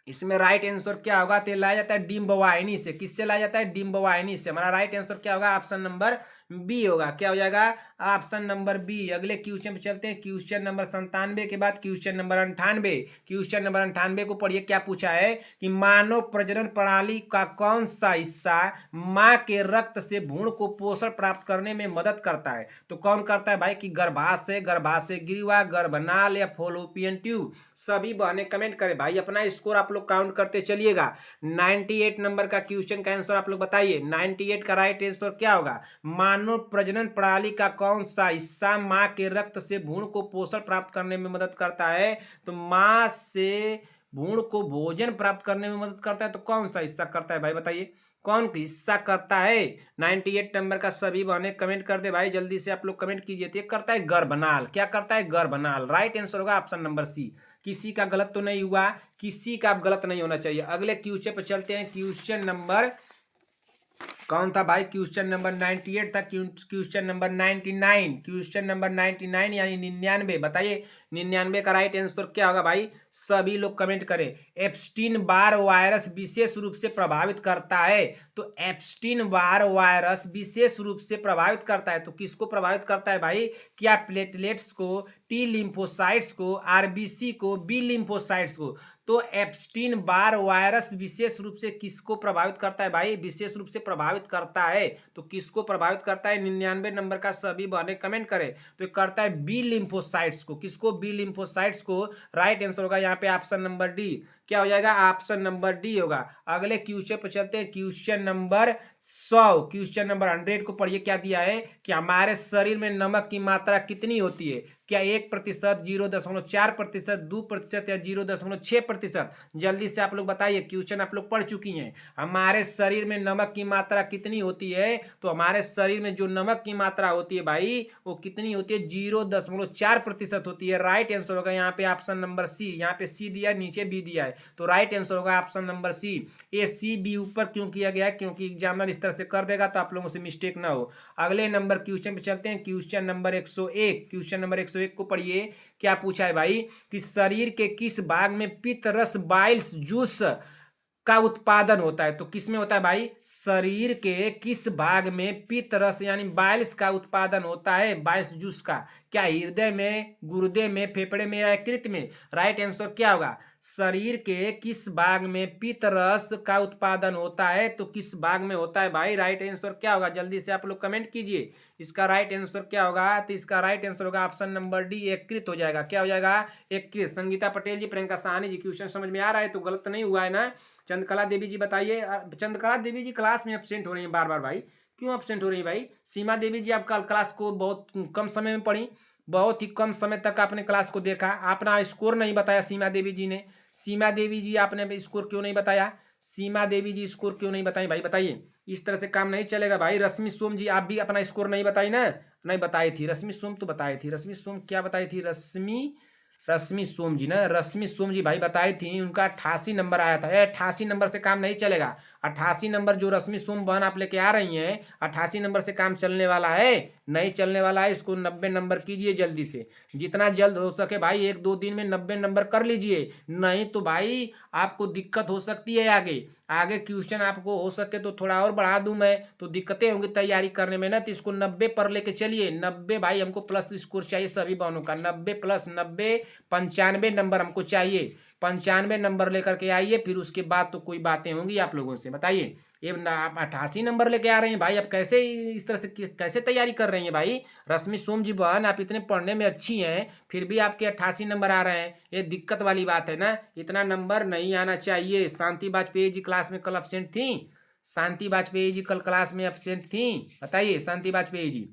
इसमें राइट आंसर क्या होगा? तो लाया जाता है डिम्ब वाहिनी से। किससे लाया जाता है? डिम्ब वाहिनी से। हमारा राइट आंसर क्या होगा? ऑप्शन नंबर बी होगा। क्या हो जाएगा? Option number B. अगले क्वेश्चन पे चलते हैं। क्वेश्चन नंबर 97 के बाद क्वेश्चन नंबर 98। क्वेश्चन नंबर 98 को पढ़िए। क्या पूछा है कि मानव प्रजनन प्रणाली का कौन सा हिस्सा माँ के रक्त से भ्रूण को पोषण प्राप्त करने में मदद करता है? तो कौन करता है भाई? कि गर्भाशय, गर्भाशय ग्रीवा, गर्भनाल या फॉलोपियन ट्यूब। सभी बहनें कमेंट करें भाई, अपना स्कोर आप लोग काउंट करते चलिएगा। 98 नंबर का क्वेश्चन का आंसर आप लोग बताइए। 98 का राइट आंसर क्या होगा? मानव प्रजनन प्रणाली का कौन सा हिस्सा माँ के रक्त से भ्रूण को पोषण प्राप्त करने में मदद करता है? तो माँ से भ्रूण को भोजन प्राप्त करने में मदद करता है। तो कौन सा हिस्सा करता है भाई, बताइए कौन हिस्सा करता है? 98 नंबर का सभी बहने कमेंट कर दे भाई, जल्दी से आप लोग कमेंट कीजिए। तो ये करता है गर्भनाल। क्या करता है? गर्भनाल। राइट आंसर होगा ऑप्शन नंबर सी। किसी का गलत तो नहीं हुआ, किसी का गलत नहीं होना चाहिए। अगले क्वेश्चन पे चलते हैं। क्वेश्चन नंबर कौन था भाई? क्वेश्चन नंबर 98 था। Question number 99। क्वेश्चन नंबर 99 यानी 99। बताइए 99 का राइट आंसर क्या होगा भाई? सभी लोग कमेंट करें। एप्स्टीन बार वायरस विशेष रूप से प्रभावित करता है। तो एप्स्टीन बार वायरस विशेष रूप से प्रभावित करता है। तो किसको प्रभावित करता है भाई? क्या प्लेटलेट्स को, टी लिम्फोसाइट्स को, आरबीसी को, बी लिम्फोसाइट्स को? तो एप्स्टीन बार वायरस विशेष रूप से किसको प्रभावित करता है भाई? विशेष रूप से प्रभावित करता है। तो किसको प्रभावित करता है? 99 नंबर का सभी बहने कमेंट करें। तो करता है बी लिम्फोसाइट्स को। किसको? बी लिम्फोसाइट्स को। राइट आंसर होगा यहाँ पे ऑप्शन नंबर डी। क्या हो जाएगा? ऑप्शन नंबर डी होगा। अगले क्वेश्चन पर चलते हैं। Question number 100। क्वेश्चन नंबर 100 को पढ़िए। क्या दिया है कि हमारे शरीर में नमक की मात्रा कितनी होती है? क्या 1%, 0.4%, 2% या 0.6%? जल्दी से आप लोग बताइए। क्वेश्चन आप लोग पढ़ चुकी हैं। हमारे शरीर में नमक की मात्रा कितनी होती है? तो हमारे शरीर में जो नमक की मात्रा होती है भाई, वो कितनी होती है? 0.4% होती है। राइट आंसर होगा यहाँ पे ऑप्शन नंबर सी। यहाँ पे सी दिया है, नीचे बी दिया है। तो राइट आंसर होगा ऑप्शन नंबर सी। ए सी बी ऊपर क्यों किया गया है? क्योंकि एग्जामिनर इस तरह से कर देगा तो आप लोगों से मिस्टेक ना हो। अगले नंबर क्वेश्चन पे चलते हैं। Question number 101। क्वेश्चन नंबर 101 को पढ़िए। क्या पूछा है भाई? कि शरीर के किस भाग में पित्त रस बाइल्स जूस का उत्पादन होता है? तो किस में होता है भाई? शरीर के किस भाग में पित्त रस यानी बाइल्स का उत्पादन होता है? बाइल्स जूस का। क्या हृदय में, गुर्दे में, फेफड़े में या यकृत में? राइट आंसर क्या होगा? शरीर के किस भाग में पित्त रस का उत्पादन होता है? तो किस भाग में होता है भाई? राइट आंसर क्या होगा? जल्दी से आप लोग कमेंट कीजिए। इसका राइट आंसर क्या होगा? तो इसका राइट आंसर होगा ऑप्शन नंबर डी, यकृत हो जाएगा। क्या हो जाएगा? यकृत। संगीता पटेल जी, प्रियंका साहनी जी, क्वेश्चन समझ में आ रहा है? तो गलत नहीं हुआ है ना? चंद्रकला देवी जी बताइए। चंद्रकला देवी जी क्लास में एब्सेंट हो रही हैं बार बार भाई, क्यों एब्सेंट हो रही है भाई? सीमा देवी जी, आप कल क्लास को बहुत कम समय में पढ़ी, बहुत ही कम समय तक आपने क्लास को देखा, आपने स्कोर नहीं बताया सीमा देवी जी ने। सीमा देवी जी, आपने स्कोर क्यों नहीं बताया? सीमा देवी जी स्कोर क्यों नहीं बताई भाई? बताइए। इस तरह से काम नहीं चलेगा भाई। रश्मि सोम जी, आप भी अपना स्कोर नहीं बताई ना? नहीं बताई थी। रश्मि सोम तो बताई थी। रश्मि सोम क्या बताई थी? रश्मि सोम जी ना, रश्मि सोम जी भाई बताई थी। उनका 88 नंबर आया था। 88 नंबर से काम नहीं चलेगा। 88 नंबर जो रश्मि सोम बहन आप लेके आ रही हैं, 88 नंबर से काम चलने वाला है? नहीं चलने वाला है। इसको 90 नंबर कीजिए जल्दी से, जितना जल्द हो सके भाई। 1-2 दिन में 90 नंबर कर लीजिए, नहीं तो भाई आपको दिक्कत हो सकती है आगे। आगे क्वेश्चन आपको हो सके तो थोड़ा और बढ़ा दूं मैं, तो दिक्कतें होंगी तैयारी करने में ना। तो इसको 90 पर लेके चलिए। 90 भाई हमको प्लस स्कोर चाहिए सभी बहनों का। 90 प्लस 90, 95 नंबर हमको चाहिए। 95 नंबर लेकर के आइए, फिर उसके बाद तो कोई बातें होंगी आप लोगों से। बताइए, ये आप 88 नंबर लेके आ रहे हैं भाई, आप कैसे इस तरह से कैसे तैयारी कर रही हैं भाई? रश्मि सोम जी बहन, आप इतने पढ़ने में अच्छी हैं, फिर भी आपके 88 नंबर आ रहे हैं, ये दिक्कत वाली बात है ना। इतना नंबर नहीं आना चाहिए। शांति बाजपेयी जी क्लास में कल एब्सेंट थी? शांति बाजपेयी जी कल क्लास में एब्सेंट थी? बताइए शांति बाजपेयी जी,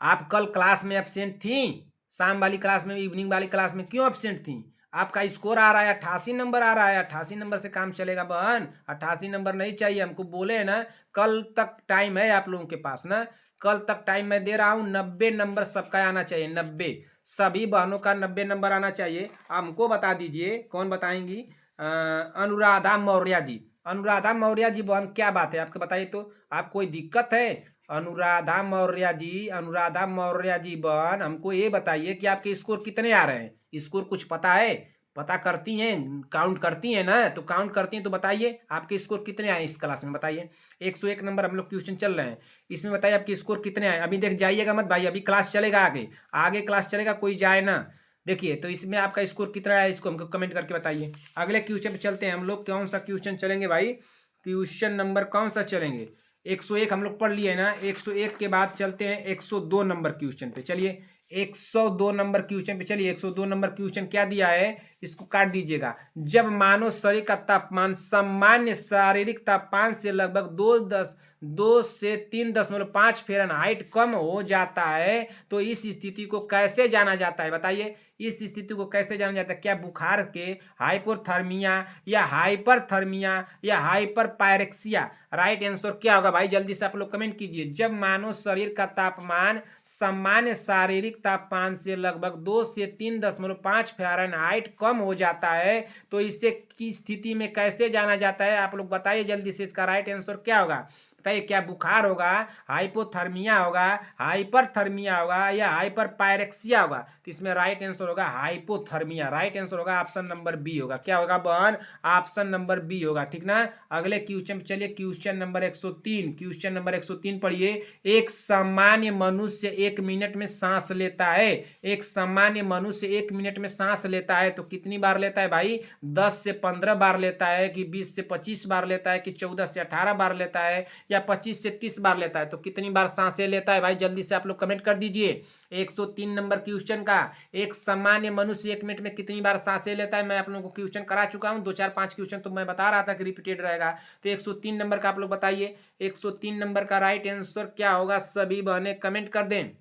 आप कल क्लास में एब्सेंट थी? शाम वाली क्लास में, इवनिंग वाली क्लास में क्यों एब्सेंट थी? आपका स्कोर आ रहा है 88 नंबर आ रहा है। 88 नंबर से काम चलेगा बहन? 88 नंबर नहीं चाहिए हमको। बोले है ना, कल तक टाइम है आप लोगों के पास ना। कल तक टाइम मैं दे रहा हूँ। 90 नंबर सबका आना चाहिए। 90 सभी बहनों का 90 नंबर आना चाहिए। हमको बता दीजिए, कौन बताएंगी? अनुराधा मौर्य जी। अनुराधा मौर्य जी बहन, क्या बात है आपको बताइए तो। आप कोई दिक्कत है? अनुराधा मौर्य जी, अनुराधा मौर्य जी बहन, हमको ये बताइए कि आपके स्कोर कितने आ रहे हैं? स्कोर कुछ पता है? पता करती हैं, काउंट करती हैं ना, तो काउंट करती हैं तो बताइए आपके स्कोर कितने आए इस क्लास में, बताइए। 101 नंबर हम लोग क्वेश्चन चल रहे हैं, इसमें बताइए आपके स्कोर कितने आए। अभी देख जाइएगा मत भाई, अभी क्लास चलेगा, आगे आगे क्लास चलेगा, कोई जाए ना। देखिए तो इसमें आपका स्कोर कितना है, इसको हमको कमेंट करके बताइए। अगले क्वेश्चन पे चलते हैं हम लोग। कौन सा क्वेश्चन चलेंगे भाई, क्वेश्चन नंबर कौन सा चलेंगे। 101 हम लोग पढ़ लिए ना, 101 के बाद चलते हैं 102 नंबर क्वेश्चन पे। चलिए 102 नंबर क्वेश्चन पे चलिए। 102 नंबर क्वेश्चन क्या दिया है, इसको काट दीजिएगा। जब मानव शरीर का तापमान सामान्य शारीरिक तापमान से लगभग 2 से 3.5 फ़ारेनहाइट कम हो जाता है तो इस स्थिति को कैसे जाना जाता है, बताइए। इस स्थिति को कैसे जाना जाता है, क्या बुखार के, हाइपोथर्मिया या हाइपरथर्मिया या हाइपरपायरेक्सिया। राइट आंसर क्या होगा भाई, जल्दी से आप लोग कमेंट कीजिए। जब मानव शरीर का तापमान सामान्य शारीरिक तापमान से लगभग 2 से 3.5 फ़ारेनहाइट कम हो जाता है तो इसे की स्थिति में कैसे जाना जाता है, आप लोग बताइए जल्दी से। इसका राइट आंसर क्या होगा बताइए। क्या बुखार होगा, हाइपोथर्मिया होगा, हाइपरथर्मिया होगा या हाइपरपायरेक्सिया होगा। तो इसमें राइट आंसर होगा हाइपोथर्मिया। राइट आंसर होगा ऑप्शन नंबर बी होगा। क्या होगा बहन, ऑप्शन नंबर बी होगा, ठीक ना। अगले क्वेश्चन चलिए, क्वेश्चन नंबर 103। क्वेश्चन नंबर 103 पढ़िए। एक सामान्य मनुष्य 1 मिनट में सांस लेता है, एक सामान्य मनुष्य 1 मिनट में सांस लेता है तो कितनी बार लेता है भाई, 10 से 15 बार लेता है कि 20 से 25 बार लेता है कि 14 से 18 बार लेता है या 25 से 30 बार लेता है। तो कितनी बार सांसें लेता है भाई, जल्दी से आप लोग कमेंट कर दीजिए। 103 नंबर क्वेश्चन का, एक सामान्य मनुष्य 1 मिनट में कितनी बार सांसें लेता है, मैं आप लोगों को क्वेश्चन करा चुका हूं, 2 4 5 क्वेश्चन तो मैं बता रहा था कि रिपीटेड रहेगा। तो 103 नंबर का आप लोग बताइए। 103 नंबर का राइट आंसर क्या होगा, सभी बहने कमेंट कर दें।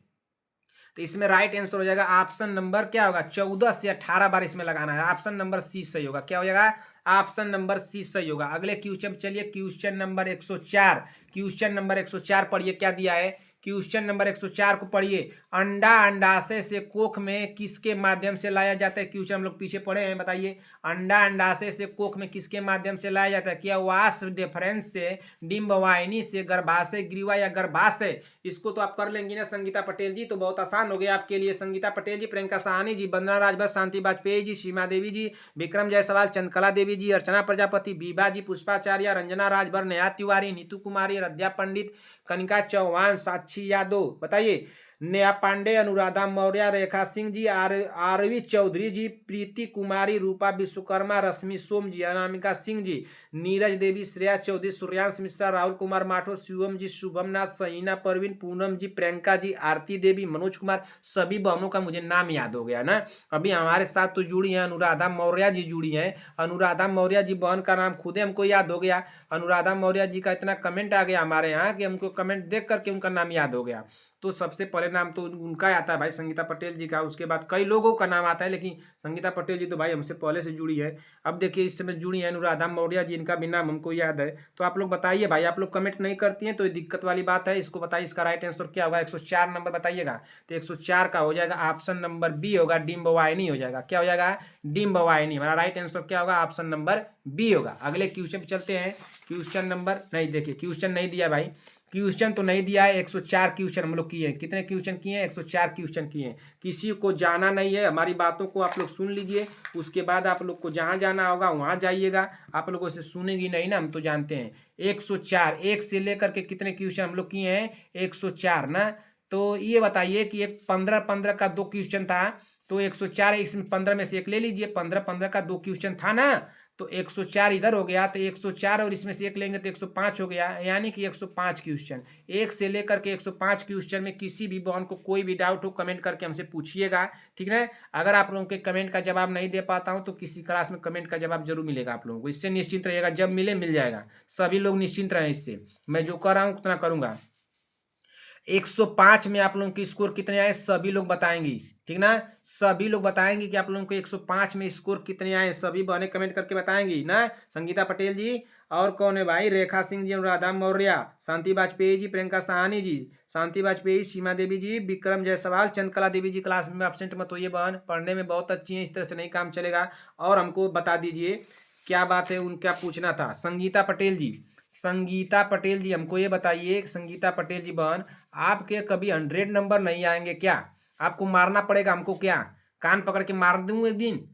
तो इसमें राइट आंसर हो जाएगा ऑप्शन नंबर क्या होगा, 14 से 18 बार इसमें लगाना है। ऑप्शन नंबर सी सही होगा। क्या हो जाएगा, ऑप्शन नंबर सी सही होगा। अगले क्वेश्चन चलिए, क्वेश्चन नंबर 104। क्वेश्चन नंबर 104 पढ़िए, क्या दिया है। क्वेश्चन नंबर 104 को पढ़िए। अंडा अंडाशय से कोख में किसके माध्यम से लाया जाता है, क्वेश्चन हम लोग पीछे पढ़े हैं, बताइए। अंडा अंडाशय से कोख में किसके माध्यम से लाया जाता है, क्या वाष्प डिफरेंस से, डिंब वाहिनी से, गर्भाशय ग्रीवा या गर्भाशय। इसको तो आप कर लेंगी ना संगीता पटेल जी, तो बहुत आसान हो गया आपके लिए। संगीता पटेल जी, प्रियंका साहनी जी, वंदना राजभर, शांति वाजपेयी जी, सीमा देवी जी, विक्रम जायसवाल, चंद्रकला देवी जी, अर्चना प्रजापति, बीबा जी, पुष्पाचार्य, रंजना राजभर, नेहा तिवारी, नीतू कुमारी, रद्या पंडित, कनिका चौहान, साक्षी यादव, बताइए। नेहा पांडे, अनुराधा मौर्य, रेखा सिंह जी, आरवी चौधरी जी, प्रीति कुमारी, रूपा विश्वकर्मा, रश्मि सोम जी, अनामिका सिंह जी, नीरज देवी, श्रेया चौधरी, सूर्यांश मिश्रा, राहुल कुमार माठोर, शिवम जी, शुभम नाथ, सहीना परवीन, पूनम जी, प्रियंका जी, आरती देवी, मनोज कुमार। सभी बहनों का मुझे नाम याद हो गया ना। अभी हमारे साथ तो जुड़ी हैं अनुराधा मौर्य जी, जुड़ी हैं। अनुराधा मौर्य जी बहन का नाम खुद हमको याद हो गया। अनुराधा मौर्य जी का इतना कमेंट आ गया हमारे यहाँ कि हमको कमेंट देख करके उनका नाम याद हो गया। तो सबसे पहले नाम तो उनका आता है भाई, संगीता पटेल जी का। उसके बाद कई लोगों का नाम आता है, लेकिन संगीता पटेल जी तो भाई हमसे पहले से जुड़ी है। अब देखिए इस समय जुड़ी है अनुराधा मौर्य जी, इनका भी नाम हमको याद है। तो आप लोग बताइए भाई, आप लोग कमेंट नहीं करती हैं तो ये दिक्कत वाली बात है। इसको बताइए, इसका राइट आंसर क्या होगा। 104 नंबर बताइएगा। तो 104 का हो जाएगा ऑप्शन नंबर बी होगा, डिंब वाहिनी हो जाएगा। क्या हो जाएगा, डिंब वाहिनी। हमारा राइट आंसर क्या होगा, ऑप्शन नंबर बी होगा। अगले क्वेश्चन पे चलते हैं। क्वेश्चन नंबर नहीं, देखिए क्वेश्चन नहीं दिया भाई, क्वेश्चन तो नहीं दिया है। 104 क्वेश्चन हम लोग किए हैं। कितने क्वेश्चन किए हैं, 104 क्वेश्चन किए हैं। किसी को जाना नहीं है, हमारी बातों को आप लोग सुन लीजिए। उसके बाद आप लोग को जहाँ जाना होगा वहाँ जाइएगा। आप लोगों से सुनेंगी नहीं ना, हम तो जानते हैं। 104, एक से लेकर के कितने क्वेश्चन हम लोग किए हैं, 104 ना। तो ये बताइए कि एक 15-15 का 2 क्वेश्चन था, तो 104 इसमें 15 में से एक ले लीजिए। 15-15 का 2 क्वेश्चन था ना, तो 104 इधर हो गया, तो 104 और इसमें से एक लेंगे तो 105 हो गया, यानी कि 105 क्वेश्चन। एक से लेकर के 105 क्वेश्चन में किसी भी बहन को कोई भी डाउट हो कमेंट करके हमसे पूछिएगा, ठीक है। अगर आप लोगों के कमेंट का जवाब नहीं दे पाता हूं तो किसी क्लास में कमेंट का जवाब जरूर मिलेगा आप लोगों को। इससे निश्चिंत रहिएगा, जब मिले मिल जाएगा। सभी लोग निश्चिंत रहें, इससे मैं जो कर रहा हूँ उतना करूंगा। 105 में आप लोगों के स्कोर कितने आए सभी लोग बताएंगी, ठीक ना। सभी लोग बताएंगे कि आप लोगों को 105 में स्कोर कितने आए, सभी बहनें कमेंट करके बताएंगी ना। संगीता पटेल जी, और कौन है भाई, रेखा सिंह जी, अनुराधा मौर्य, शांति वाजपेयी जी, प्रियंका साहनी जी, शांति वाजपेयी, सीमा देवी जी, विक्रम जायसवाल, चंद्रकला देवी जी। क्लास में एब्सेंट मत होइए बहन, पढ़ने में बहुत अच्छी हैं, इस तरह से नहीं काम चलेगा। और हमको बता दीजिए क्या बात है, उनका पूछना था। संगीता पटेल जी, संगीता पटेल जी हमको ये बताइए, संगीता पटेल जी बहन, आपके कभी 100 नंबर नहीं आएंगे क्या, आपको मारना पड़ेगा हमको क्या, कान पकड़ के मार दूं एक दिन।